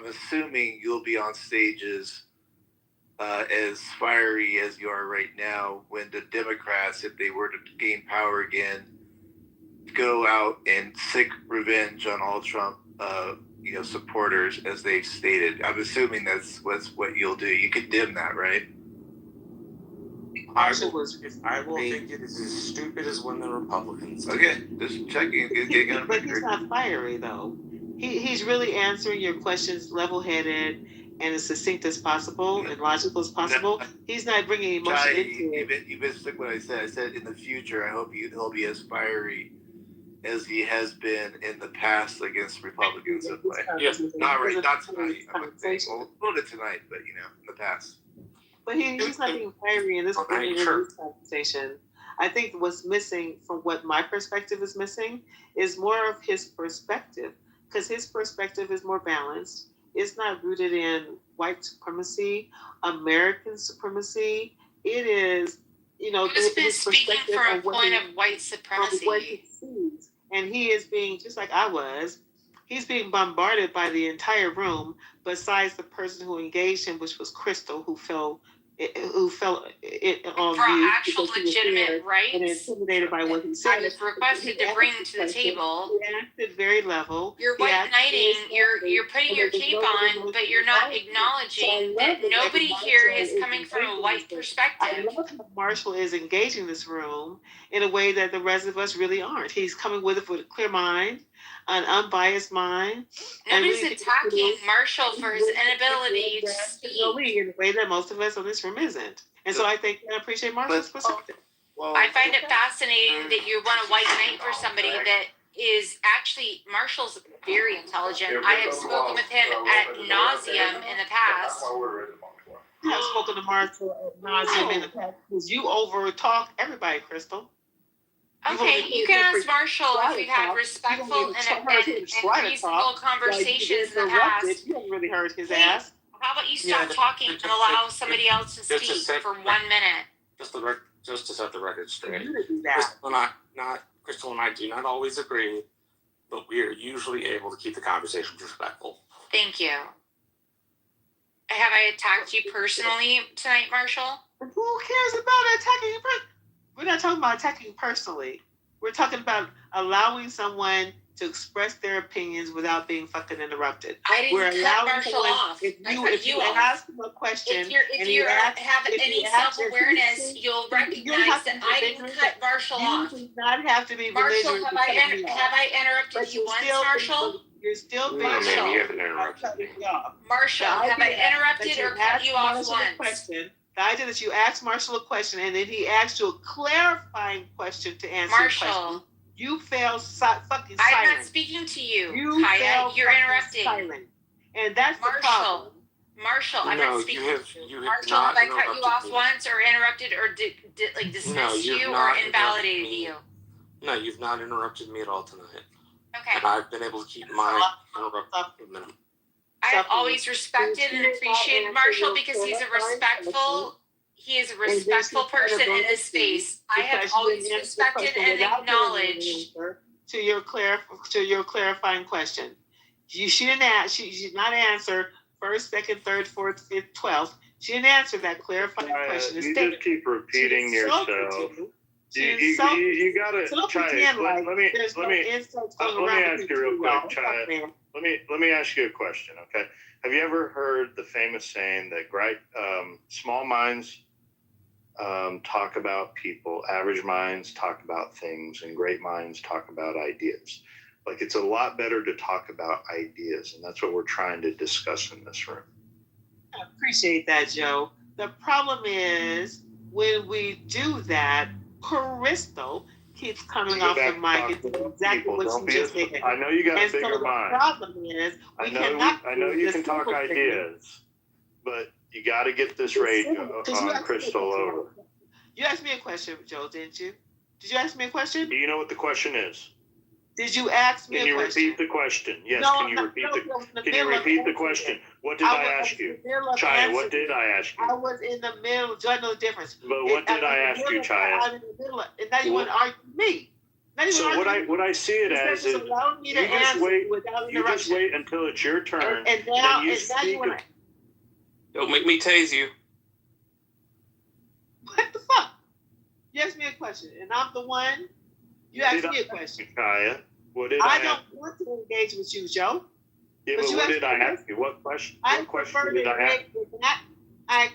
assuming you'll be on stages as fiery as you are right now when the Democrats, if they were to gain power again, go out and seek revenge on all Trump supporters, as they've stated. I'm assuming that's what you'll do. You condemn that, right? I will think it is as stupid as when the Republicans did. Okay, just checking. But he's not fiery though. He's really answering your questions level-headed and as succinct as possible and logical as possible. He's not bringing emotion into it. You missed what I said. I said in the future, I hope he'll be as fiery as he has been in the past against Republicans. Yes, not tonight. I'm not saying a little bit tonight, but in the past. But he's not being fiery in this conversation. I think what's missing, from what my perspective is missing, is more of his perspective, because his perspective is more balanced. It's not rooted in white supremacy, American supremacy. It is, Who's been speaking from a point of white supremacy? What he sees. And he is being, just like I was, he's being bombarded by the entire room, besides the person who engaged him, which was Crystal, who fell on for mute actual legitimate rights. And intimidated by what he said. I was requested to bring to the table. He acted very level. You're white knighting. You're putting your cape on, but you're not acknowledging that nobody here is coming from a white perspective. I love how Marshall is engaging this room in a way that the rest of us really aren't. He's coming with it with a clear mind, an unbiased mind. Nobody's attacking Marshall for his inability to speak. In a way that most of us on this room isn't. And so I appreciate Marshall's perspective. I find it fascinating that you want a white knight for somebody that is actually, Marshall's very intelligent. I have spoken with him ad nauseum in the past. I have spoken to Marshall ad nauseum in the past because you over-talk everybody, Crystal. Okay, you can ask Marshall if we've had respectful and reasonable conversations in the past. You haven't really heard his ass. How about you stop talking and allow somebody else to speak for 1 minute? Just to set the record straight. Crystal and I do not always agree, but we are usually able to keep the conversation respectful. Thank you. Have I attacked you personally tonight, Marshall? Who cares about attacking you? We're not talking about attacking you personally. We're talking about allowing someone to express their opinions without being fucking interrupted. I didn't cut Marshall off. If you ask him a question, if you have any self-awareness, you'll recognize that I didn't cut Marshall off. You do not have to be Marshall, have I interrupted you once, Marshall? You're still being Marshall. You haven't interrupted me. Marshall, have I interrupted or cut you off once? The idea that you asked Marshall a question and then he asked you a clarifying question to answer Marshall. the question. You fail fucking silent. I'm not speaking to you, Kaya. You're interrupting. Silent. And that's the problem. Marshall, I'm not speaking to you. Marshall, have I cut you off once or interrupted or dismissed you or invalidated you? No, you've not interrupted me at all tonight. Okay. And I've been able to keep my interruption minimum. I've always respected and appreciated Marshall because he is a respectful person in this space. I have always respected and acknowledged. To your clarifying question, she did not answer first, second, third, fourth, fifth, 12th. She didn't answer that clarifying question. You just keep repeating yourself. You gotta try it. Let me ask you real quick, Chaya. Let me ask you a question, okay? Have you ever heard the famous saying that small minds talk about people, average minds talk about things, and great minds talk about ideas? Like, it's a lot better to talk about ideas, and that's what we're trying to discuss in this room. I appreciate that, Joe. The problem is when we do that, Crystal keeps coming off the mic and doing exactly what you just did. I know you got a bigger mind. The problem is I know you can talk ideas, but you got to get this rage on Crystal over. You asked me a question, Joe, didn't you? Did you ask me a question? Do you know what the question is? Did you ask me Can a you question? repeat the question? Yes. No, Can you no, repeat no, I was in the? the Can you middle of repeat the answering question? it. What did I ask you, in the middle of Chaya? What answering did I ask you? I was in the middle. Do I know the difference? But what did I ask you, Chaya? I'm in the middle of, and now you want to argue with me. Now you So want to argue what I see it Instead as of is allowing me to you just answer wait. without You just interruption. wait until it's your turn, And now, then you and now you speak. want to. Don't make me tase you. What the fuck? You asked me a question, and I'm the one. You asked me a question. Chaya, what did I I don't ask? want to engage with you, Joe. Yeah, but you what asked did me I a ask you? What question? I What question prefer did to I ask? engage with that. I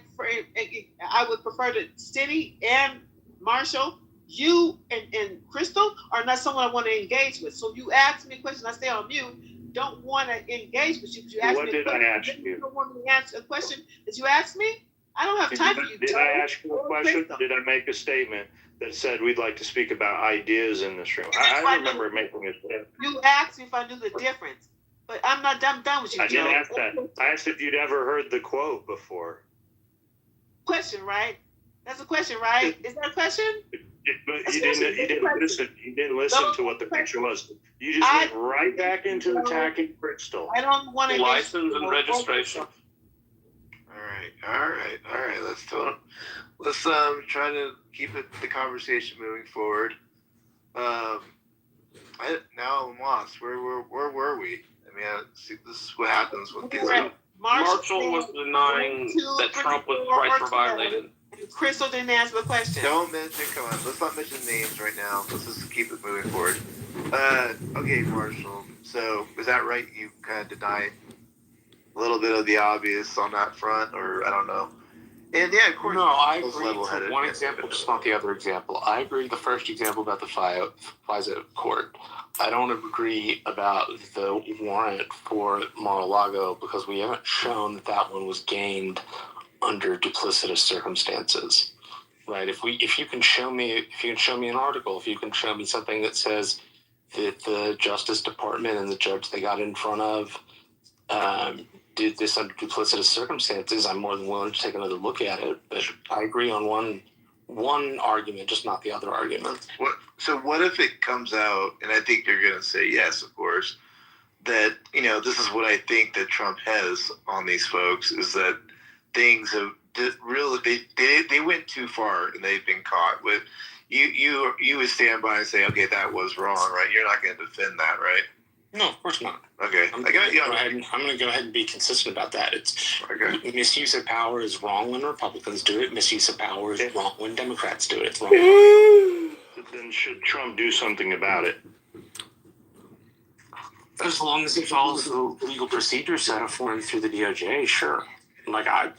would prefer that Cindy and Marshall, you and Crystal are not someone I want to engage with. So you ask me a question, I stay on mute. Don't want to engage with you. You ask What me a did I question. ask you? You don't want me to answer a question that you asked me. I don't have time for you. Did Joe I ask you a or question? Crystal. Did I make a statement that said we'd like to speak about ideas in this room? I remember making a statement. You asked me if I knew the difference, but I'm not done with you, I Joe. didn't ask that. I asked if you'd ever heard the quote before. Question, right? That's a question, right? Is that a question? But you didn't listen. You didn't listen to what the picture was. You just went right back into attacking Crystal. I don't want to License and registration. All right. Let's try to keep the conversation moving forward. Now I'm lost. Where were we? I mean, see, this is what happens with these. Marshall was denying that Trump was rights were violated. Crystal didn't answer the question. Don't mention. Come on, let's not mention names right now. Let's just keep it moving forward. Okay, Marshall. So is that right? You kind of deny a little bit of the obvious on that front, or I don't know. And yeah, of course. No, I agree to one example, just not the other example. I agree with the first example about the FISA court. I don't agree about the warrant for Mar-a-Lago because we haven't shown that that one was gained under duplicitous circumstances, right? If you can show me an article, if you can show me something that says that the Justice Department and the judge they got in front of did this under duplicitous circumstances, I'm more than willing to take another look at it. But I agree on one argument, just not the other argument. So what if it comes out, and I think you're going to say yes, of course, that, this is what I think that Trump has on these folks, is that things have really, they went too far and they've been caught with, you would stand by and say, okay, that was wrong, right? You're not going to defend that, right? No, of course not. Okay. I'm going to go ahead and be consistent about that. It's misuse of power is wrong when Republicans do it. Misuse of power is wrong when Democrats do it. It's wrong. Then should Trump do something about it? As long as he follows the legal procedures set up for him through the DOJ, sure. I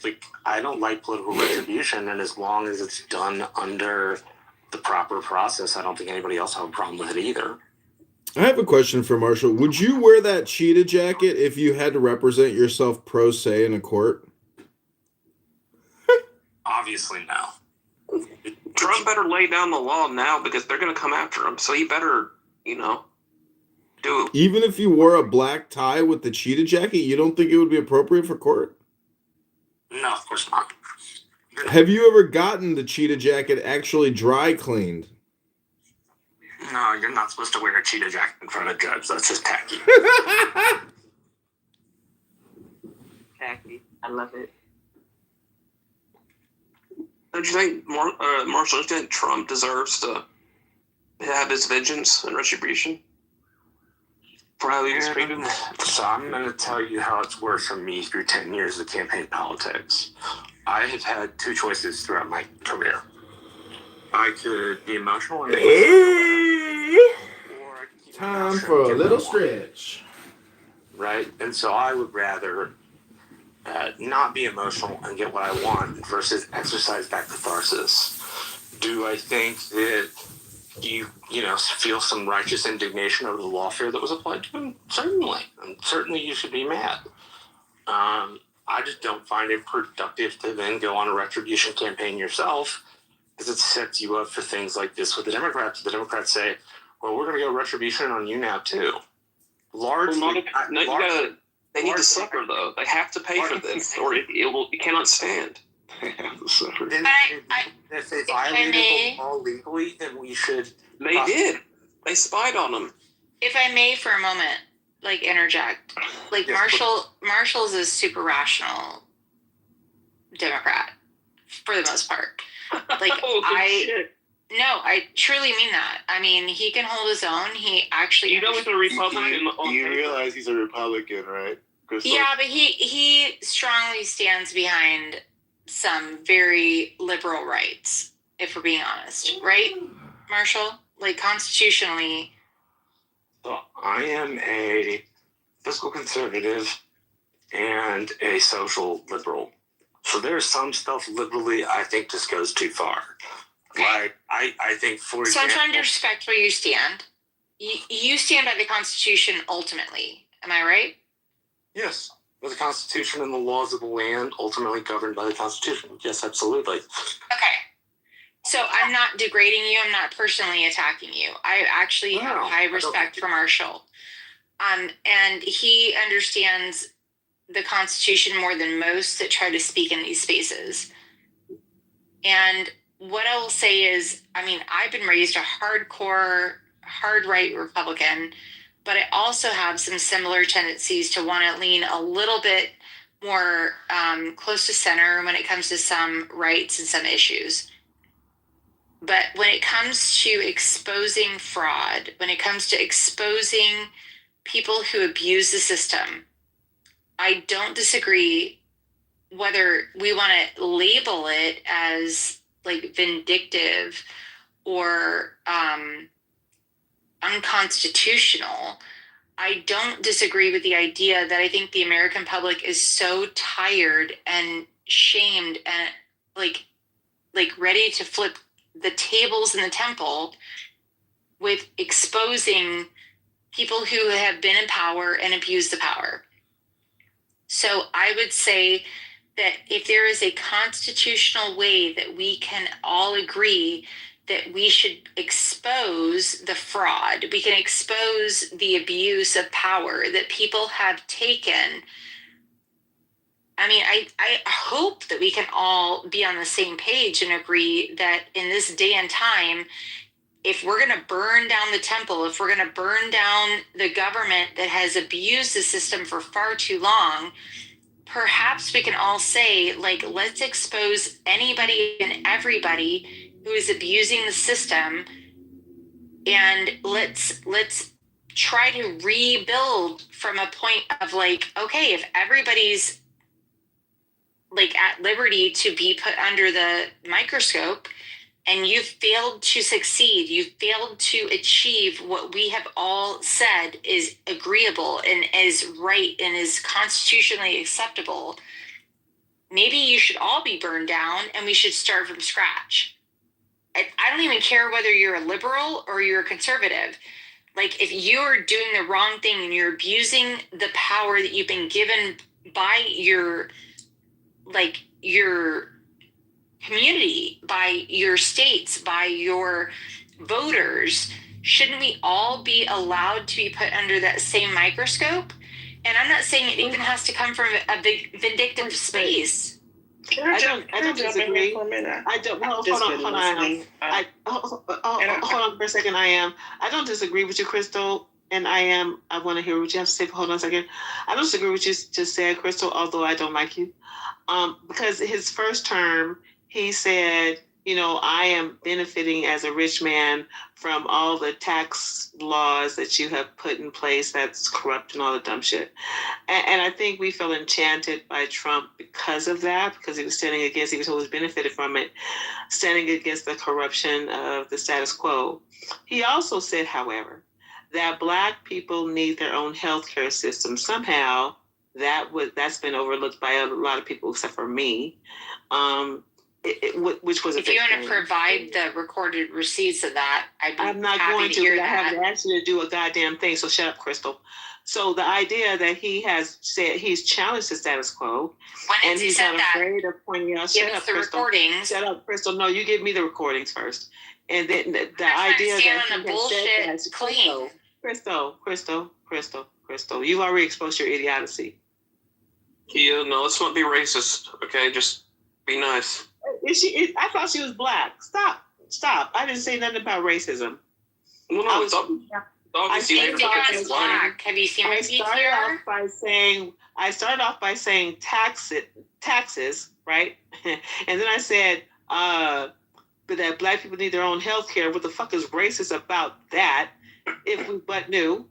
don't like political retribution, and as long as it's done under the proper process, I don't think anybody else have a problem with it either. I have a question for Marshall. Would you wear that cheetah jacket if you had to represent yourself pro se in a court? Obviously, no. Trump better lay down the law now because they're going to come after him. So he better, do it. Even if you wore a black tie with the cheetah jacket, you don't think it would be appropriate for court? No, of course not. Have you ever gotten the cheetah jacket actually dry cleaned? No, you're not supposed to wear a cheetah jacket in front of a judge. That's just tacky. Tacky. I love it. Don't you think, Marshall, do you think Trump deserves to have his vengeance and retribution for how he was treated? So I'm going to tell you how it's worked for me through 10 years of campaign politics. I have had two choices throughout my career. I could be emotional and time for a little stretch. Right? And so I would rather not be emotional and get what I want versus exercise that catharsis. Do I think that you feel some righteous indignation over the lawfare that was applied to him? Certainly. And certainly you should be mad. I just don't find it productive to then go on a retribution campaign yourself, because it sets you up for things like this with the Democrats. The Democrats say, well, we're going to go retribution on you now, too. They need to suffer, though. They have to pay for this, or it cannot stand. They have to suffer. If they violated the law legally, then we should... They did. They spied on them. If I may for a moment, like interject, like Yes, Marshall's a super rational Democrat for the most part. Like I truly mean that. I mean, he can hold his own. He actually. You know he's a Republican. You realize he's a Republican, right, Crystal? Yeah, but he strongly stands behind some very liberal rights, if we're being honest, right, Marshall? Like constitutionally. So I am a fiscal conservative and a social liberal. So there's some stuff liberally I think just goes too far. Like I think, for So example, I'm trying to respect where you stand. You stand by the Constitution ultimately. Am I right? yes, the Constitution and the laws of the land ultimately governed by the Constitution. Yes, absolutely. Okay. So I'm not degrading you. I'm not personally attacking you. I actually have high respect for Marshall. And he understands the Constitution more than most that try to speak in these spaces. And what I will say is, I mean, I've been raised a hardcore, hard right Republican, but I also have some similar tendencies to want to lean a little bit more close to center when it comes to some rights and some issues. But when it comes to exposing fraud, when it comes to exposing people who abuse the system, I don't disagree whether we want to label it as like vindictive or unconstitutional. I don't disagree with the idea that I think the American public is so tired and shamed and like ready to flip the tables in the temple with exposing people who have been in power and abused the power. So I would say that if there is a constitutional way that we can all agree that we should expose the fraud, we can expose the abuse of power that people have taken. I mean, I hope that we can all be on the same page and agree that in this day and time, if we're going to burn down the temple, if we're going to burn down the government that has abused the system for far too long, perhaps we can all say, like, let's expose anybody and everybody who is abusing the system, and let's try to rebuild from a point of like, okay, if everybody's like at liberty to be put under the microscope and you've failed to succeed, you've failed to achieve what we have all said is agreeable and is right and is constitutionally acceptable, maybe you should all be burned down and we should start from scratch. I don't even care whether you're a liberal or you're a conservative. Like, if you're doing the wrong thing and you're abusing the power that you've been given by your community, by your states, by your voters, shouldn't we all be allowed to be put under that same microscope? And I'm not saying it even has to come from a big vindictive space. I don't disagree. I don't. Hold on for a second. I don't disagree with you, Crystal. And I want to hear what you have to say. Hold on a second. I don't disagree with you just said, Crystal, although I don't like you. Because his first term, he said, I am benefiting as a rich man from all the tax laws that you have put in place that's corrupt and all the dumb shit. And I think we felt enchanted by Trump because of that, because he was always benefited from it, standing against the corruption of the status quo. He also said, however, that Black people need their own healthcare system. Somehow that's been overlooked by a lot of people except for me. Which was if you want to provide the recorded receipts of that, I'm not going to. I haven't asked you to do a goddamn thing. So shut up, Crystal. So the idea that he has said he's challenged the status quo, and he's not afraid of pointing out. Shut up, Crystal. Recordings. Shut up, Crystal. No, you give me the recordings first, and then the idea that he has said clean. Crystal. You've already exposed your idiocy. Kia, no, let's not be racist. Okay, just be nice. I thought she was Black. Stop. I didn't say nothing about racism. Well, no, I Same thing as black. Have you seen my PTR? I started off by saying taxes, right? And then I said, but that black people need their own health care. What the fuck is racist about that? If we but knew.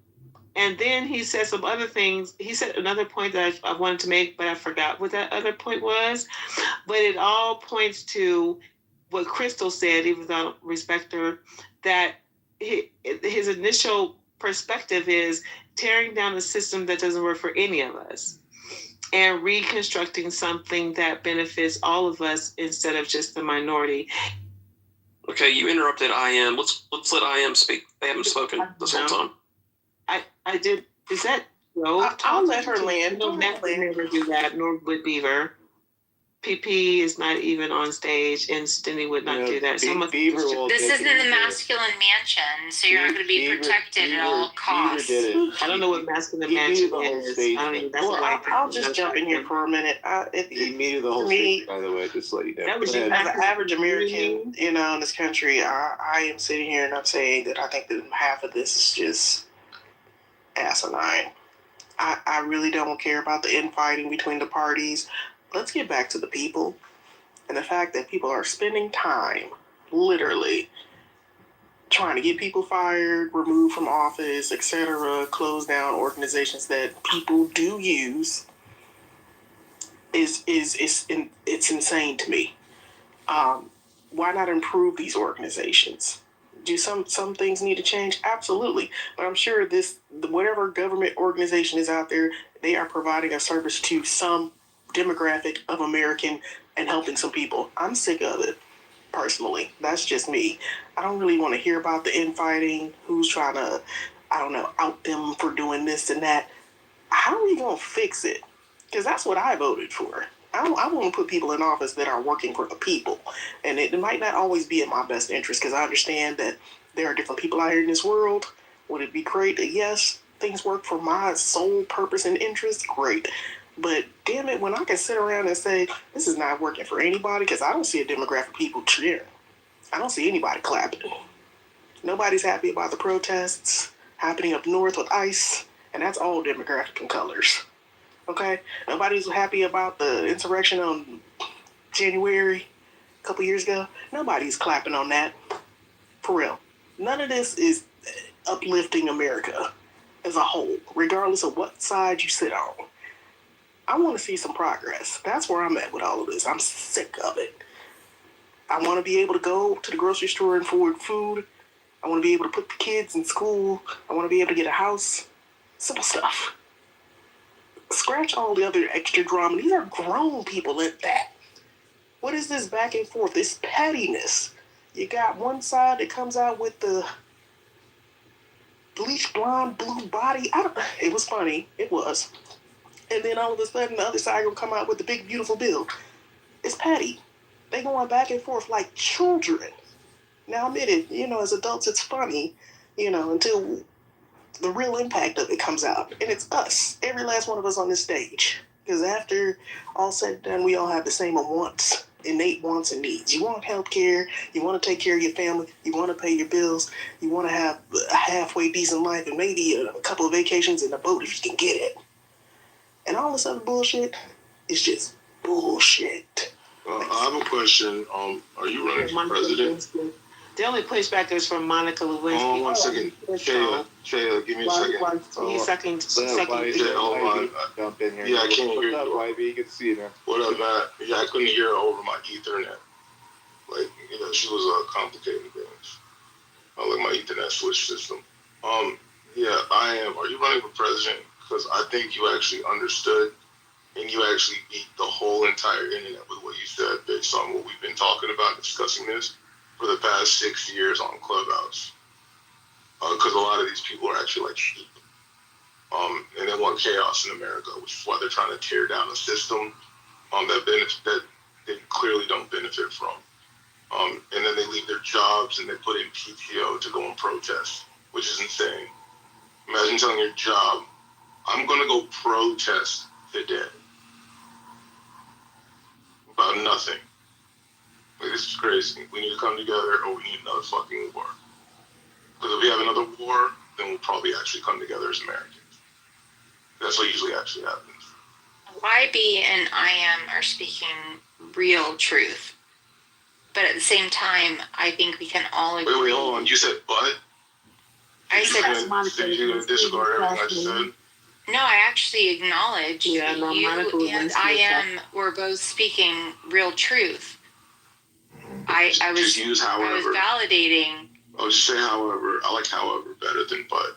And then he said some other things. He said another point that I wanted to make, but I forgot what that other point was. But it all points to what Crystal said, even though I don't respect her, that his initial perspective is tearing down a system that doesn't work for any of us and reconstructing something that benefits all of us instead of just the minority. Okay, you interrupted IM. Let's let IM speak. They haven't spoken this whole time. I did. Is that Joe? I'll let her land. No, Matt would never do that, nor would Beaver. PP is not even on stage, and Stinny would not do that. Beaver will This isn't the masculine mansion, so you're not going to be protected at all costs. I don't know what masculine mansion is. I'll just jump in here for a minute. He muted the whole stage, by the way, just to let you know. As an average American, in this country, I am sitting here and I'm saying that I think that half of this is just asinine. I really don't care about the infighting between the parties. Let's get back to the people and the fact that people are spending time, literally, trying to get people fired, removed from office, etc., close down organizations that people do use. It's insane to me. Why not improve these organizations? Do some things need to change? Absolutely. But I'm sure whatever government organization is out there, they are providing a service to some demographic of American and helping some people. I'm sick of it, personally. That's just me. I don't really want to hear about the infighting, who's trying to, out them for doing this and that. How are we going to fix it? Because that's what I voted for. I want to put people in office that are working for the people. And it might not always be in my best interest, because I understand that there are different people out here in this world. Would it be great that, yes, things work for my sole purpose and interest? Great. But damn it, when I can sit around and say, this is not working for anybody, because I don't see a demographic of people cheering. I don't see anybody clapping. Nobody's happy about the protests happening up north with ICE, and that's all demographic and colors. Okay? Nobody's happy about the insurrection on January a couple years ago. Nobody's clapping on that. For real. None of this is uplifting America as a whole, regardless of what side you sit on. I want to see some progress. That's where I'm at with all of this. I'm sick of it. I want to be able to go to the grocery store and afford food. I want to be able to put the kids in school. I want to be able to get a house. Simple stuff. Scratch all the other extra drama. These are grown people at that. What is this back and forth? This pettiness. You got one side that comes out with the bleach blonde blue body. It was funny. It was. And then all of a sudden the other side will come out with the big beautiful bill. It's petty. They going back and forth like children. Now admit it, as adults it's funny, until the real impact of it comes out. And it's us, every last one of us on this stage. Because after all said and done, we all have the same wants, innate wants and needs. You want health care, you want to take care of your family, you want to pay your bills, you want to have a halfway decent life and maybe a couple of vacations in a boat if you can get it. And all this other bullshit is just bullshit. I have a question. Are you running for president? The only pushback is from Monica Lewinsky. Hold on 1 second. Shayla, give me a second. Hold on. Jump in here. Yeah, I can't hear you. What's up, YB? Good to see you, man. What up, Matt? Yeah, I couldn't hear her over my Ethernet. She was complicated things. Like my Ethernet switch system. Yeah, I am. Are you running for president? Because I think you actually understood and you actually beat the whole entire internet with what you said based on what we've been talking about, discussing this for the past 6 years on Clubhouse. Because a lot of these people are actually like sheep. And they want chaos in America, which is why they're trying to tear down a system that they clearly don't benefit from. And then they leave their jobs and they put in PTO to go and protest, which is insane. Imagine telling your job, I'm going to go protest today about nothing. This is crazy. We need to come together or we need another fucking war. Because if we have another war, then we'll probably actually come together as Americans. That's what usually actually happens. YB and IM are speaking real truth. But at the same time, I think we can all agree. Wait, hold on. You said what? I said, did you disregard everything I just said? no, I actually acknowledge you and IM were both speaking real truth. I was just use however. I was validating. Oh, just say however. I like however better than but.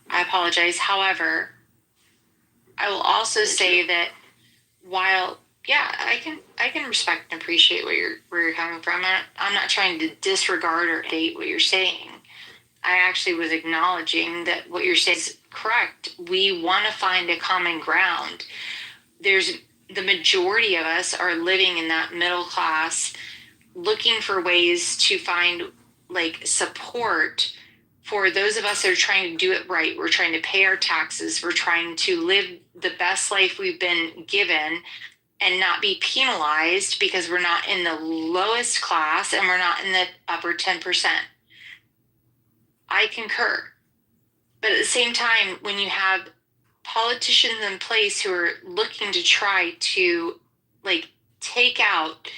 I apologize. However, I will also say that while I can respect and appreciate where you're coming from. I'm not trying to disregard or hate what you're saying. I actually was acknowledging that what you're saying is correct. We want to find a common ground. There's the majority of us are living in that middle class, looking for ways to find like support for those of us that are trying to do it right. We're trying to pay our taxes. We're trying to live the best life we've been given and not be penalized because we're not in the lowest class and we're not in the upper 10%. I concur. But at the same time, when you have politicians in place who are looking to try to like take out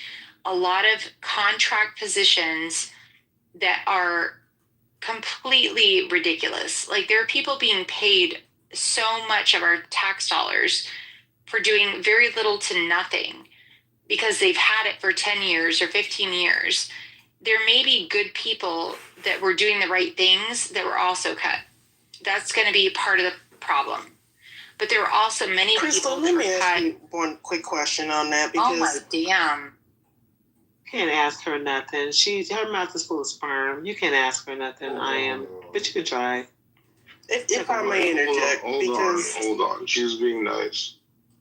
a lot of contract positions that are completely ridiculous. Like there are people being paid so much of our tax dollars for doing very little to nothing because they've had it for 10 years or 15 years. There may be good people that were doing the right things that were also cut. That's going to be part of the problem. But there were also many Crystal, people let me cut. ask you one quick question on that because Oh my damn. Can't ask her nothing. Her mouth is full of sperm. You can't ask her nothing. I am, but you can try. If I may interject, Hold on. She's being nice.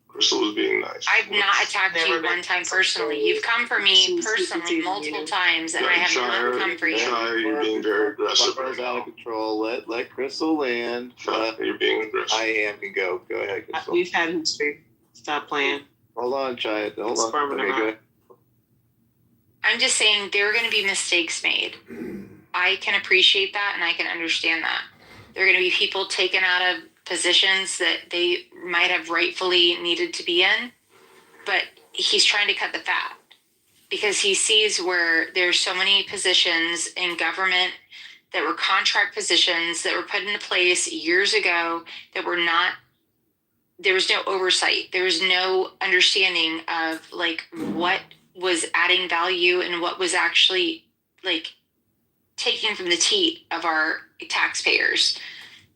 Crystal was being nice. I've not attacked you one time personally. You've come for me personally multiple times, and I have not come for you. You're being very aggressive. Barbara's out of control. Let Crystal land. You're being aggressive. I am can go. Go ahead, Crystal. We've had history. Stop playing. Hold on, Chai. Hold on. Sperm in her Okay, go mouth. ahead. I'm just saying there are going to be mistakes made. I can appreciate that, and I can understand that. There are going to be people taken out of positions that they might have rightfully needed to be in, but he's trying to cut the fat because he sees where there's so many positions in government that were contract positions that were put into place years ago that were not, there was no oversight. There was no understanding of like what was adding value and what was actually like taking from the teat of our taxpayers.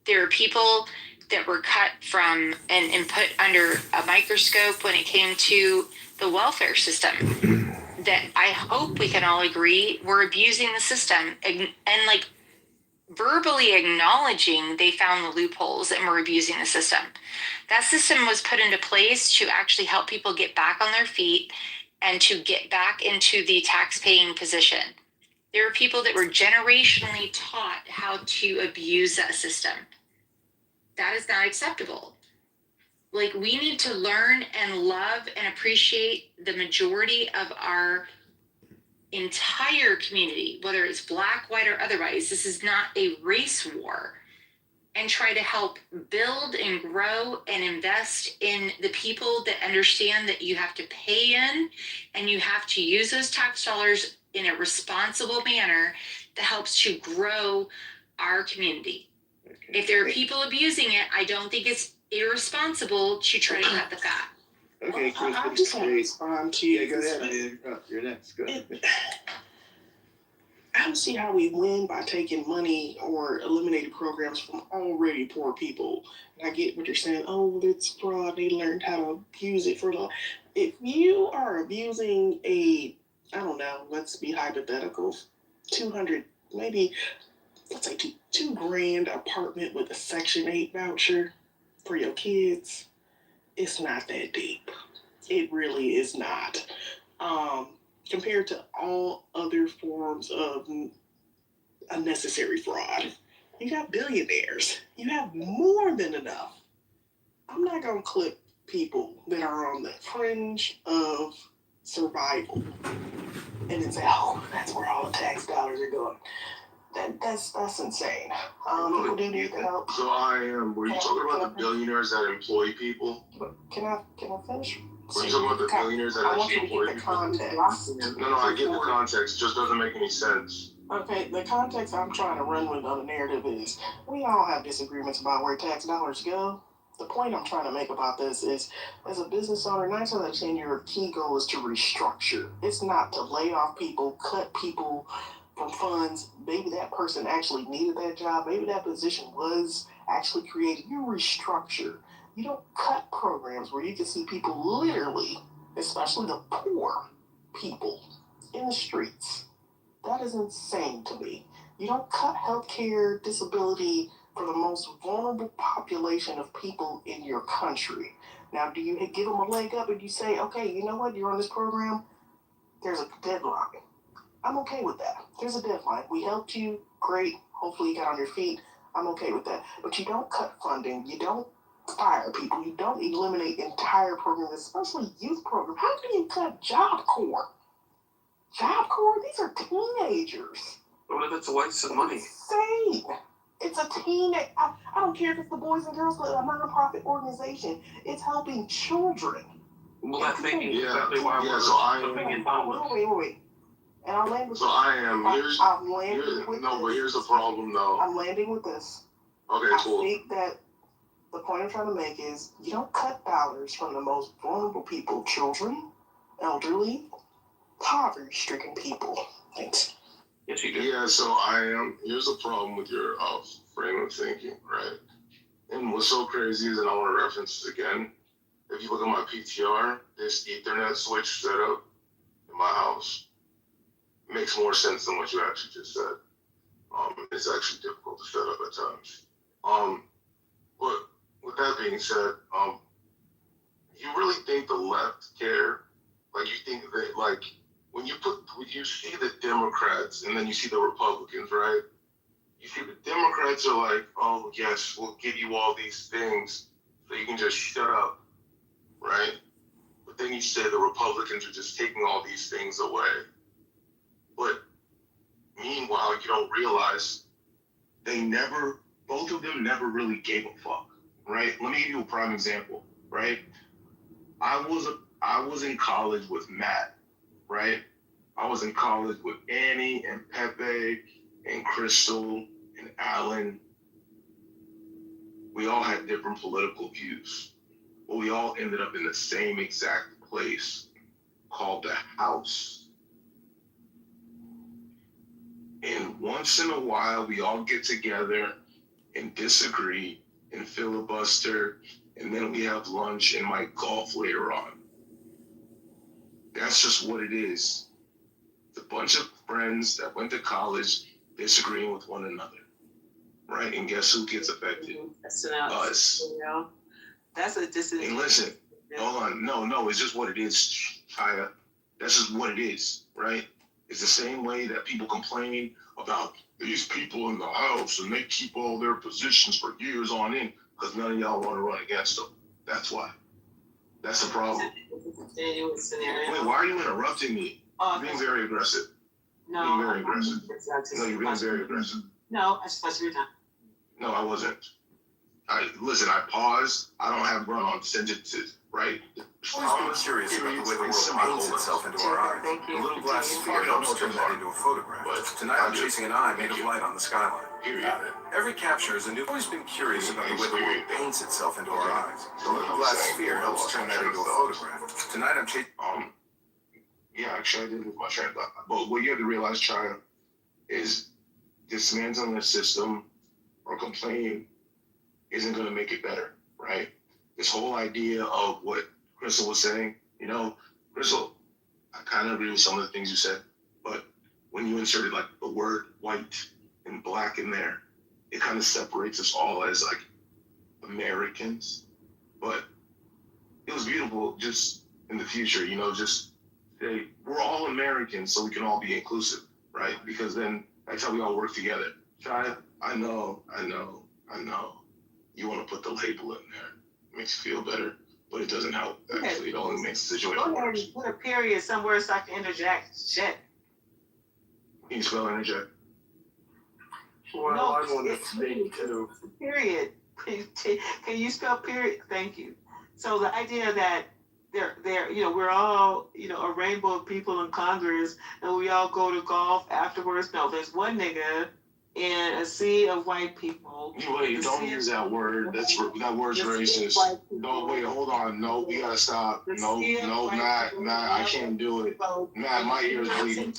There are people that were cut from and put under a microscope when it came to the welfare system that I hope we can all agree were abusing the system and like verbally acknowledging they found the loopholes and were abusing the system. That system was put into place to actually help people get back on their feet and to get back into the tax-paying position. There are people that were generationally taught how to abuse that system. That is not acceptable. Like, we need to learn and love and appreciate the majority of our entire community, whether it's black, white, or otherwise. This is not a race war. And try to help build and grow and invest in the people that understand that you have to pay in and you have to use those tax dollars in a responsible manner that helps to grow our community. Okay. If there are people abusing it, I don't think it's irresponsible to try to cut the fat. Okay, Chris, I just want to respond to you. Yeah, go ahead. You're next. Go ahead. I don't see how we win by taking money or eliminating programs from already poor people. And I get what you're saying. Oh, it's fraud. They learned how to use it for law. If you are abusing I don't know, let's be hypothetical, 200, maybe, let's say $2,000 apartment with a Section 8 voucher for your kids, it's not that deep. It really is not. Compared to all other forms of unnecessary fraud. You got billionaires. You have more than enough. I'm not going to clip people that are on the fringe of survival and then say, oh, that's where all the tax dollars are going. That's insane. People do need help. So were you talking about the billionaires that employ people? Can I finish? Were you talking about the billionaires that actually employ people? Context. No, I get the context. It just doesn't make any sense. Okay, the context I'm trying to run with on the narrative is we all have disagreements about where tax dollars go. The point I'm trying to make about this is, as a business owner, 9 times out of 10, your key goal is to restructure. It's not to lay off people, cut people from funds. Maybe that person actually needed that job. Maybe that position was actually created. You restructure. You don't cut programs where you can see people literally, especially the poor people in the streets. That is insane to me. You don't cut healthcare, disability for the most vulnerable population of people in your country. Now, do you give them a leg up and you say, okay, you know what, you're on this program, there's a deadline. I'm okay with that. There's a deadline. We helped you, great. Hopefully you got on your feet. I'm okay with that. But you don't cut funding. You don't fire people. You don't eliminate entire programs, especially youth programs. How can you cut Job Corps? Job Corps? These are teenagers. What if it's a waste of money? Insane. It's a I don't care if it's the Boys and Girls Club, a nonprofit organization. It's helping children. Well, that's making exactly why we're looking at Wait. And I'll land with so this. But here's the problem though. I'm landing with this. Okay, cool. I think that the point I'm trying to make is you don't cut dollars from the most vulnerable people, children, elderly, poverty-stricken people. Thanks. Yes, you do. Yeah, so here's the problem with your frame of thinking, right? And what's so crazy is, and I want to reference this again, if you look at my PTR, this Ethernet switch setup in my house makes more sense than what you actually just said. It's actually difficult to set up at times. But with that being said, you really think the left care? Like, you think that, like, when you see the Democrats and then you see the Republicans, right? You see the Democrats are like, oh yes, we'll give you all these things so you can just shut up, right? But then you say the Republicans are just taking all these things away. But meanwhile, you don't realize both of them never really gave a fuck, right? Let me give you a prime example, right? I was in college with Matt, right? I was in college with Annie and Pepe and Crystal and Alan. We all had different political views, but we all ended up in the same exact place called the house. And once in a while, we all get together and disagree and filibuster, and then we have lunch and might golf later on. That's just what it is. It's a bunch of friends that went to college disagreeing with one another, right? And guess who gets affected? Us. That's a disadvantage. And listen, hold on. No, it's just what it is, Chaya. That's just what it is, right? It's the same way that people complain about these people in the house and they keep all their positions for years on end because none of y'all want to run against them. That's why. That's the problem. Wait, why are you interrupting me? You're being very aggressive. No. You're being very aggressive. No, you're being very aggressive. No, I supposed to be done. No, I wasn't. I paused. I don't have run-on sentences, right? Always been curious about the way the world paints itself into our eyes. A little glass sphere helps turn that into a photograph. Tonight I'm chasing an eye made of light on the skyline. Every capture is a new. I've always been curious about the way the world paints itself into our eyes. The little glass sphere helps turn that into a photograph. Tonight I'm chasing. Yeah, actually, I did with my train of thought. But what you have to realize, China, is dismantling the system or complaining isn't going to make it better, right? This whole idea of what Crystal was saying, Crystal, I kind of agree with some of the things you said, but when you inserted like the word white and black in there, it kind of separates us all as like Americans. But it was beautiful just in the future, just say we're all Americans so we can all be inclusive, right? Because then that's how we all work together. China, I know. You want to put the label in there. It makes you feel better, but it doesn't help. Actually, it only makes the situation worse. Put a period somewhere so I can interject. Shit. Can you spell interject? Well, No, I want to it's speak too. period. Can you spell period? Thank you. So the idea that we're all, a rainbow of people in Congress and we all go to golf afterwards. No, there's one nigga in a sea of white people. Wait, don't use that word. That word's racist. No, wait, hold on. No, we gotta stop. No, Matt, I can't do it. Matt, my ears bleeding.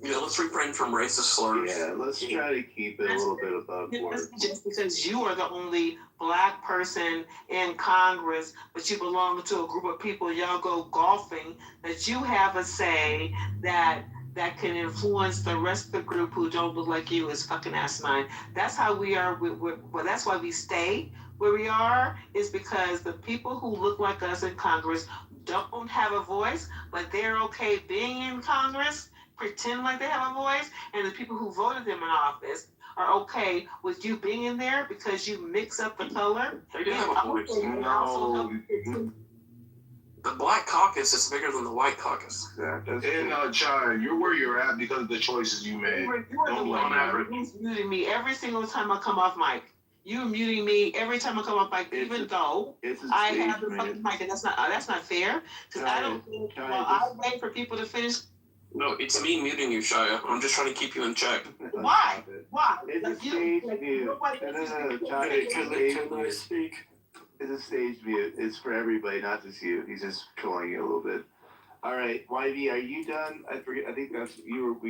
Yeah, let's refrain from racist slurs. Yeah, let's try to keep it a little bit above board. Just because you are the only black person in Congress, but you belong to a group of people, y'all go golfing, that you have a say that can influence the rest of the group who don't look like you is fucking asinine. That's how we are. Well, that's why we stay where we are, is because the people who look like us in Congress don't have a voice, but they're okay being in Congress, pretend like they have a voice, and the people who voted them in office are okay with you being in there because you mix up the color. They do have a voice. No. The Black Caucus is bigger than the White Caucus. And Chai, you're where you're at because of the choices you made. You're the one who's muting me every single time I come off mic. You're muting me every time I come off mic, even though I have the fucking mic, and that's not fair. Because I don't think I wait for people to finish. No, it's me muting you, Shia. I'm just trying to keep you in check. Why? It's a stage mute. Can I speak? It's a stage mute. It's for everybody, not just you. He's just trolling you a little bit. All right, YB, are you done? I forget. I think that's you.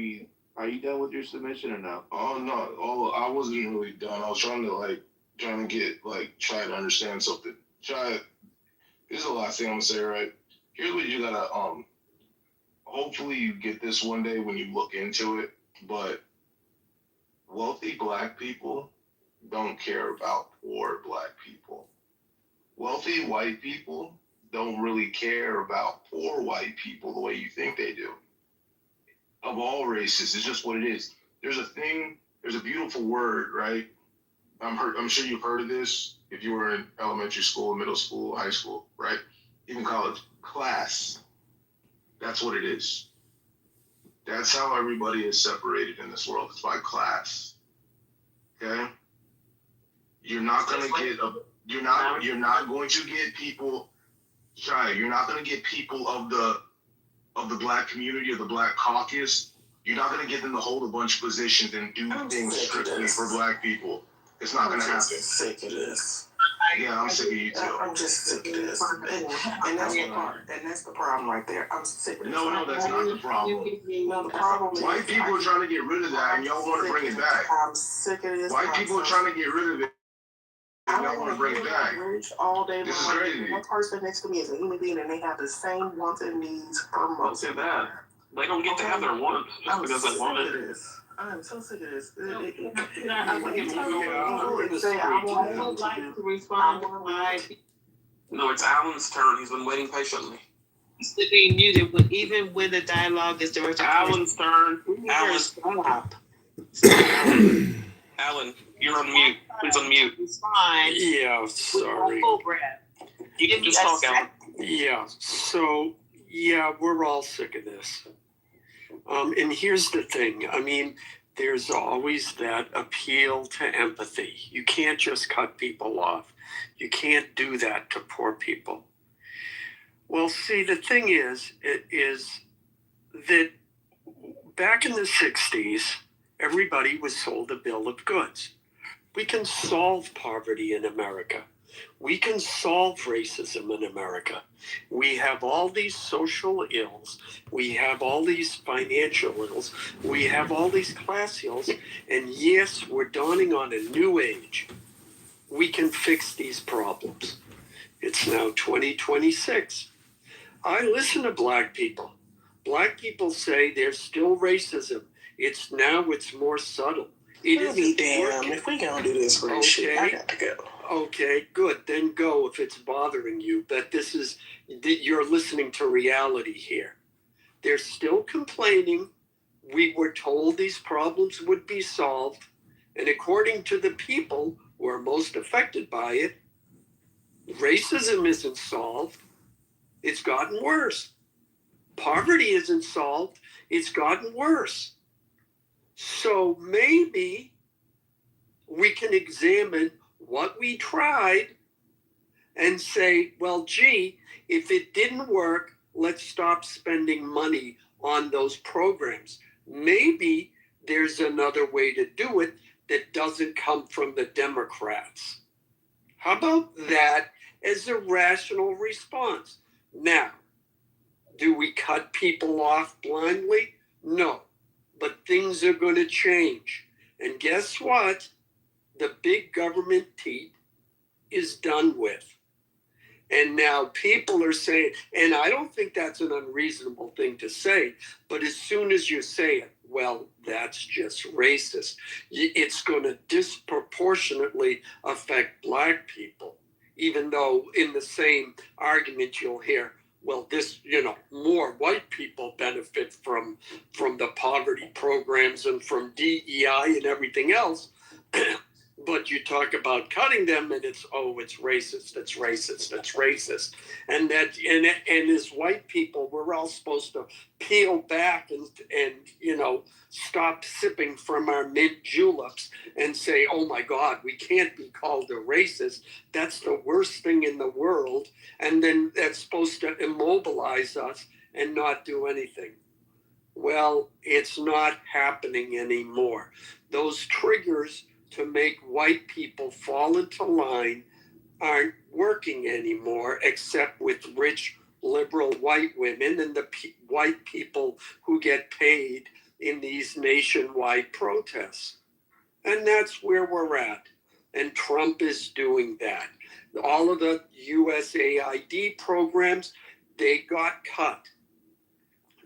Are you done with your submission or no? Oh no. Oh, I wasn't really done. I was trying to get try to understand something. Here's the last thing I'm gonna say. Right. Here's what you gotta hopefully you get this one day when you look into it, but wealthy black people don't care about poor black people. Wealthy white people don't really care about poor white people the way you think they do. Of all races, it's just what it is. There's a beautiful word, right? I'm sure you've heard of this if you were in elementary school, middle school, high school, right? Even college. Class. That's what it is. That's how everybody is separated in this world. It's by class. Okay? You're not going to get you're not going to get people you're not going to get people of the black community or the black caucus. You're not going to get them to hold a bunch of positions and do things strictly for black people. It's not going to happen. I'm sick of this. Yeah, I'm sick of you too. I'm just sick of this. And that's the part. And that's the problem right there. I'm sick of this. No, that's not the problem. No, the problem is white people are trying to get rid of that and y'all want to bring it back. I'm sick of this. White people are trying to get rid of it. I don't want to bring it back all day long. This is crazy. One person next to me is a human being and they have the same wants and needs for most. Don't say that. They don't get to have their wants just because they want it. I'm so sick of this. I would like to respond. No, it's Alan's turn. He's been waiting patiently. He's being muted, but even when the dialogue is directed. Alan's turn. Alan. Stop. Alan, you're on mute. Please unmute. Respond. Yeah, sorry. You can just talk, Alan. Yeah, so, we're all sick of this. And here's the thing. I mean, there's always that appeal to empathy. You can't just cut people off. You can't do that to poor people. Well, see, the thing is that back in the 60s, everybody was sold a bill of goods. We can solve poverty in America. We can solve racism in America. We have all these social ills. We have all these financial ills. We have all these class ills. And yes, we're dawning on a new age. We can fix these problems. It's now 2026. I listen to black people. Black people say there's still racism. It's more subtle. It isn't working. If we gonna do this for shit, I got to go. Okay, good. Then go if it's bothering you. But you're listening to reality here. They're still complaining. We were told these problems would be solved. And according to the people who are most affected by it, racism isn't solved. It's gotten worse. Poverty isn't solved. It's gotten worse. So maybe we can examine what we tried and say, well, gee, if it didn't work, let's stop spending money on those programs. Maybe there's another way to do it that doesn't come from the Democrats. How about that as a rational response? Now, do we cut people off blindly? No, but things are going to change. And guess what? The big government teat is done with. And now people are saying, and I don't think that's an unreasonable thing to say, but as soon as you say it, well, that's just racist. It's going to disproportionately affect black people, even though in the same argument you'll hear, well, this, more white people benefit from the poverty programs and from DEI and everything else. But you talk about cutting them, and it's racist. That's racist. That's racist. And as white people, we're all supposed to peel back and stop sipping from our mint juleps and say, oh my God, we can't be called a racist. That's the worst thing in the world. And then that's supposed to immobilize us and not do anything. Well, it's not happening anymore. Those triggers to make white people fall into line aren't working anymore, except with rich liberal white women and the white people who get paid in these nationwide protests. And that's where we're at. And Trump is doing that. All of the USAID programs, they got cut.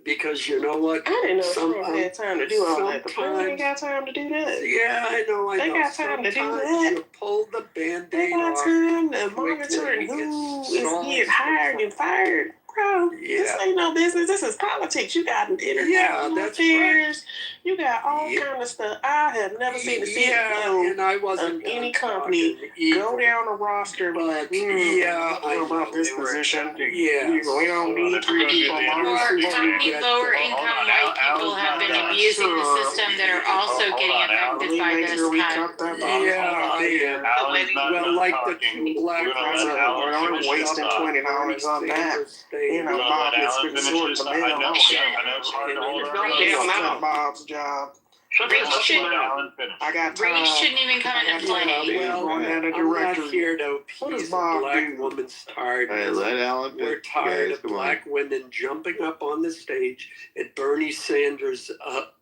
Because you know what? I didn't know Trump had time to do all that. The president ain't got time to do that. Yeah, I know. They got time to do that. You pull the Band-Aid They got off. time to monitor who is getting hired and fired. Bro, this ain't no business. This is politics. You got international affairs. You got all kind of stuff. I have never seen the CEO and I wasn't of any company go down a roster like, I know about this position. Yeah. We don't need 3 people. Or how many lower income white people have been abusing the system that are also getting affected by this cut? Well, like the two black we're wasting $20 on that. Bob gets resort to mail. Not Bob's job. Reach shouldn't even come into play. Well, I'm not here to appease a black woman's tiredness. Let Alan finish. We're tired of black women jumping up on the stage at Bernie Sanders'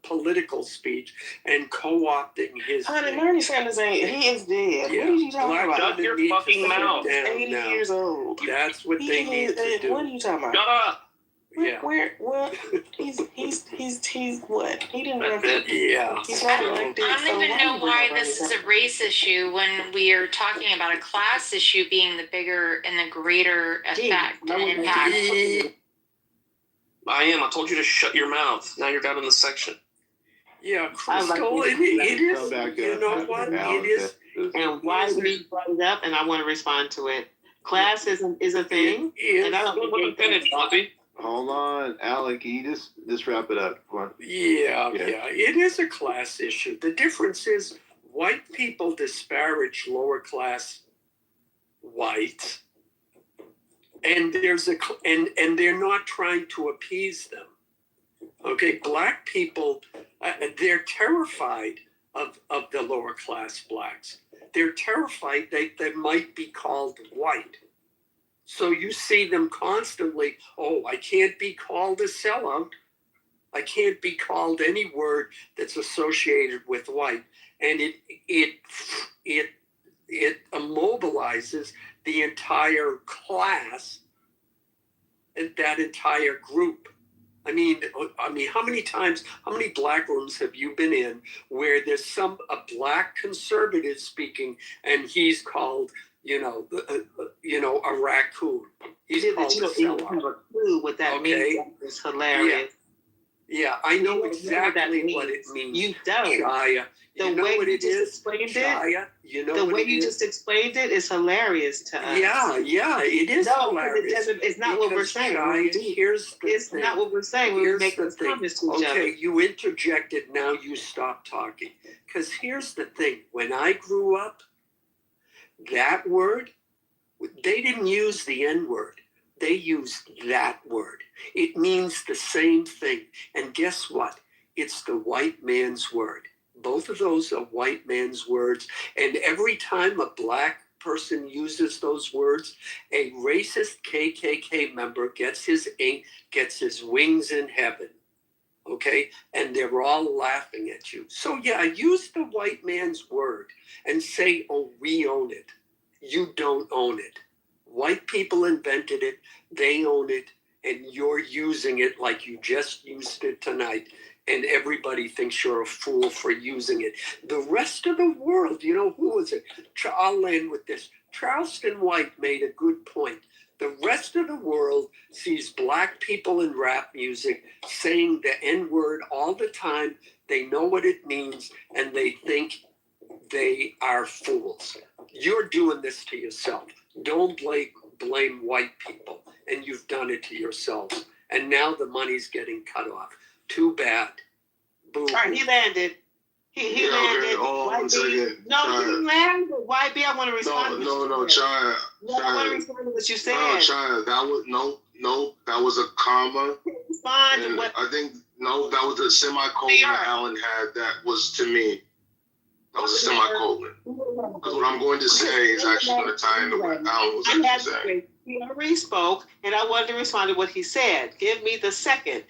political speech and co-opting his. Honey, Bernie Sanders he is dead. Yeah. What are you talking about? Shut your fucking mouth. 80 years old. That's what they need to do. What are you talking about? Shut up. Yeah. What? He's what? He didn't run for He's I not elected. don't even know why this is a race issue when we are talking about a class issue being the bigger and the greater effect and impact. I am. I told you to shut your mouth. Now you're down in the section. Yeah, Crystal, it is. You know what? It is. And why we brought it up, and I want to respond to it. Classism is a thing, and I don't finish, Monty. Hold on, Alec, can you just wrap it up? Come on. Yeah, it is a class issue. The difference is white people disparage lower class whites, and they're not trying to appease them. Okay, black people, they're terrified of the lower class blacks. They're terrified they might be called white. So you see them constantly, I can't be called a sellout. I can't be called any word that's associated with white. And it immobilizes the entire class and that entire group. I mean, how many black rooms have you been in where there's a black conservative speaking and he's called, a raccoon? He's called you don't even have a clue what that means. It's hilarious. Yeah, I know You don't know what exactly that what it means. means. You don't. Shia. The You know way what you it just is? explained it, Shia, you know the what way it you is? just explained it is hilarious to us. Yeah, it is No, hilarious. it doesn't. It's not what we're Because, saying. Shia, here's the It's thing. not what we're saying when we Here's make the those thing. comments to each other. Okay, you interjected, now you stop talking. Because here's the thing. When I grew up, that word, they didn't use the N word. They used that word. It means the same thing. And guess what? It's the white man's word. Both of those are white man's words. And every time a black person uses those words, a racist KKK member gets his wings in heaven. Okay? And they're all laughing at you. So yeah, use the white man's word and say, oh, we own it. You don't own it. White people invented it, they own it, and you're using it like you just used it tonight, and everybody thinks you're a fool for using it. The rest of the world, you know, who was it? I'll end with this. Charleston White made a good point. The rest of the world sees black people in rap music saying the N-word all the time. They know what it means, and they think they are fools. You're doing this to yourself. Don't blame white people, and you've done it to yourselves. And now the money's getting cut off. Too bad. Boo. All right, he landed. He landed. Okay, hold on 1 second. No, he landed. YB, I want to respond. No, China. I want to respond to what you said. No, China. That was that was a comma. Respond to And what? I think that was a semicolon that Alan had. That was to me. That was a semicolon. Because what I'm going to say is actually going to tie into what Alan was actually saying. He already spoke, and I wanted to respond to what he said. Give me the second.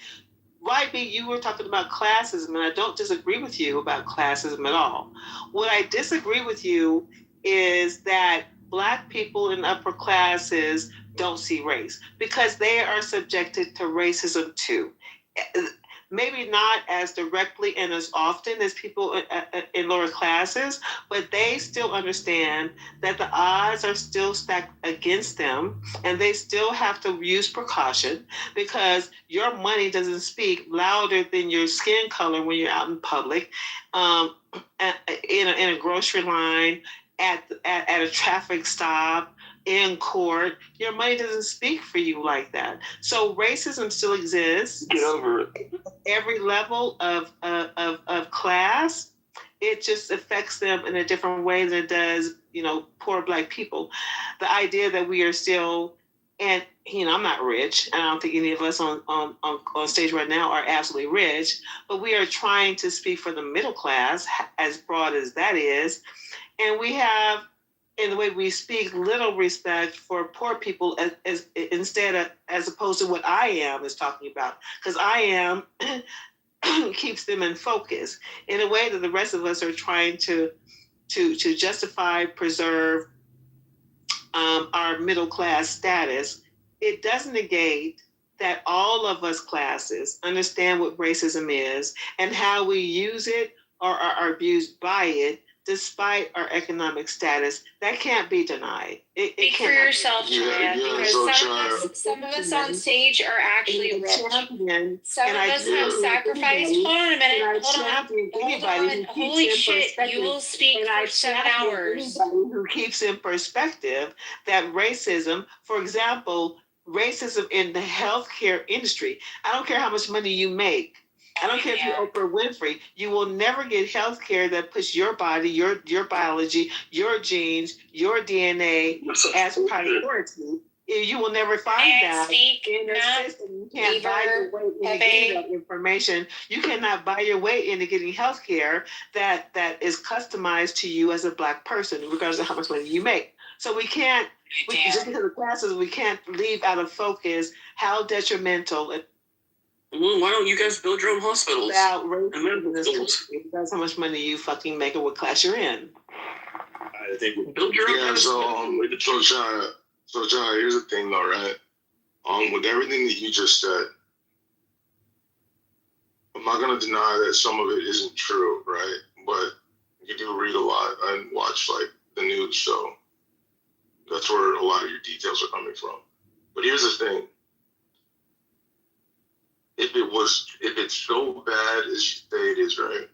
YB, you were talking about classism, and I don't disagree with you about classism at all. What I disagree with you is that Black people in upper classes don't see race because they are subjected to racism too. Maybe not as directly and as often as people in lower classes, but they still understand that the odds are still stacked against them, and they still have to use precaution because your money doesn't speak louder than your skin color when you're out in public, in a grocery line, at a traffic stop, in court. Your money doesn't speak for you like that. So racism still exists. Get over it. Every level of class, it just affects them in a different way than it does, poor Black people. The idea that we are still, and I'm not rich, and I don't think any of us on stage right now are absolutely rich, but we are trying to speak for the middle class, as broad as that is, and we have, in the way we speak, little respect for poor people as opposed to what I am is talking about, because I am keeps them in focus in a way that the rest of us are trying to justify, preserve our middle class status. It doesn't negate that all of us classes understand what racism is and how we use it or are abused by it, despite our economic status. That can't be denied. Speak for yourself, Chaya, because some of us on stage are actually rich. Some of us have sacrificed. Hold on a minute. Hold on. Holy shit, you will speak for 7 hours. Who keeps in perspective that racism, for example, racism in the healthcare industry, I don't care how much money you make. I don't care if you're Oprah Winfrey, you will never get health care that puts your body, your biology, your genes, your DNA as priority. You will never find that in a system. You can't buy your way into getting that information. You cannot buy your way into getting health care that is customized to you as a Black person, regardless of how much money you make. So we can't, just because of classes, we can't leave out of focus how detrimental why don't you guys build your own hospitals? That's how much money you fucking make and what class you're in. I think build your own. Yeah, so China, here's the thing though, right? With everything that you just said, I'm not gonna deny that some of it isn't true, right? But you do read a lot and watch like the news, so that's where a lot of your details are coming from. But here's the thing. if it's so bad as you say it is, right?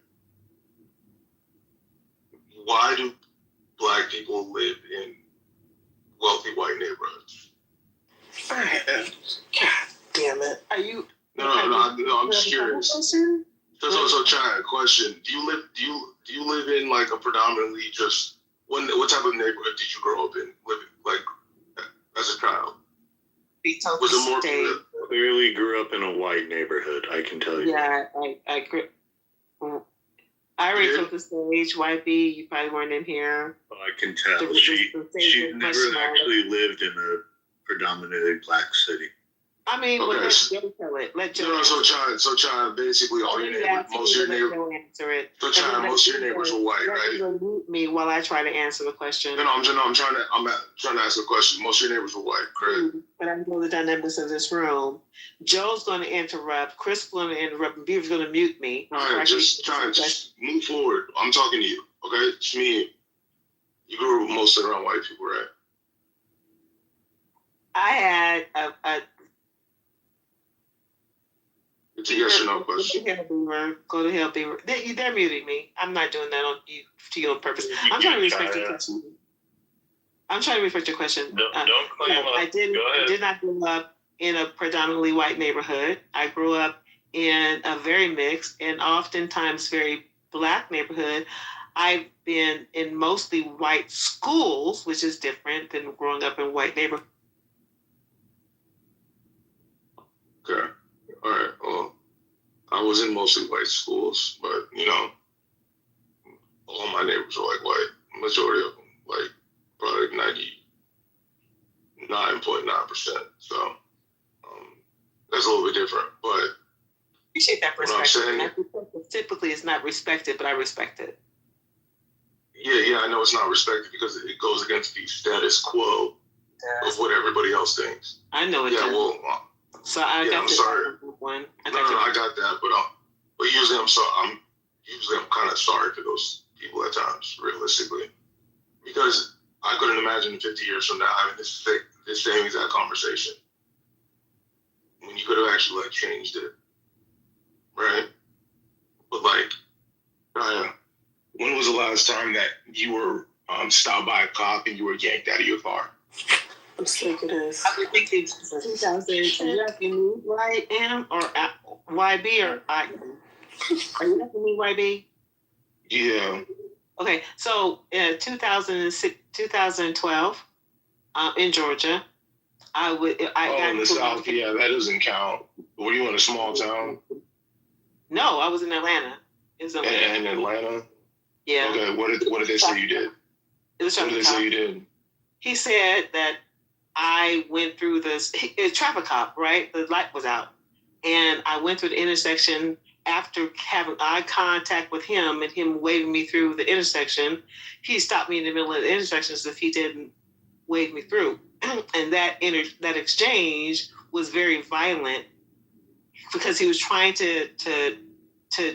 Why do black people live in wealthy white neighborhoods? God damn it! Are you? No, I'm just curious. So, Chad, question: Do you live in like a predominantly just what type of neighborhood did you grow up in? Living like as a child? Was it more? Clearly grew up in a white neighborhood. I can tell you. Yeah, I grew. I already took the stage. YB, you probably weren't in here. Oh, I can tell. She never actually lived in a predominantly black city. I mean, okay. Let Joe tell it. Let Joe. No, so Chad, basically all your neighbors, most of your neighbors. Answer it. So Chad, most of your neighbors were white, right? Mute me while I try to answer the question. I'm trying to ask a question. Most of your neighbors were white, correct? But I know the dynamics of this room. Joe's going to interrupt. Chris is going to interrupt. And Beaver's going to mute me. All right, just move forward. I'm talking to you, okay? It's me. You grew up mostly around white people, right? I had a it's a yes or no question. Go to hell, Beaver. They're muting me. I'm not doing that to you on purpose. I'm trying to respect your question. I'm trying to respect your question. Don't claim up. I did not grow up in a predominantly white neighborhood. I grew up in a very mixed and oftentimes very black neighborhood. I've been in mostly white schools, which is different than growing up in white neighborhoods. Okay. All right. Well, I was in mostly white schools, but all my neighbors were like white. Majority of them, like probably 99.9%. So that's a little bit different. But appreciate that perspective. Typically, it's not respected, but I respect it. Yeah, I know it's not respected because it goes against the status quo of what everybody else thinks. I know it. Yeah, well. So I'm sorry. One. I got that, but usually I'm kind of sorry for those people at times, realistically, because I couldn't imagine 50 years from now having this same exact conversation when you could have actually changed it, right? But when was the last time that you were stopped by a cop and you were yanked out of your car? I'm sick of this. I think it's 2000. You asking me who I am or YB or I am? Are you asking me YB? Yeah. Okay, so in 2012, in Georgia, I got in the South. Yeah, that doesn't count. Were you in a small town? No, I was in Atlanta. In Atlanta. Yeah. Okay. What did they say you did? What did they say you did? He said that I went through this traffic cop, right? The light was out. And I went through the intersection after having eye contact with him and him waving me through the intersection. He stopped me in the middle of the intersection as if he didn't wave me through. And that exchange was very violent because he was trying to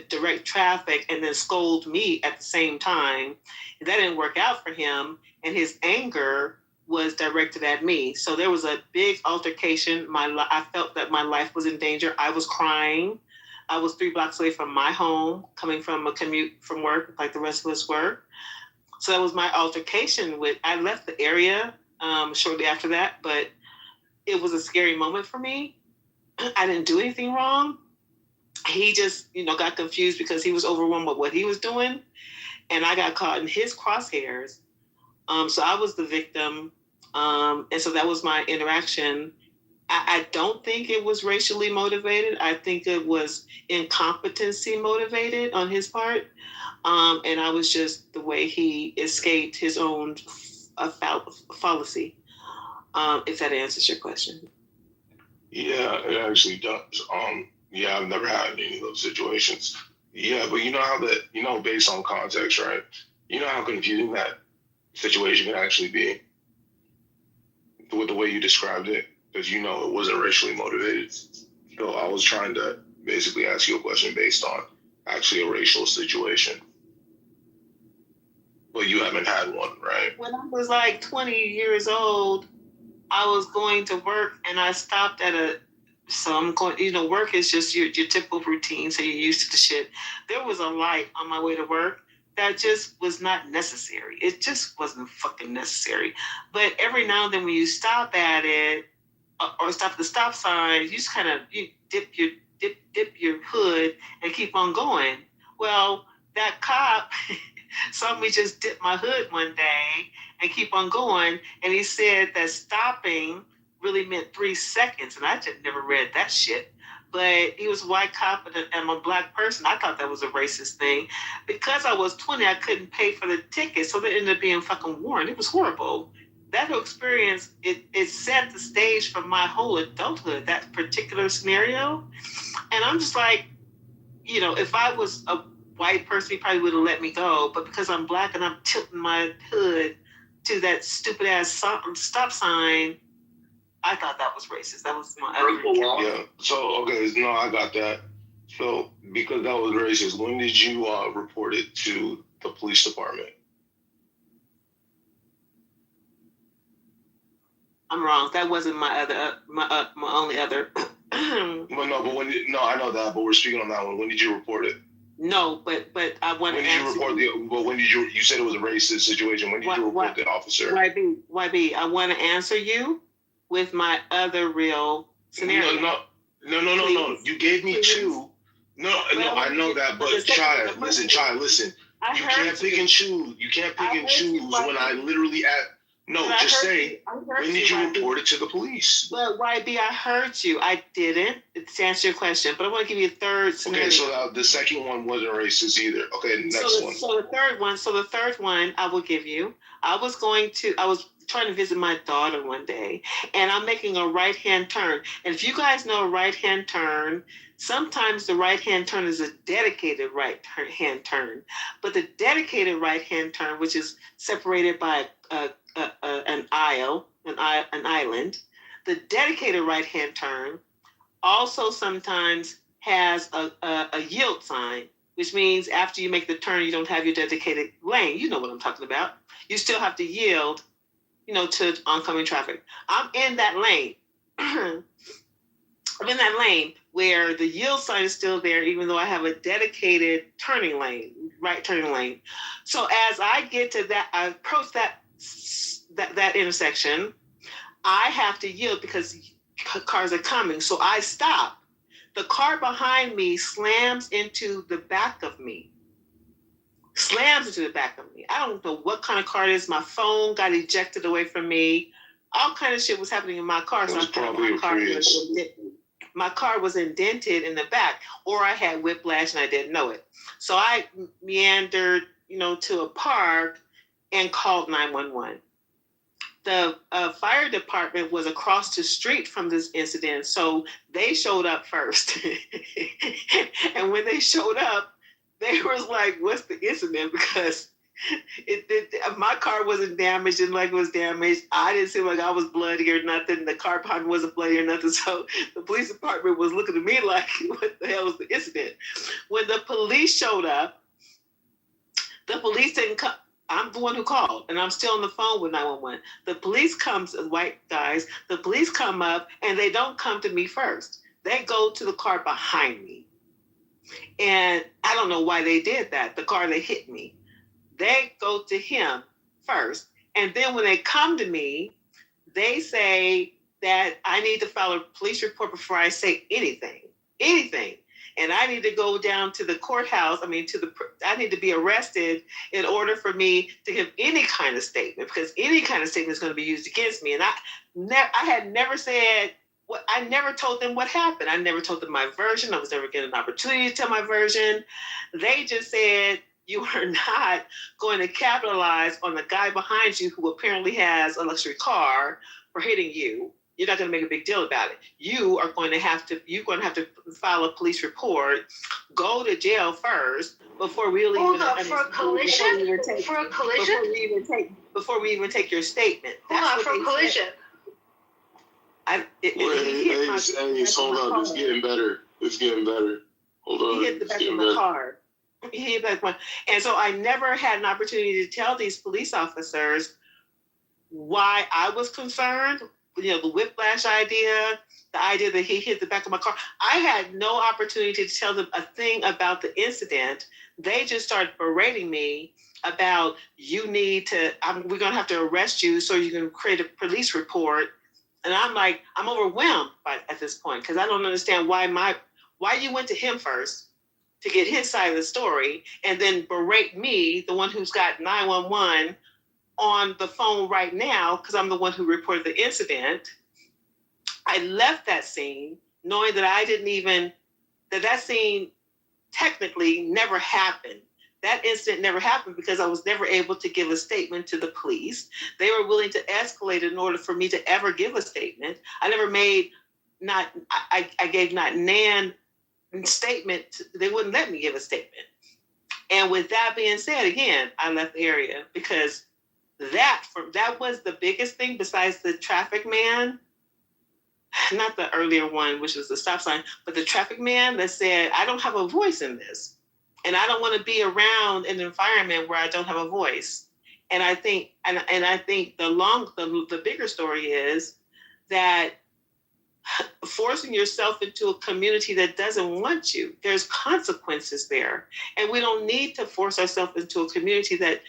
direct traffic and then scold me at the same time. And that didn't work out for him. And his anger was directed at me. So there was a big altercation. I felt that my life was in danger. I was crying. I was 3 blocks away from my home, coming from a commute from work, like the rest of us were. So that was my altercation I left the area shortly after that, but it was a scary moment for me. I didn't do anything wrong. He just, got confused because he was overwhelmed with what he was doing. And I got caught in his crosshairs. So I was the victim. And so that was my interaction. I don't think it was racially motivated. I think it was incompetency motivated on his part. And I was just the way he escaped his own fallacy. If that answers your question. Yeah, it actually does. Yeah, I've never had any of those situations. Yeah, but you know how based on context, right? You know how confusing that situation can actually be with the way you described it, because it wasn't racially motivated. So I was trying to basically ask you a question based on actually a racial situation. But you haven't had one, right? When I was 20 years old, I was going to work and I stopped at So I'm going, you know, work is just your typical routine, so you're used to the shit. There was a light on my way to work that just was not necessary. It just wasn't fucking necessary. But every now and then when you stop at it, or stop at the stop sign, you just kind of you dip your hood and keep on going. Well, that cop saw me just dip my hood one day and keep on going, and he said that stopping really meant 3 seconds, and I just never read that shit. But he was a white cop and I'm a black person. I thought that was a racist thing. Because I was 20, I couldn't pay for the ticket, so they ended up being fucking warned. It was horrible. That whole experience, it set the stage for my whole adulthood, that particular scenario. And I'm just like, you know, if I was a white person, he probably would have let me go. But because I'm black and I'm tilting my hood to that stupid ass stop sign, I thought that was racist. That was my other. Yeah. So okay, no, I got that. So because that was racist, when did you report it to the police department? I'm wrong. That wasn't my other, my only other. I know that, but we're speaking on that one. When did you report it? No, but I want to answer. When did you said it was a racist situation. When did you report the officer? YB, I want to answer you with my other real scenario. No. You gave me two. No, I know that, but listen. You can't pick and choose. You can't pick and choose when I literally just say, when did you report it to the police? But YB, I heard you. I didn't. To answer your question, but I want to give you a third scenario. Okay, so the second one wasn't racist either. Okay, next one. So the third one I will give you. I was trying to visit my daughter one day, and I'm making a right-hand turn. And if you guys know a right-hand turn, sometimes the right-hand turn is a dedicated right-hand turn. But the dedicated right-hand turn, which is separated by an island, the dedicated right-hand turn also sometimes has a yield sign, which means after you make the turn, you don't have your dedicated lane. You know what I'm talking about. You still have to yield, to oncoming traffic. I'm in that lane. I'm in that lane where the yield sign is still there, even though I have a dedicated right turning lane. So as I get to that, I approach that intersection, I have to yield because cars are coming. So I stop. The car behind me slams into the back of me. I don't know what kind of car it is. My phone got ejected away from me. All kind of shit was happening in my car. So I thought my car was indented in the back, or I had whiplash and I didn't know it. So I meandered, to a park and called 911. The fire department was across the street from this incident, so they showed up first. And when they showed up, they was like, "What's the incident?" Because my car wasn't damaged and like it was damaged. I didn't seem like I was bloody or nothing. The car behind me wasn't bloody or nothing. So the police department was looking at me like, "What the hell was the incident?" When the police showed up, the police didn't come. I'm the one who called, and I'm still on the phone with 911. The police comes, white guys, the police come up, and they don't come to me first. They go to the car behind me. And I don't know why they did that, the car that hit me. They go to him first. And then when they come to me, they say that I need to file a police report before I say anything. And I need to go down to the courthouse. I need to be arrested in order for me to give any kind of statement, because any kind of statement is going to be used against me. And I had never said I never told them what happened. I never told them my version. I was never given an opportunity to tell my version. They just said, "You are not going to capitalize on the guy behind you who apparently has a luxury car for hitting you. You're not going to make a big deal about it. You're going to have to file a police report, go to jail first before we really for a collision? Before we even take your statement." For a collision. Hold on, it's getting better. Hold on. He hit the back of my car. And so I never had an opportunity to tell these police officers why I was concerned the whiplash idea, the idea that he hit the back of my car. I had no opportunity to tell them a thing about the incident. They just started berating me about we're going to have to arrest you so you can create a police report. And I'm like, I'm overwhelmed at this point because I don't understand why you went to him first to get his side of the story and then berate me, the one who's got 911 on the phone right now because I'm the one who reported the incident. I left that scene knowing that that scene technically never happened. That incident never happened because I was never able to give a statement to the police. They were willing to escalate in order for me to ever give a statement. I gave not Nan statement. They wouldn't let me give a statement. And with that being said, again, I left the area because that was the biggest thing besides the traffic man. Not the earlier one, which was the stop sign, but the traffic man that said, I don't have a voice in this. And I don't want to be around an environment where I don't have a voice. And I think, the bigger story is that forcing yourself into a community that doesn't want you, there's consequences there. And we don't need to force ourselves into a community that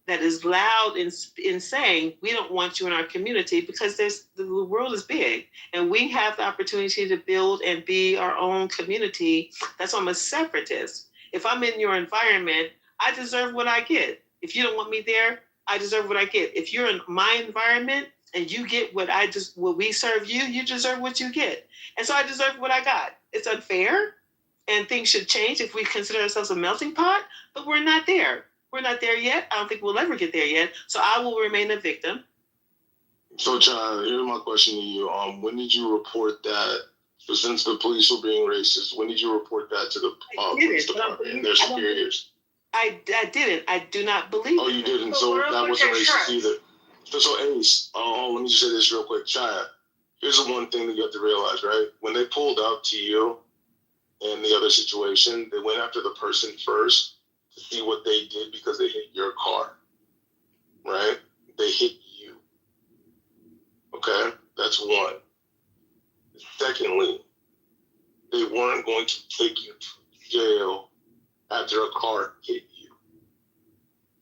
is loud in saying we don't want you in our community because the world is big and we have the opportunity to build and be our own community. That's why I'm a separatist. If I'm in your environment, I deserve what I get. If you don't want me there, I deserve what I get. If you're in my environment and you get what we serve you, you deserve what you get. And so I deserve what I got. It's unfair and things should change if we consider ourselves a melting pot, but we're not there. We're not there yet. I don't think we'll ever get there yet. So I will remain a victim. So, Chad, here's my question to you. When did you report that? So since the police were being racist, when did you report that to the police department and their superiors? I didn't. I do not believe. Oh, you didn't. So that wasn't racist either. So Ace, let me just say this real quick. Chad, here's the one thing that you have to realize, right? When they pulled up to you in the other situation, they went after the person first to see what they did because they hit your car, right? They hit you. Okay? That's one. Secondly, they weren't going to take you to jail after a car hit you.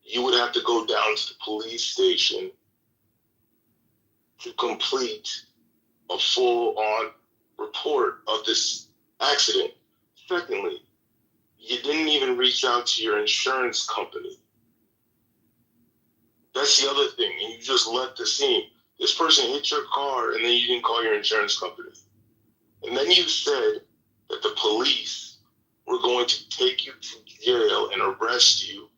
You would have to go down to the police station to complete a full-on report of this accident. Secondly, you didn't even reach out to your insurance company. That's the other thing. And you just left the scene. This person hit your car and then you didn't call your insurance company. And then you said that the police were going to take you to jail and arrest you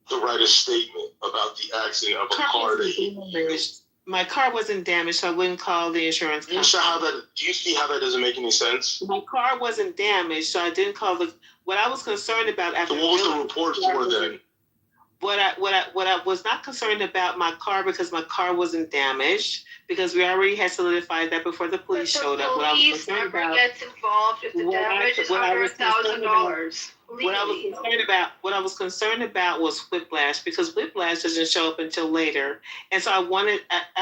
to write a statement about the accident of a car that hit you. My car wasn't damaged, so I wouldn't call the insurance company. Do you see how that doesn't make any sense? My car wasn't damaged, so I didn't call what I was concerned about after. So what was the report for then? What I was not concerned about my car because my car wasn't damaged because we already had solidified that before the police showed up. What I was concerned about gets involved if the damage is under $1,000. What I was concerned about was whiplash because whiplash doesn't show up until later, and so I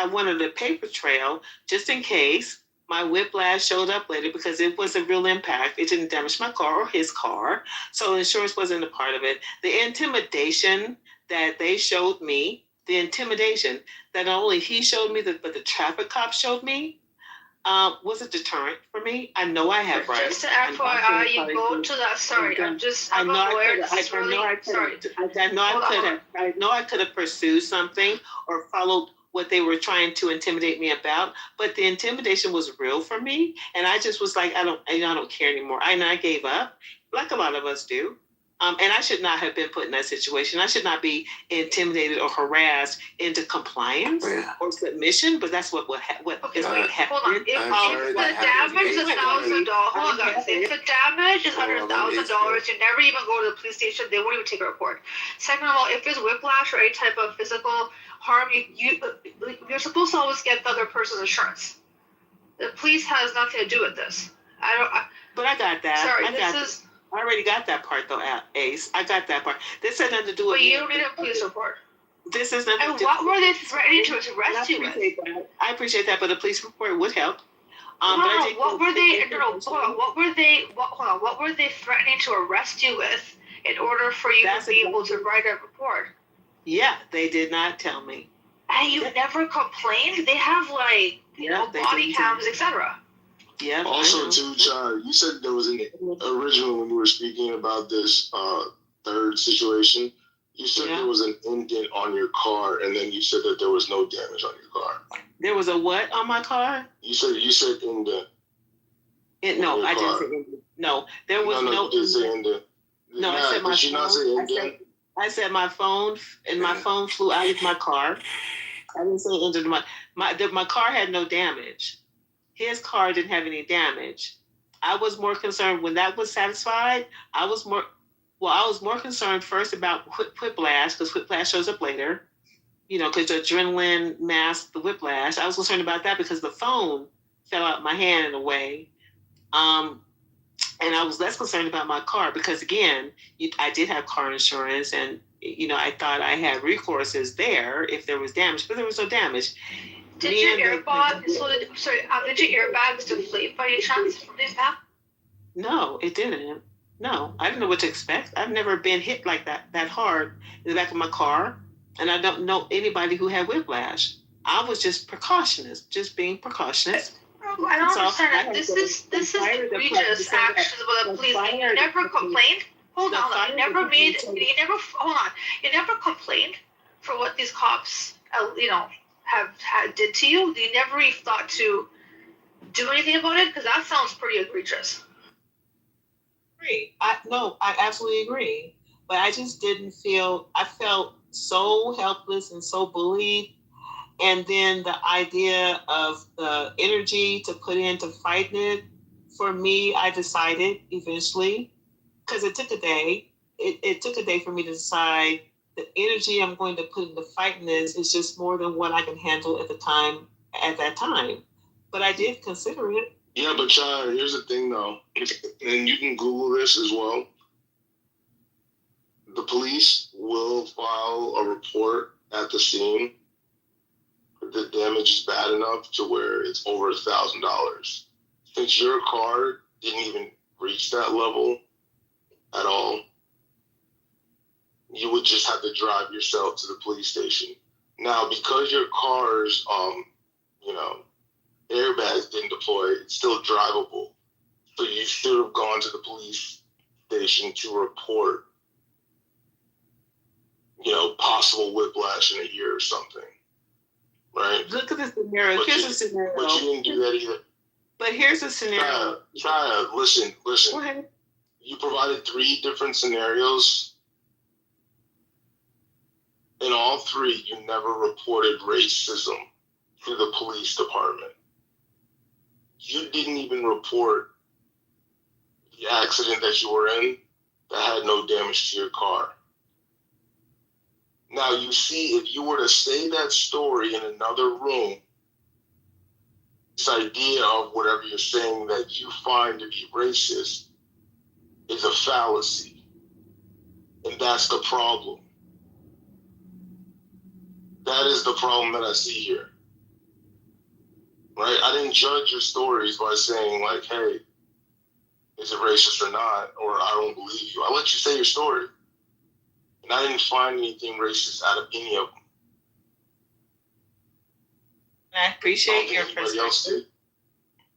wanted a paper trail just in case my whiplash showed up later because it was a real impact. It didn't damage my car or his car, so insurance wasn't a part of it. The intimidation that they showed me, the intimidation that not only he showed me, but the traffic cop showed me, was a deterrent for me. I know I have rights. Just to FYI, you go to that. Sorry, I'm aware. I know I could have pursued something or followed what they were trying to intimidate me about, but the intimidation was real for me, and I just was like, I don't care anymore. I gave up, like a lot of us do. And I should not have been put in that situation. I should not be intimidated or harassed into compliance or submission, but that's what happened. Hold on. If the damage is $1,000, hold on, guys. If the damage is under $1,000, you never even go to the police station. They won't even take a report. Second of all, if there's whiplash or any type of physical harm, you're supposed to always get the other person's insurance. The police has nothing to do with this. But I got that. Sorry, I already got that part though, Ace. I got that part. This had nothing to do with. But you don't need a police report. This is not. And what were they threatening to arrest you with? I appreciate that, but a police report would help. What were they? Hold on. What were they? What were they threatening to arrest you with in order for you to be able to write a report? Yeah, they did not tell me. And you never complained? They have like body cams, etc. Yeah. Also, too, Chad, you said there was an original when you were speaking about this third situation. You said there was an indent on your car, and then you said that there was no damage on your car. There was a what on my car? You said indent. No, I didn't say indent. No, there was no. You did say indent. No, I said my phone. Did you not say indent? I said my phone, and my phone flew out of my car. I didn't say indent. My car had no damage. His car didn't have any damage. I was more concerned when that was satisfied. I was more concerned first about whiplash, because whiplash shows up later. Because the adrenaline masked the whiplash. I was concerned about that because the phone fell out my hand in a way. And I was less concerned about my car because, again, I did have car insurance, and I thought I had recourses there if there was damage, but there was no damage. Did your airbags deflate by any chance from the impact? No, it didn't. No, I didn't know what to expect. I've never been hit like that hard in the back of my car, and I don't know anybody who had whiplash. I was just being precautious. I don't understand that. This is egregious actions by the police. And you never complained. Hold on. You never complained for what these cops, did to you. You never even thought to do anything about it, because that sounds pretty egregious. I absolutely agree. But I just didn't feel. I felt so helpless and so bullied. And then the idea of the energy to put into fighting it, for me, I decided eventually, because it took a day. It took a day for me to decide the energy I'm going to put into fighting this is just more than what I can handle at that time. But I did consider it. Yeah, but Chad, here's the thing though, and you can Google this as well. The police will file a report at the scene. The damage is bad enough to where it's over $1,000. Since your car didn't even reach that level at all, you would just have to drive yourself to the police station. Now, because your car's, airbags didn't deploy, it's still drivable. So you should have gone to the police station to report, possible whiplash in a year or something. Right? Look at the scenario. Here's a scenario. But you didn't do that either. But here's a scenario. Try listen. Go ahead. You provided 3 different scenarios. In all 3, you never reported racism to the police department. You didn't even report the accident that you were in that had no damage to your car. Now, you see, if you were to say that story in another room, this idea of whatever you're saying that you find to be racist is a fallacy. And that's the problem. That is the problem that I see here. Right? I didn't judge your stories by saying, like, hey, is it racist or not? Or I don't believe you. I let you say your story. And I didn't find anything racist out of any of them. I appreciate your perspective.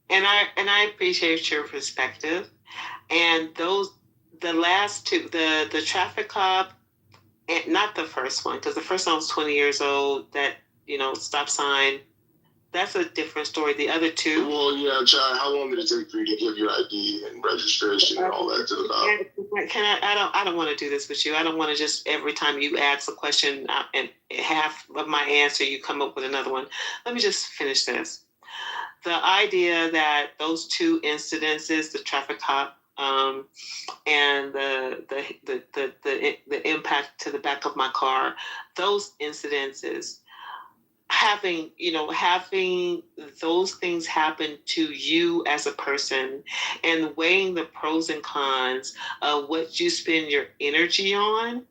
And I appreciate your perspective. And the last 2, the traffic cop, and not the first one, because the first one was 20 years old, that, stop sign. That's a different story. The other 2. Well, yeah, Chad, how long did it take for you to give your ID and registration and all that to the cop? I don't want to do this with you. I don't want to just every time you ask a question and half of my answer, you come up with another one. Let me just finish this. The idea that those 2 incidences, the traffic cop and the impact to the back of my car, those incidences, having those things happen to you as a person, and weighing the pros and cons of what you spend your energy on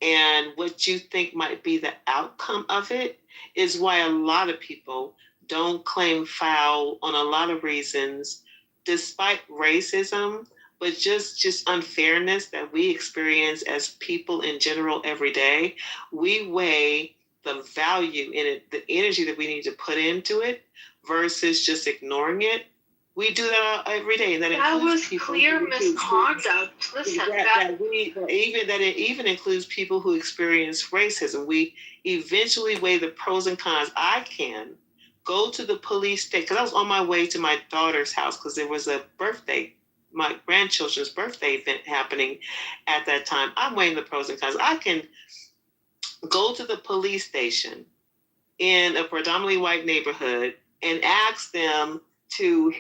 and what you think might be the outcome of it, is why a lot of people don't claim foul on a lot of reasons, despite racism, but just unfairness that we experience as people in general every day. We weigh the value in it, the energy that we need to put into it, versus just ignoring it. We do that every day. That was clear misconduct. Listen, it even includes people who experience racism. We eventually weigh the pros and cons. I can go to the police station, because I was on my way to my daughter's house because there was a birthday, my grandchildren's birthday event happening at that time. I'm weighing the pros and cons. I can go to the police station in a predominantly white neighborhood and ask them to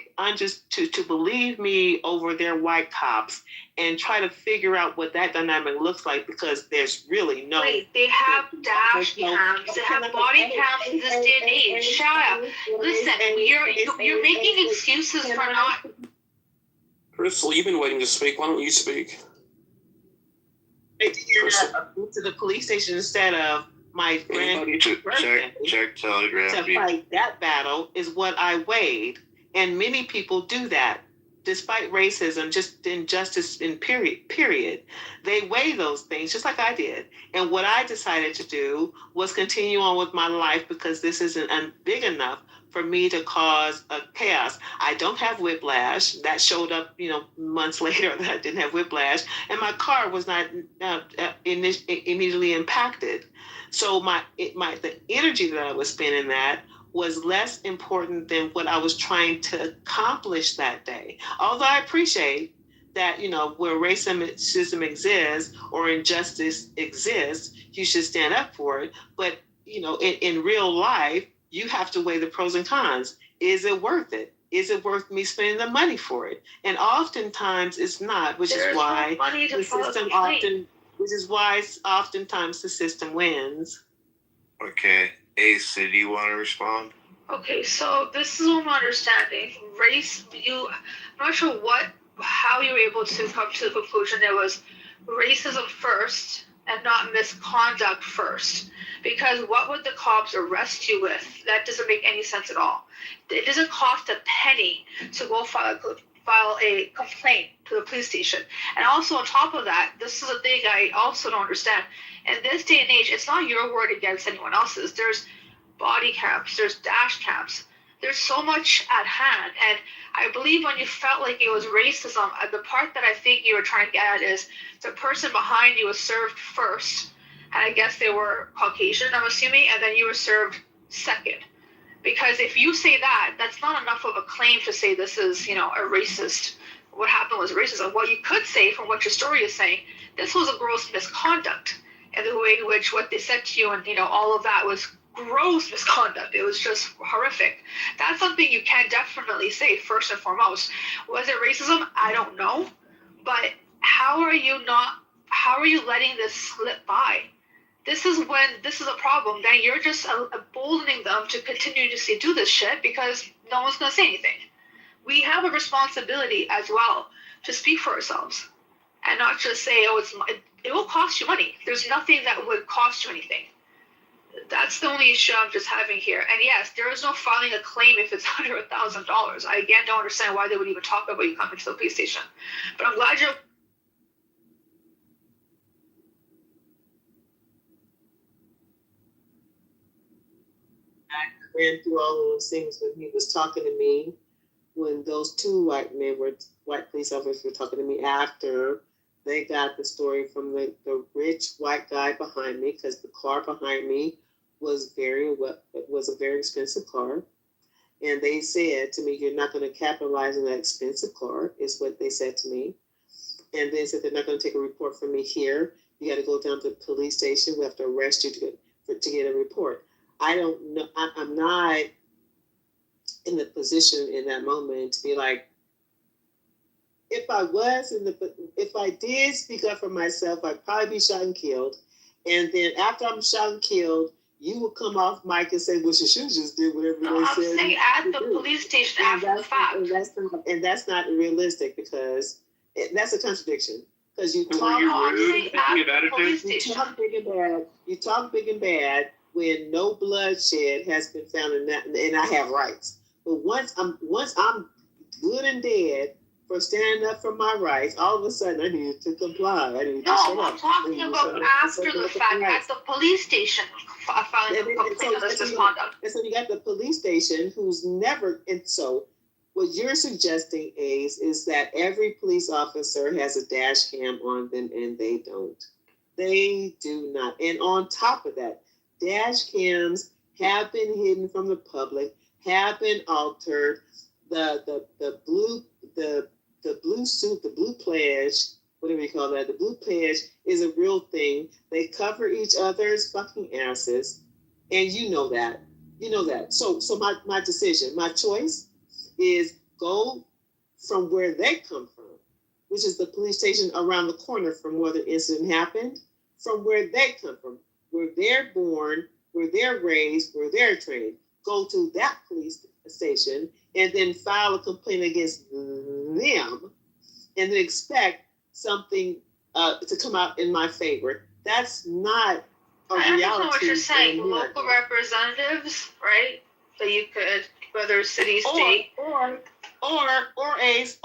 believe me over their white cops, and try to figure out what that dynamic looks like, because there's really no. Wait, they have dash cams, they have body cams in this day and age. Shut up. Listen, you're making excuses for not. Crystal, you've been waiting to speak. Why don't you speak? To the police station instead of my friend. Check telegram. To fight that battle is what I weighed. And many people do that, despite racism, just injustice in period. They weigh those things just like I did. And what I decided to do was continue on with my life, because this isn't big enough for me to cause a chaos. I don't have whiplash. That showed up, months later, that I didn't have whiplash. And my car was not immediately impacted. So the energy that I was spending that was less important than what I was trying to accomplish that day. Although I appreciate that, where racism exists or injustice exists, you should stand up for it. But, in real life, you have to weigh the pros and cons. Is it worth it? Is it worth me spending the money for it? And oftentimes it's not, which is why oftentimes the system wins. Okay. Ace, do you want to respond? Okay, so this is what I'm understanding. I'm not sure how you were able to come to the conclusion there was racism first and not misconduct first. Because what would the cops arrest you with? That doesn't make any sense at all. It doesn't cost a penny to go file a complaint to the police station. And also on top of that, this is a thing I also don't understand. In this day and age, it's not your word against anyone else's. There's body cams, there's dash cams. There's so much at hand. And I believe when you felt like it was racism, the part that I think you were trying to get at is the person behind you was served first. And I guess they were Caucasian, I'm assuming, and then you were served second. Because if you say that, that's not enough of a claim to say this is, a racist. What happened was racism. What you could say, from what your story is saying, this was a gross misconduct. And the way in which what they said to you and, all of that was gross misconduct. It was just horrific. That's something you can definitely say first and foremost. Was it racism? I don't know. But how are you letting this slip by? This is a problem. Then you're just emboldening them to continue to do this shit because no one's going to say anything. We have a responsibility as well to speak for ourselves and not just say, it will cost you money. There's nothing that would cost you anything. That's the only issue I'm just having here. And yes, there is no filing a claim if it's under $1,000. I again don't understand why they would even talk about you coming to the police station. But I'm glad you're. I ran through all of those things when he was talking to me, when those two white police officers were talking to me after they got the story from the rich white guy behind me, because the car behind me was a very expensive car. And they said to me, you're not going to capitalize on that expensive car, is what they said to me. And they said they're not going to take a report from me here. You got to go down to the police station. We have to arrest you to get a report. I don't know. I'm not in the position in that moment to be like, if I did speak up for myself, I'd probably be shot and killed. And then after I'm shot and killed, you will come off mic and say, well, she should just did whatever No, they I'm said. saying at the police station after the fact. And that's not realistic because that's a contradiction. Because you Were talk, you No, I'm rude? saying Did you at have the police attitude? station. you talk big and bad when no bloodshed has been found in that, and I have rights. But once I'm good and dead for standing up for my rights, all of a sudden I need to comply. I need to No, shut I'm up. talking about after the fact at the police station. Filing a complaint of this misconduct. And so you got the police station who's never, and so what you're suggesting, Ace, is that every police officer has a dash cam on them, and they don't. They do not. And on top of that, dash cams have been hidden from the public, have been altered. The blue suit, the blue pledge, whatever you call that, the blue pledge is a real thing. They cover each other's fucking asses, and you know that. You know that. So my decision, my choice is go from where they come from, which is the police station around the corner from where the incident happened, from where they come from, where they're born, where they're raised, where they're trained. Go to that police station and then file a complaint against them and then expect something to come out in my favor. That's not a reality. I understand what you're saying. Local representatives, right? So you could, whether city, state, or Ace,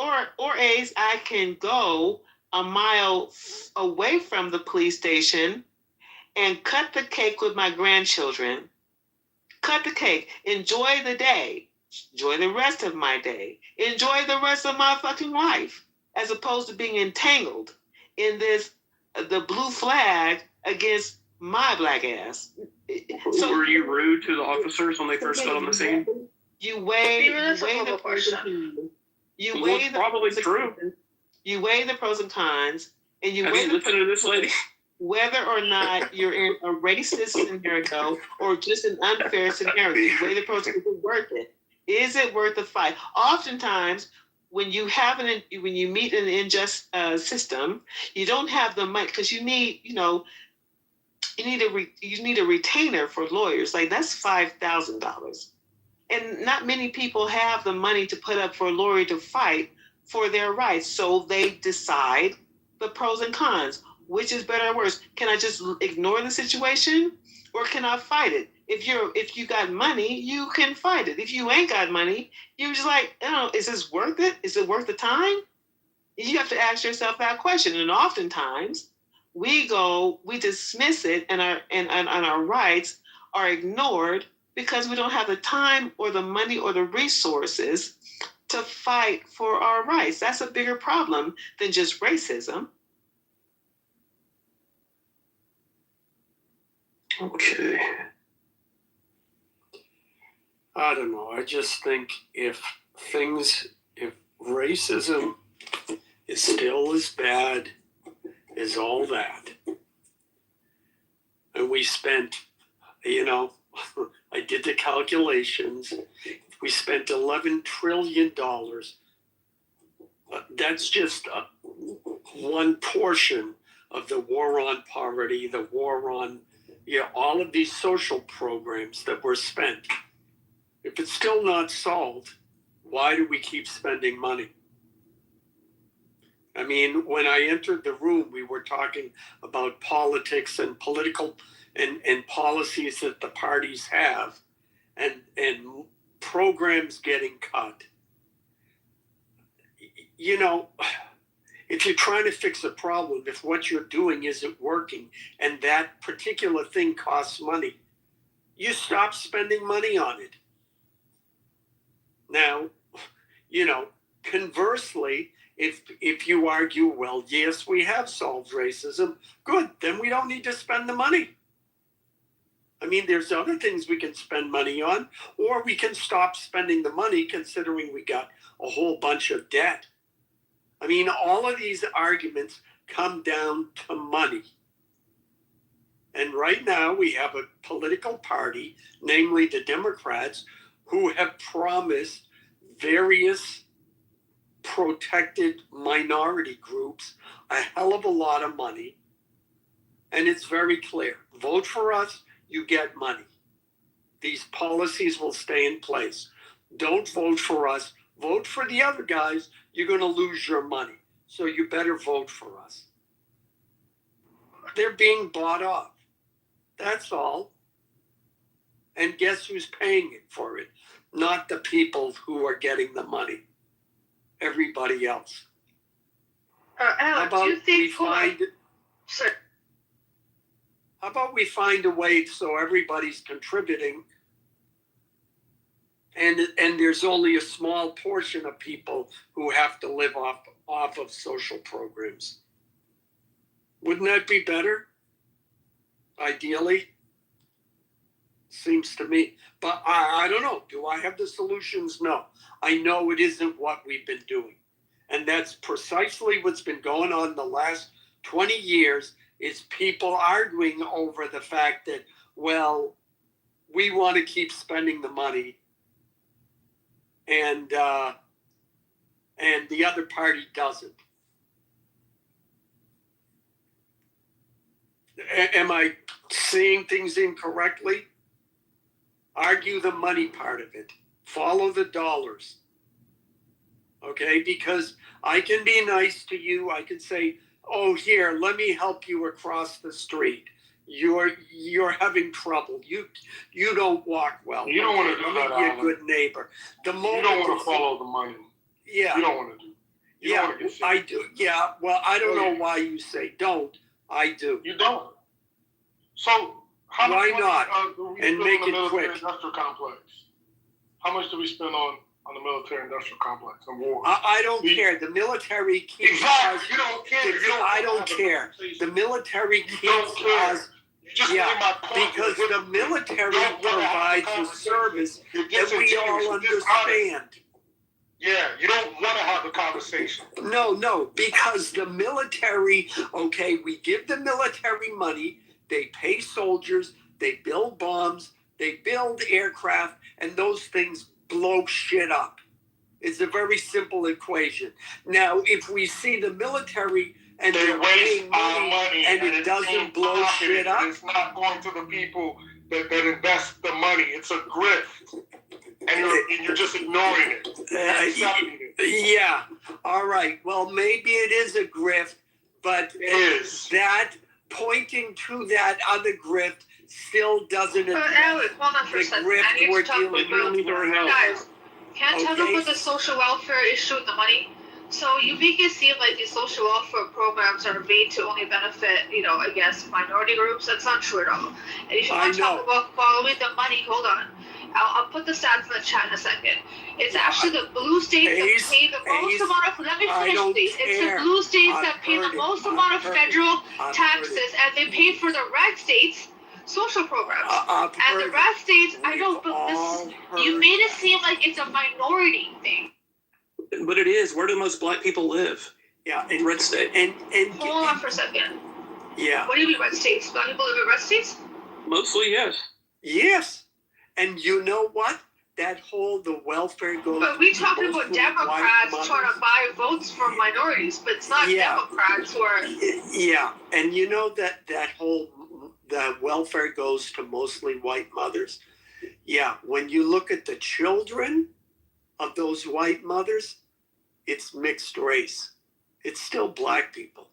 I can go a mile away from the police station and cut the cake with my grandchildren. Cut the cake. Enjoy the day. Enjoy the rest of my day. Enjoy the rest of my fucking life, as opposed to being entangled in this the blue flag against my black ass. So were you rude to the officers when they first got on the scene? You weigh the pros and cons. You weigh the probably true. You weigh the pros and cons, and you Have weigh you listened to this lady? Whether or not you're in a racist scenario or just an unfair scenario. You weigh the pros and cons. Is it worth it? Is it worth the fight? Oftentimes, when you meet an unjust system, you don't have the money because you need a retainer for lawyers. Like that's $5,000. And not many people have the money to put up for a lawyer to fight for their rights. So they decide the pros and cons. Which is better or worse? Can I just ignore the situation or can I fight it? If you got money, you can fight it. If you ain't got money, you're just like, is this worth it? Is it worth the time? You have to ask yourself that question. And oftentimes we dismiss it and our rights are ignored because we don't have the time or the money or the resources to fight for our rights. That's a bigger problem than just racism. Okay. I don't know. I just think if racism is still as bad as all that, and we spent, I did the calculations, we spent $11 trillion. That's just one portion of the war on poverty, the war on all of these social programs that were spent. If it's still not solved, why do we keep spending money? I mean, when I entered the room, we were talking about politics and political and policies that the parties have and programs getting cut. If you're trying to fix a problem, if what you're doing isn't working and that particular thing costs money, you stop spending money on it. Now, conversely, if you argue, well, yes, we have solved racism, good, then we don't need to spend the money. I mean, there's other things we can spend money on, or we can stop spending the money considering we got a whole bunch of debt. I mean, all of these arguments come down to money. And right now we have a political party, namely the Democrats, who have promised various protected minority groups a hell of a lot of money. And it's very clear. Vote for us, you get money. These policies will stay in place. Don't vote for us. Vote for the other guys. You're going to lose your money. So you better vote for us. They're being bought off. That's all. And guess who's paying it for it? Not the people who are getting the money. Everybody else. Alex, do you think how about we find a way so everybody's contributing and there's only a small portion of people who have to live off of social programs? Wouldn't that be better? Ideally? Seems to me. But I don't know. Do I have the solutions? No. I know it isn't what we've been doing. And that's precisely what's been going on the last 20 years is people arguing over the fact that, well, we want to keep spending the money and the other party doesn't. Am I seeing things incorrectly? Argue the money part of it. Follow the dollars. Okay, because I can be nice to you. I can say, oh, here, let me help you across the street. You're having trouble. You don't walk well. You don't want to do that. Be a good neighbor. The moment you don't want to follow the money. Yeah. You don't want to do. You don't want to get I do. Yeah. Well, I don't know why you say don't. I do. You don't. So how why much not? Do we and spend make on the it quick. Industrial complex. How much do we spend on the military-industrial complex and war? I don't care. The military keeps exactly. us. You don't care. I don't care. The military keeps us. Because the military provides a service that we all understand. Yeah, you don't want to have the conversation. No, because the military, okay, we give the military money, they pay soldiers, they build bombs, they build aircraft, and those things blow shit up. It's a very simple equation. Now, if we see the military and they're paying money and it doesn't blow shit up. It's not going to the people that invest the money. It's a grift. And you're just ignoring it. Yeah. All right. Well, maybe it is a grift, but that pointing to that other grift still doesn't address Alex, hold on for a second. I need to talk about guys. Can't talk about the social welfare issue with the money. So you make it seem like these social welfare programs are made to only benefit, I guess, minority groups. That's not true at all. And if you want to talk about following the money, hold on. I'll put the stats in the chat in a second. It's actually the blue states that pay the most amount of. Let me finish, please. It's the blue states that pay the most amount of federal taxes, and they pay for the red states social programs. And the red states, I don't. You made it seem like it's a minority thing. But it is. Where do most black people live? Yeah, in red state. And hold on for a second. Yeah. What do you mean red states? Black people live in red states? Mostly, yes. Yes. And you know what? That whole the welfare goes. But we talking about Democrats trying to buy votes from minorities, but it's not Democrats who are. Yeah, and you know that whole the welfare goes to mostly white mothers. Yeah, when you look at the children of those white mothers, it's mixed race. It's still black people.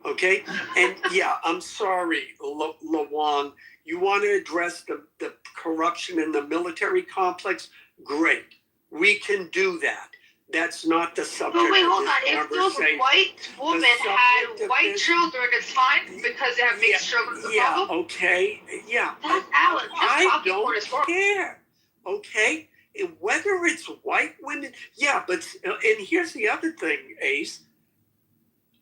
Okay? And yeah, I'm sorry, Lawang. You want to address the corruption in the military complex? Great. We can do that. That's not the subject. But wait, hold on. If those white women had white children, it's fine because they have mixed children. Yeah, okay. Yeah. That's Alan. I don't care. Okay? Whether it's white women, but and here's the other thing, Ace.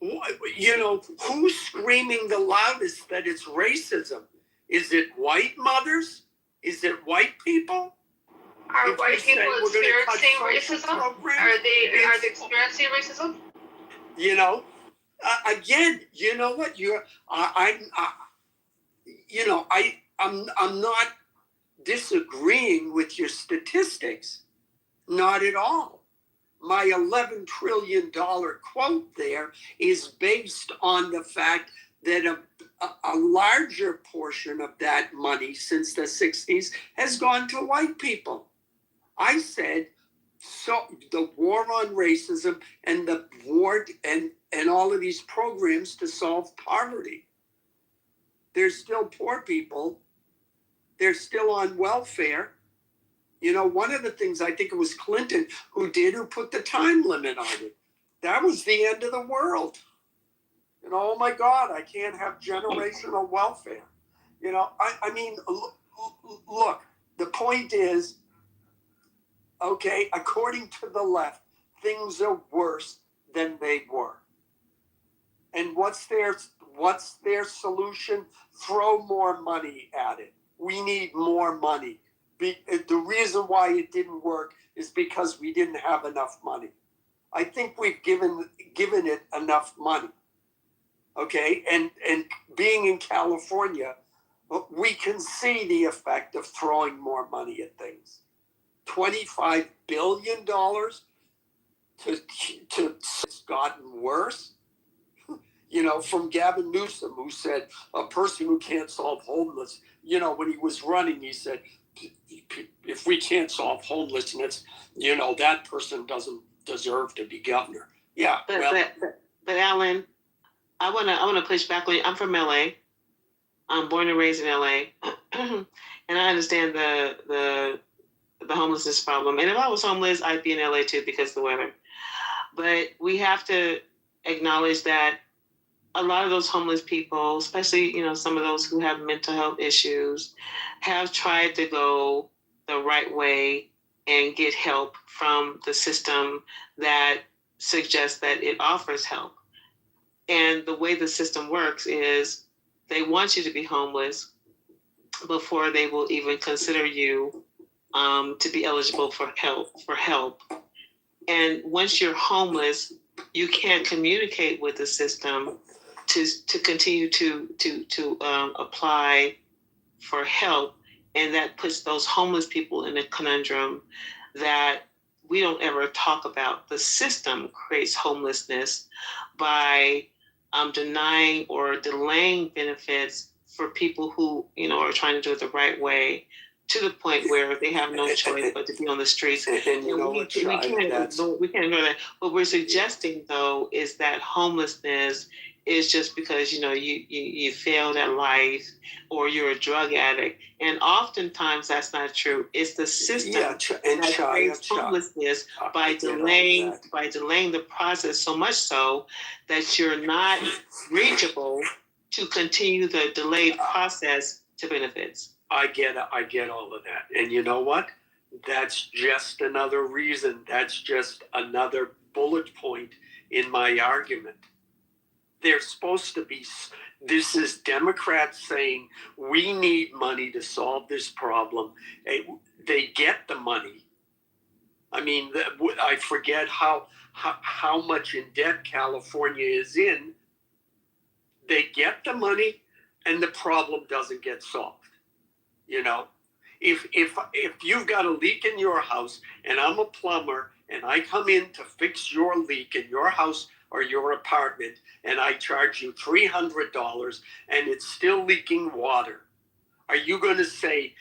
Who's screaming the loudest that it's racism? Is it white mothers? Is it white people? Are white people experiencing racism? Are they experiencing racism? Again, you know what? I'm not disagreeing with your statistics. Not at all. My $11 trillion quote there is based on the fact that a larger portion of that money since the 60s has gone to white people. I said, so the war on racism and the war and all of these programs to solve poverty. There's still poor people. They're still on welfare. You know, one of the things I think it was Clinton who put the time limit on it. That was the end of the world. You know, oh my God, I can't have generational welfare. You know, I mean, look, the point is, okay, according to the left, things are worse than they were. And what's their solution? Throw more money at it. We need more money. The reason why it didn't work is because we didn't have enough money. I think we've given it enough money. Okay, and being in California, we can see the effect of throwing more money at things. $25 billion it's gotten worse. You know, from Gavin Newsom, who said a person who can't solve homeless, you know, when he was running, he said, if we can't solve homelessness, you know, that person doesn't deserve to be governor. Yeah. But Alan, I wanna push back on you. I'm from LA. I'm born and raised in LA. And I understand the homelessness problem. And if I was homeless, I'd be in LA too because of the weather. But we have to acknowledge that a lot of those homeless people, especially, you know, some of those who have mental health issues, have tried to go the right way and get help from the system that suggests that it offers help. And the way the system works is they want you to be homeless before they will even consider you to be eligible for help. And once you're homeless, you can't communicate with the system to continue to apply for help, and that puts those homeless people in a conundrum that we don't ever talk about. The system creates homelessness by denying or delaying benefits for people who, you know, are trying to do it the right way, to the point where they have no choice but to be on the streets. And you know we can't ignore that. What we're suggesting, though, is that homelessness is just because, you know, you failed at life or you're a drug addict. And oftentimes that's not true. It's the system that creates homelessness by delaying the process, so much so that you're not reachable to continue the delayed process to benefits. I get all of that. And you know what? That's just another reason. That's just another bullet point in my argument. They're supposed to be, this is Democrats saying we need money to solve this problem. They get the money. I mean, I forget how much in debt California is in. They get the money and the problem doesn't get solved. You know, if you've got a leak in your house and I'm a plumber and I come in to fix your leak in your house or your apartment and I charge you $300 and it's still leaking water, are you going to say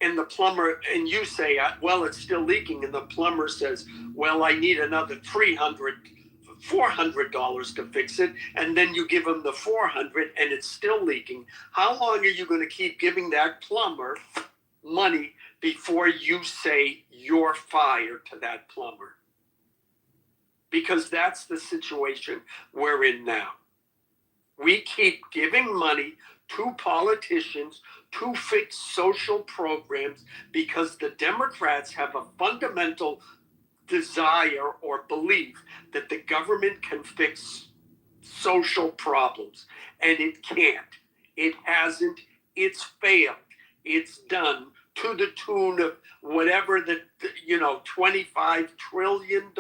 and the plumber, and you say, well, it's still leaking, and the plumber says, well, I need another $400 to fix it, and then you give him the $400 and it's still leaking? How long are you going to keep giving that plumber money before you say you're fired to that plumber? Because that's the situation we're in now. We keep giving money to politicians to fix social programs because the Democrats have a fundamental desire or belief that the government can fix social problems, and it can't. It hasn't. It's failed. It's done to the tune of whatever $25 trillion,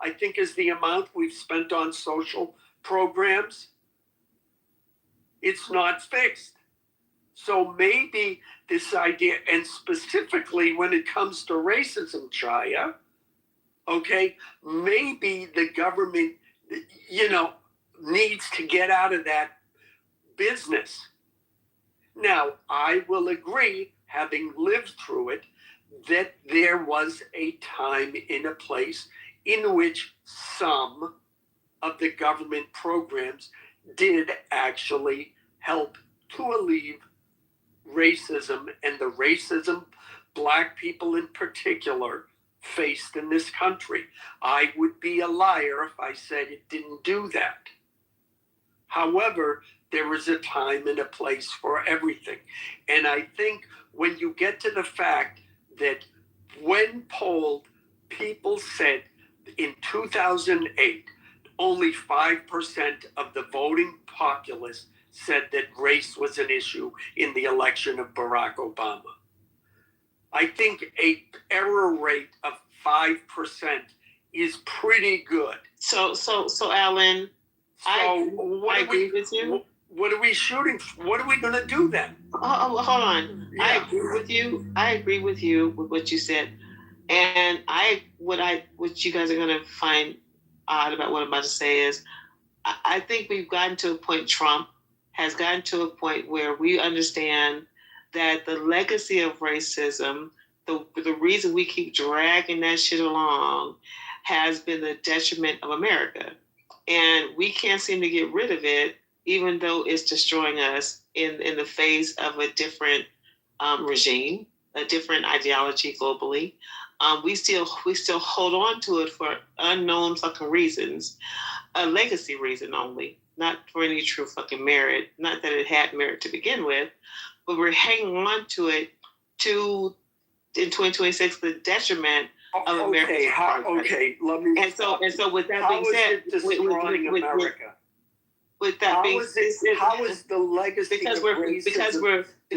I think, is the amount we've spent on social programs. It's not fixed. So maybe this idea, and specifically when it comes to racism, Chaya, okay, maybe the government, needs to get out of that business. Now, I will agree, having lived through it, that there was a time and a place in which some of the government programs did actually help to alleviate racism and the racism Black people in particular faced in this country. I would be a liar if I said it didn't do that. However, there is a time and a place for everything. And I think when you get to the fact that when polled, people said in 2008, only 5% of the voting populace said that race was an issue in the election of Barack Obama. I think an error rate of 5% is pretty good. So Alan, I agree with you. What are we shooting for? What are we going to do then? Hold on. Yeah. I agree with you with what you said, and what you guys are going to find odd about what I'm about to say is, I think we've gotten to a point. Trump has gotten to a point where we understand that the legacy of racism, the reason we keep dragging that shit along, has been the detriment of America, and we can't seem to get rid of it, even though it's destroying us in the face of a different regime, a different ideology globally. We still hold on to it for unknown fucking reasons, a legacy reason only, not for any true fucking merit. Not that it had merit to begin with, but we're hanging on to it in 2026, the detriment of America. Let me. And so with that being said, America? With that being said, how is the legacy because we're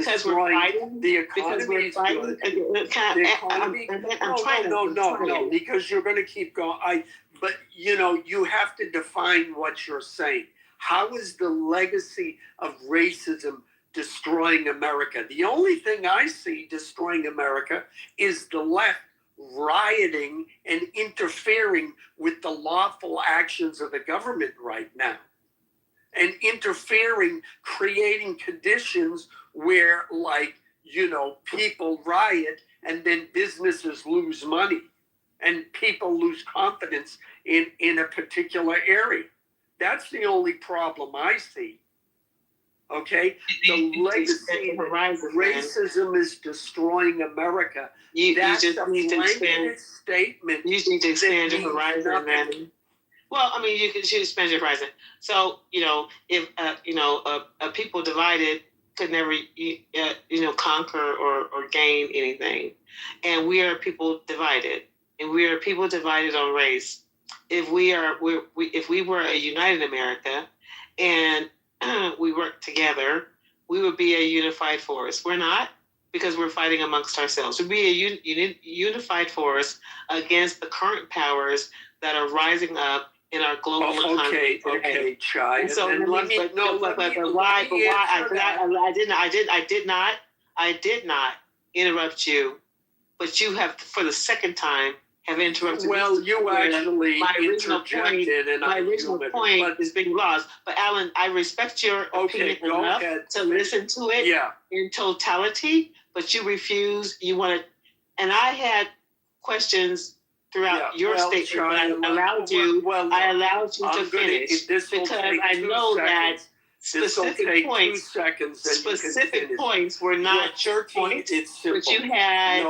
fighting the economy is good. The economy. No, because you're going to keep going. But you have to define what you're saying. How is the legacy of racism destroying America? The only thing I see destroying America is the left rioting and interfering with the lawful actions of the government right now. And interfering, creating conditions where, people riot and then businesses lose money and people lose confidence in a particular area. That's the only problem I see. Okay? The legacy of racism is destroying America. That's a blanket statement. You need to expand your horizon, man. Well, I mean, you can expand your horizon. So, if a people divided could never, conquer or gain anything, and we are people divided, and we are people divided on race. If we were a united America, and we work together, we would be a unified force. We're not, because we're fighting amongst ourselves. We'd be a unified force against the current powers that are rising up in our global economy. Okay, Chai. And so why? I did not interrupt you, but you have, for the second time, have interrupted. Well, you actually my original point is being lost. But Alan, I respect your opinion enough to listen to it in totality, but you refuse. You want to, and I had questions throughout your statement, but I allowed you to finish because I know that specific points were not your points, but you had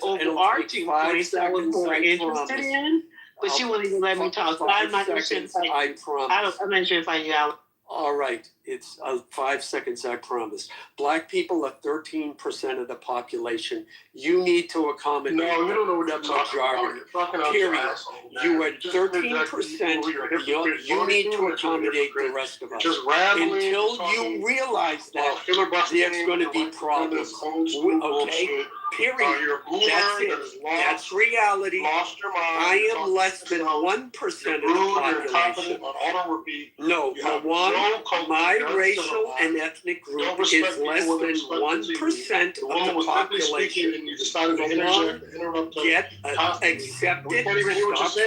overarching points that I was more interested in, but you wouldn't even let me talk. So I'm not going to fight you. I'm not sure if I you out. All right, it's 5 seconds, I promise. Black people are 13% of the population. You need to accommodate the majority. Period. You are 13%. You need to accommodate the rest of us. Until you realize that, there's going to be problems. Okay? Period. You're a boomer that is lost. That's reality. Lost your mind. I am less than 1% of the population. On auto repeat. No, my racial and ethnic group is less than 1% of the population. And you decided to interrupt her. Get accepted. Stop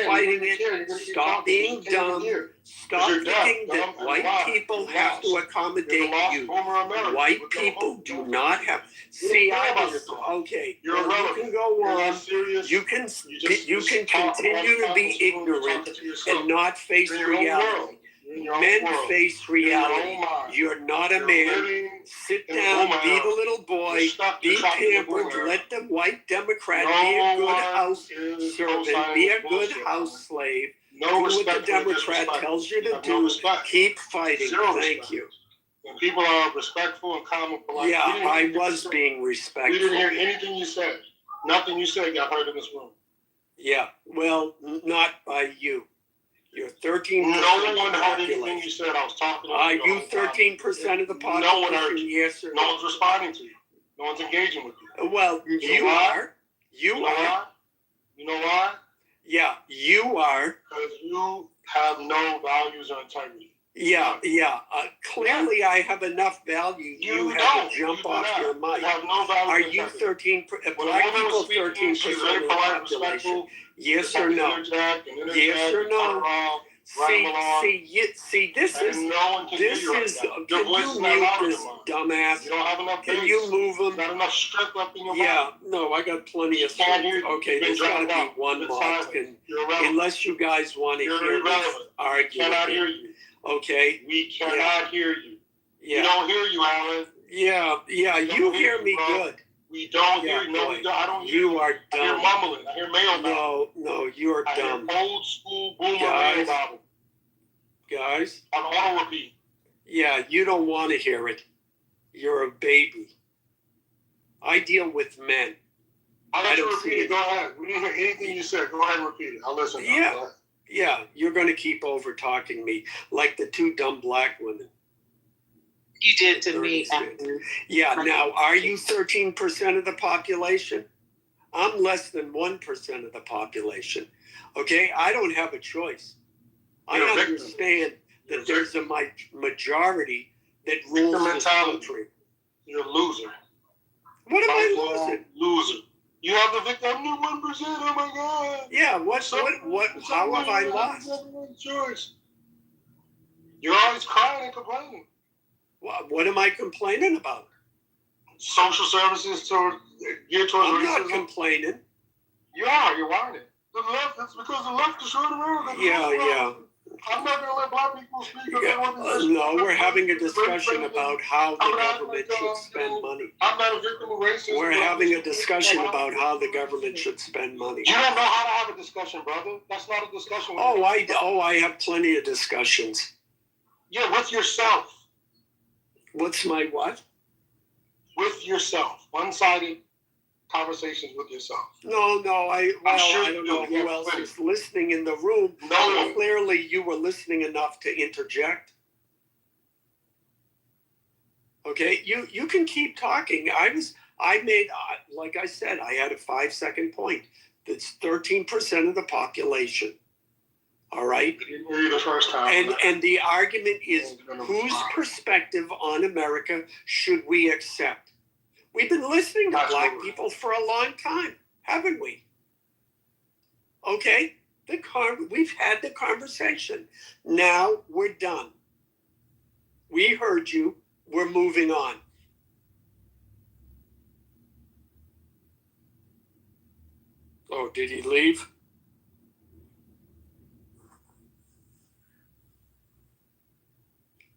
fighting it. Stop being dumb. Stop thinking that white people have to accommodate you. White people do not have. See, okay. You can go on. You can continue to be ignorant and not face reality. Men face reality. You're not a man. Sit down, be the little boy, be pampered, let the white Democrat be a good house servant, be a good house slave. Do what the Democrat tells you to do. Keep fighting. Thank you. When people are respectful and calm and polite. Yeah, I was being respectful. We didn't hear anything you said. Nothing you said got heard in this room. Yeah, well, not by you. You're 13%. No one heard anything you said. I was talking to you. Are you 13% of the population? No one heard you. Yes or no? No one's responding to you. No one's engaging with you. Well, you are. You are. You know why? Yeah, you are. Because you have no values or integrity. Yeah. Clearly, I have enough value. You have to jump off your mic. You have no value. Are you 13? Black people 13% of the population? Yes or no? Yes or no? See, this is. Can you mute this dumbass? You don't have enough. Can you move him? Not enough strength left in your Yeah, no, I got plenty of strength. Okay, there's got to be one box. Unless you guys want to hear this argument. Cannot hear you. Okay. We cannot hear you. Yeah. We don't hear you, Alan. Yeah, you hear me good. We don't hear you. No, we don't. I don't hear you. You are dumb. I hear mumbling. I hear mail. No, you're dumb. I hear old school boomer mail babble. Guys? On auto repeat. Yeah, you don't want to hear it. You're a baby. I deal with men. I don't repeat it. Go ahead. We didn't hear anything you said. Go ahead and repeat it. I'll listen. Yeah, you're going to keep over talking me like the two dumb black women. You did to me. Yeah, now, are you 13% of the population? I'm less than 1% of the population. Okay, I don't have a choice. I understand that there's a majority that rules this country. You're a loser. What am I losing? Loser. You have the victim. I'm the 1%. Oh my God. Yeah. How have I lost? Choice. You're always crying and complaining. What am I complaining about? Social services geared towards I'm racism. not complaining. You are. You're whining. The left. It's because the left destroyed America. Yeah. I'm not going to let black people speak. No, we're having a discussion about how the government should spend money. I'm not a victim of racism. We're having a discussion about how the government should spend money. You don't know how to have a discussion, brother. That's not a discussion. I have plenty of discussions. Yeah, with yourself. What's my what? With yourself. One-sided conversations with yourself. No, I don't know who else is listening in the room. No. Clearly, you were listening enough to interject. Okay, you can keep talking. Like I said, I had a 5-second point. That's 13% of the population. All right. The first time. And the argument is, whose perspective on America should we accept? We've been listening to black people for a long time, haven't we? Okay, we've had the conversation. Now we're done. We heard you. We're moving on. Oh, did he leave?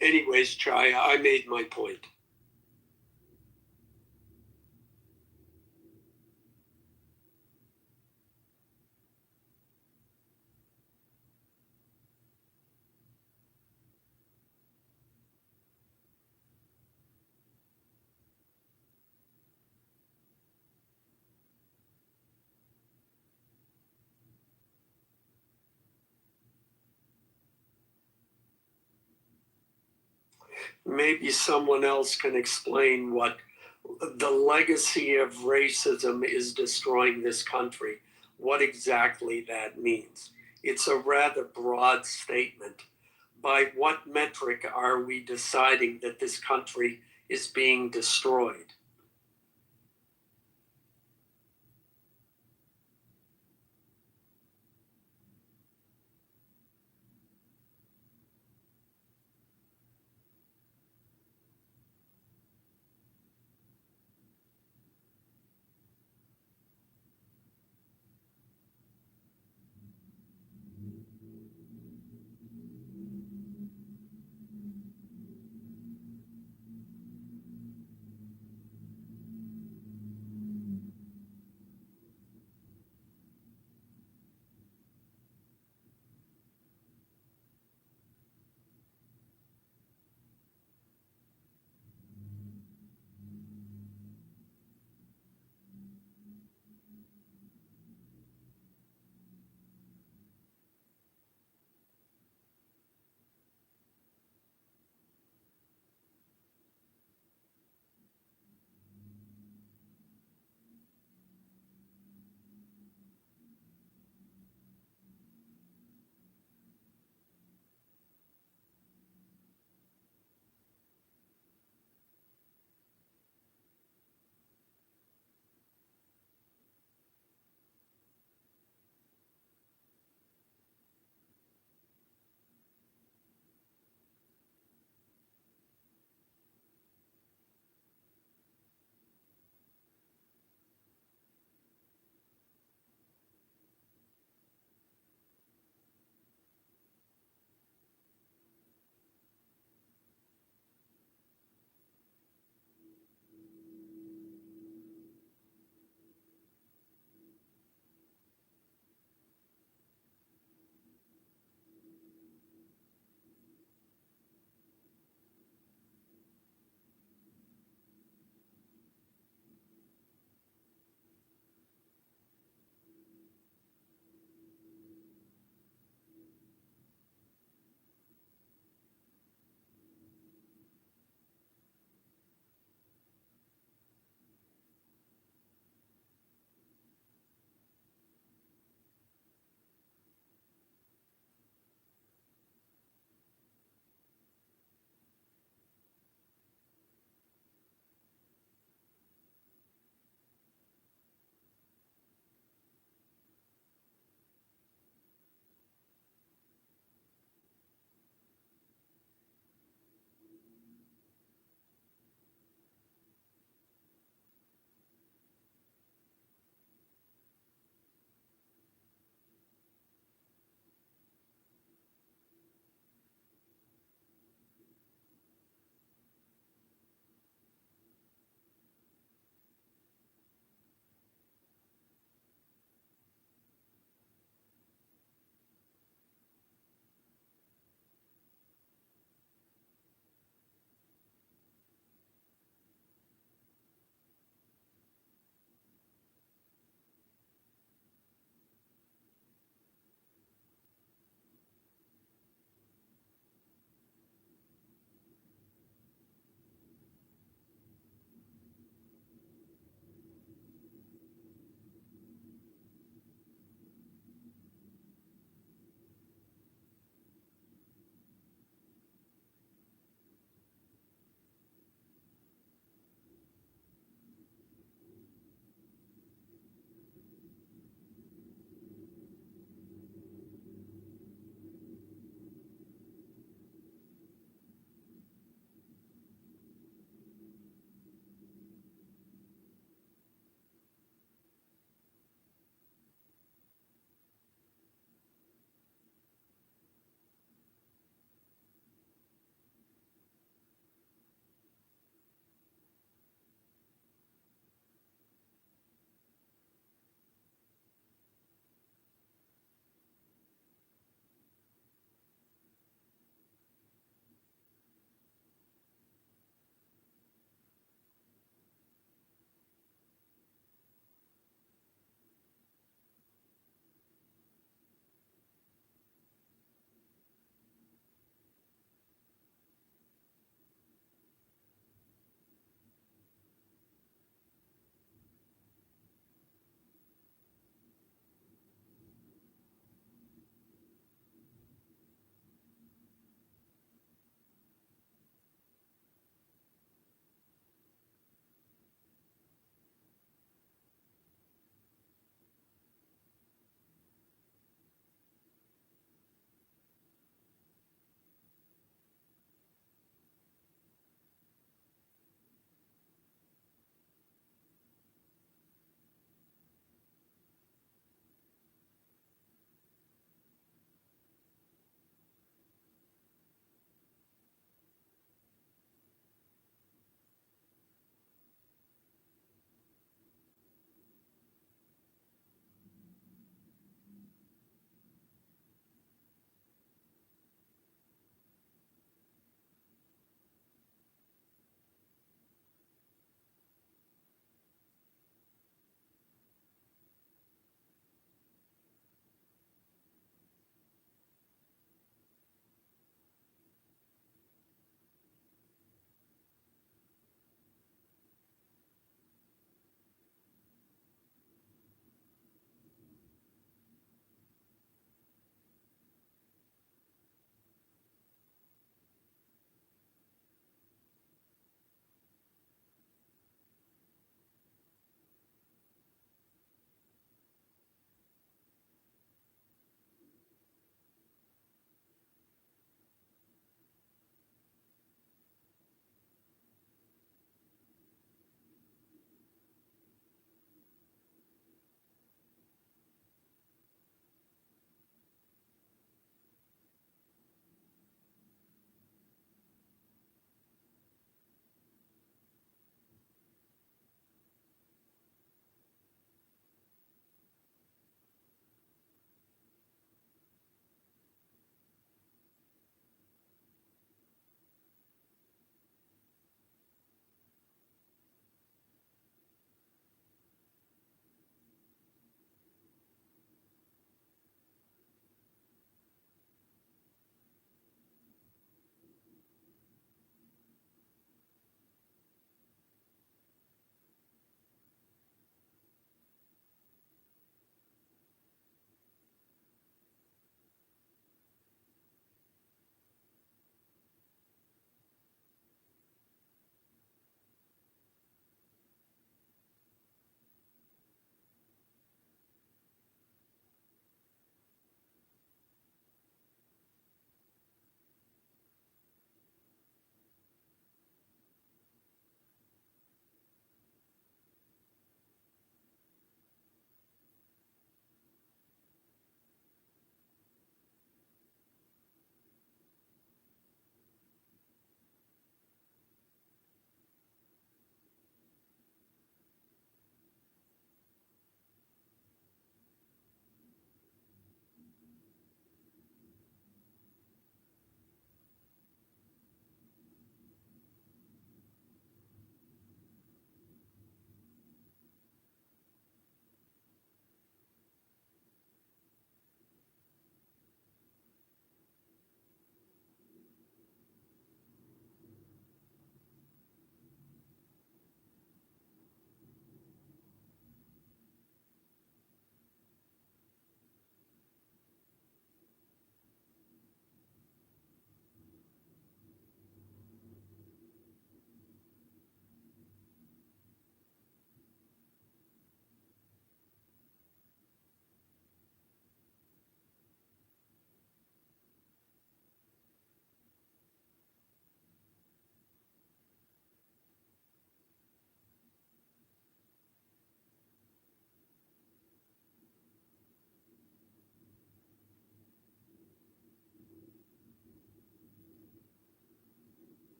Anyways, Chaya, I made my point. Maybe someone else can explain what the legacy of racism is destroying this country. What exactly that means? It's a rather broad statement. By what metric are we deciding that this country is being destroyed?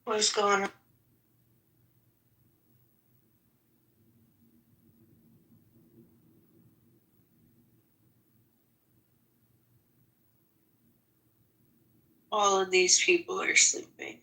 What's going on? All of these people are sleeping.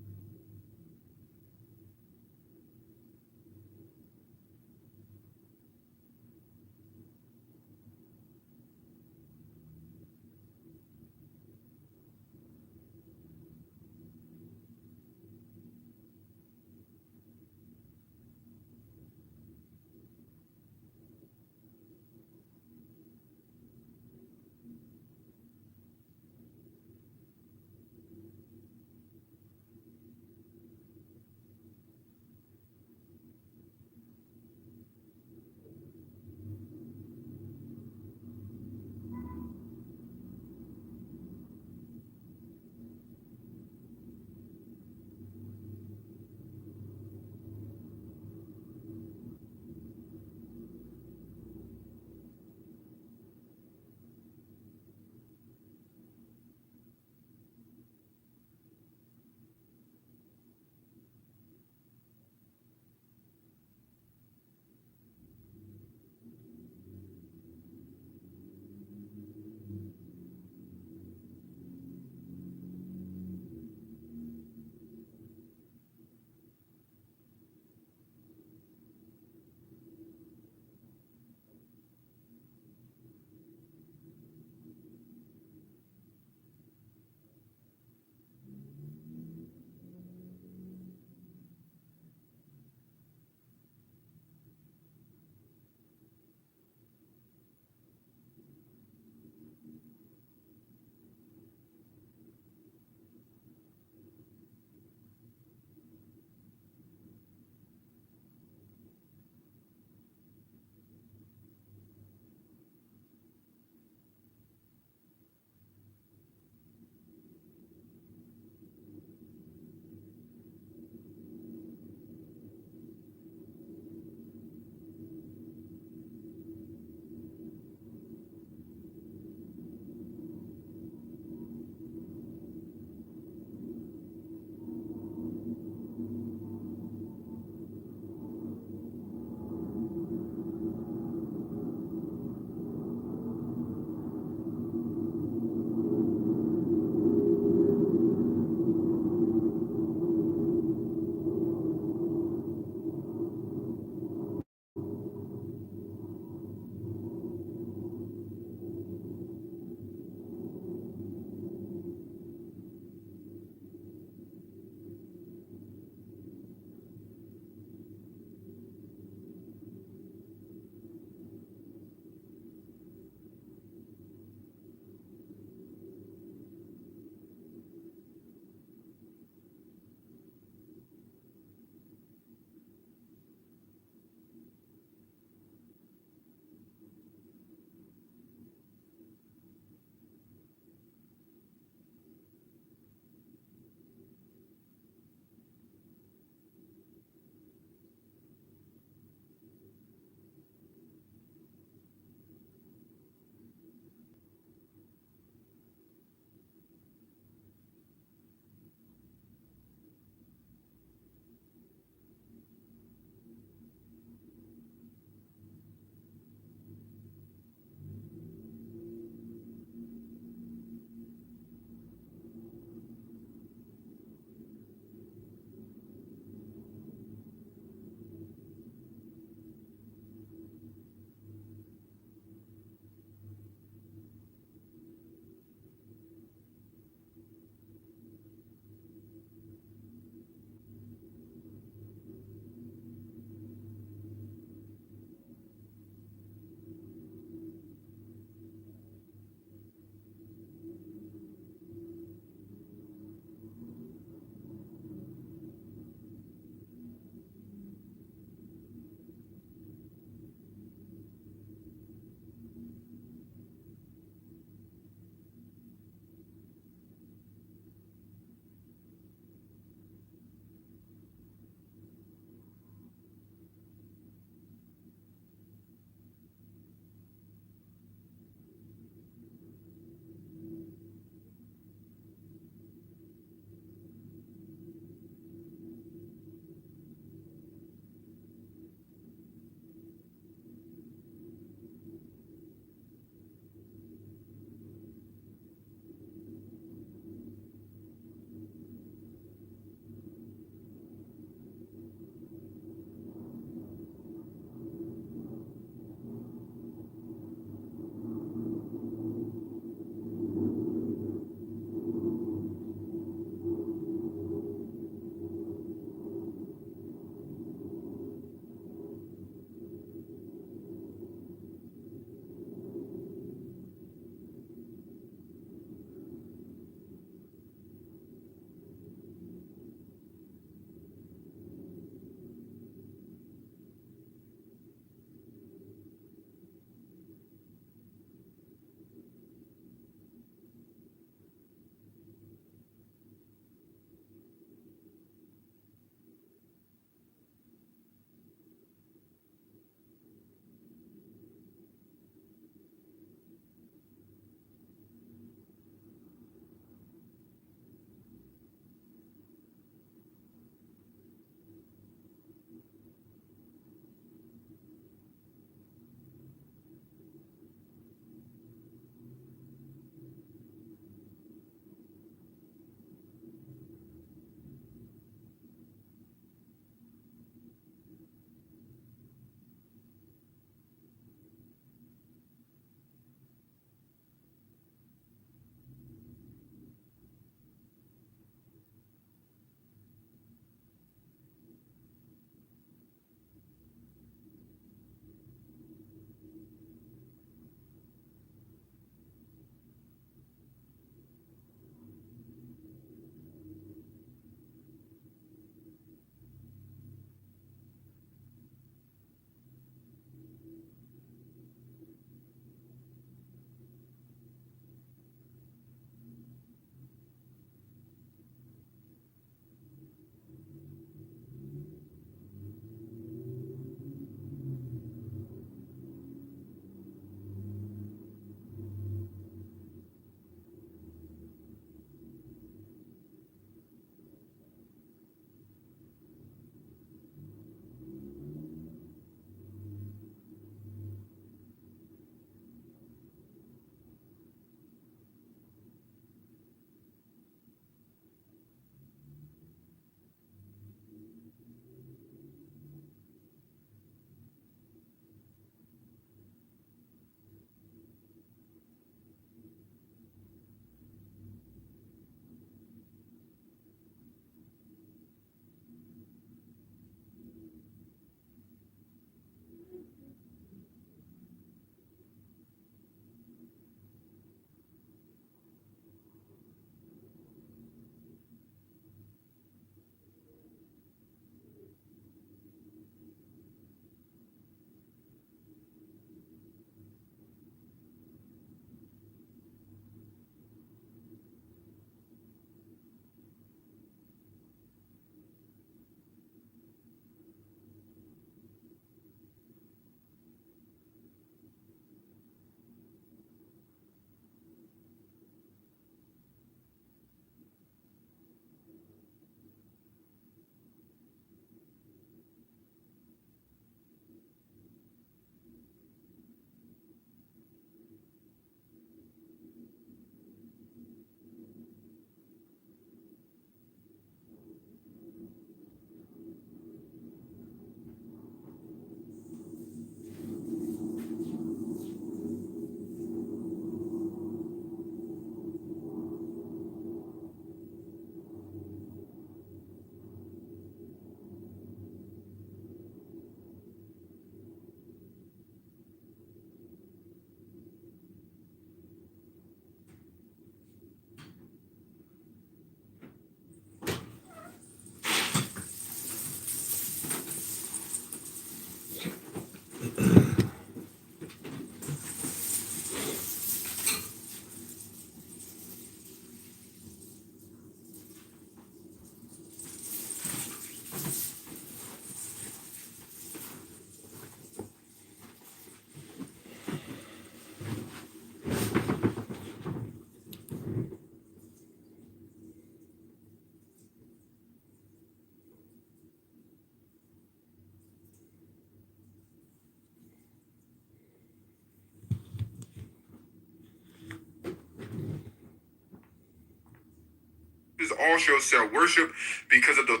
all shows sell worship because of the.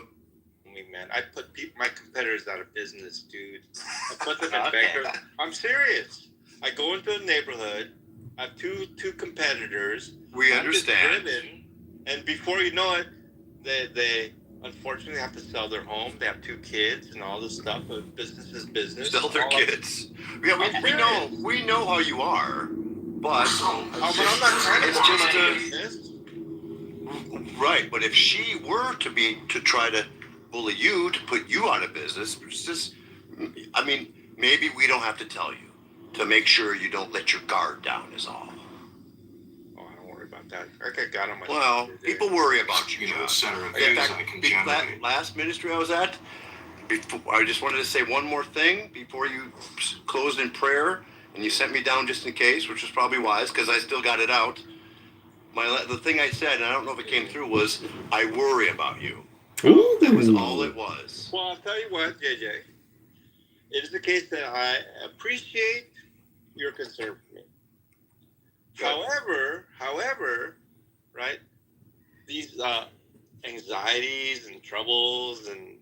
Man, I put my competitors out of business, dude. I put them in bankrupt. I'm serious. I go into a neighborhood. I have two competitors. We understand. Driven, and before you know it, they unfortunately have to sell their home. They have 2 kids and all this stuff. But business is business. Sell their kids. Yeah, we know how you are, but I'm not trying to it's do my business. Right, but if she were to try to bully you, to put you out of business, it's just, I mean, maybe we don't have to tell you to make sure you don't let your guard down is all. Oh, I don't worry about that. I got on my. Well, people worry about you, John. Center of In fact, last ministry I was at, I just wanted to say one more thing before you closed in prayer, and you sent me down just in case, which was probably wise because I still got it out. The thing I said, and I don't know if it came through, was I worry about you. Ooh. That was all it was. Well, I'll tell you what, JJ. It is the case that I appreciate your concern for me. However, right, these anxieties and troubles and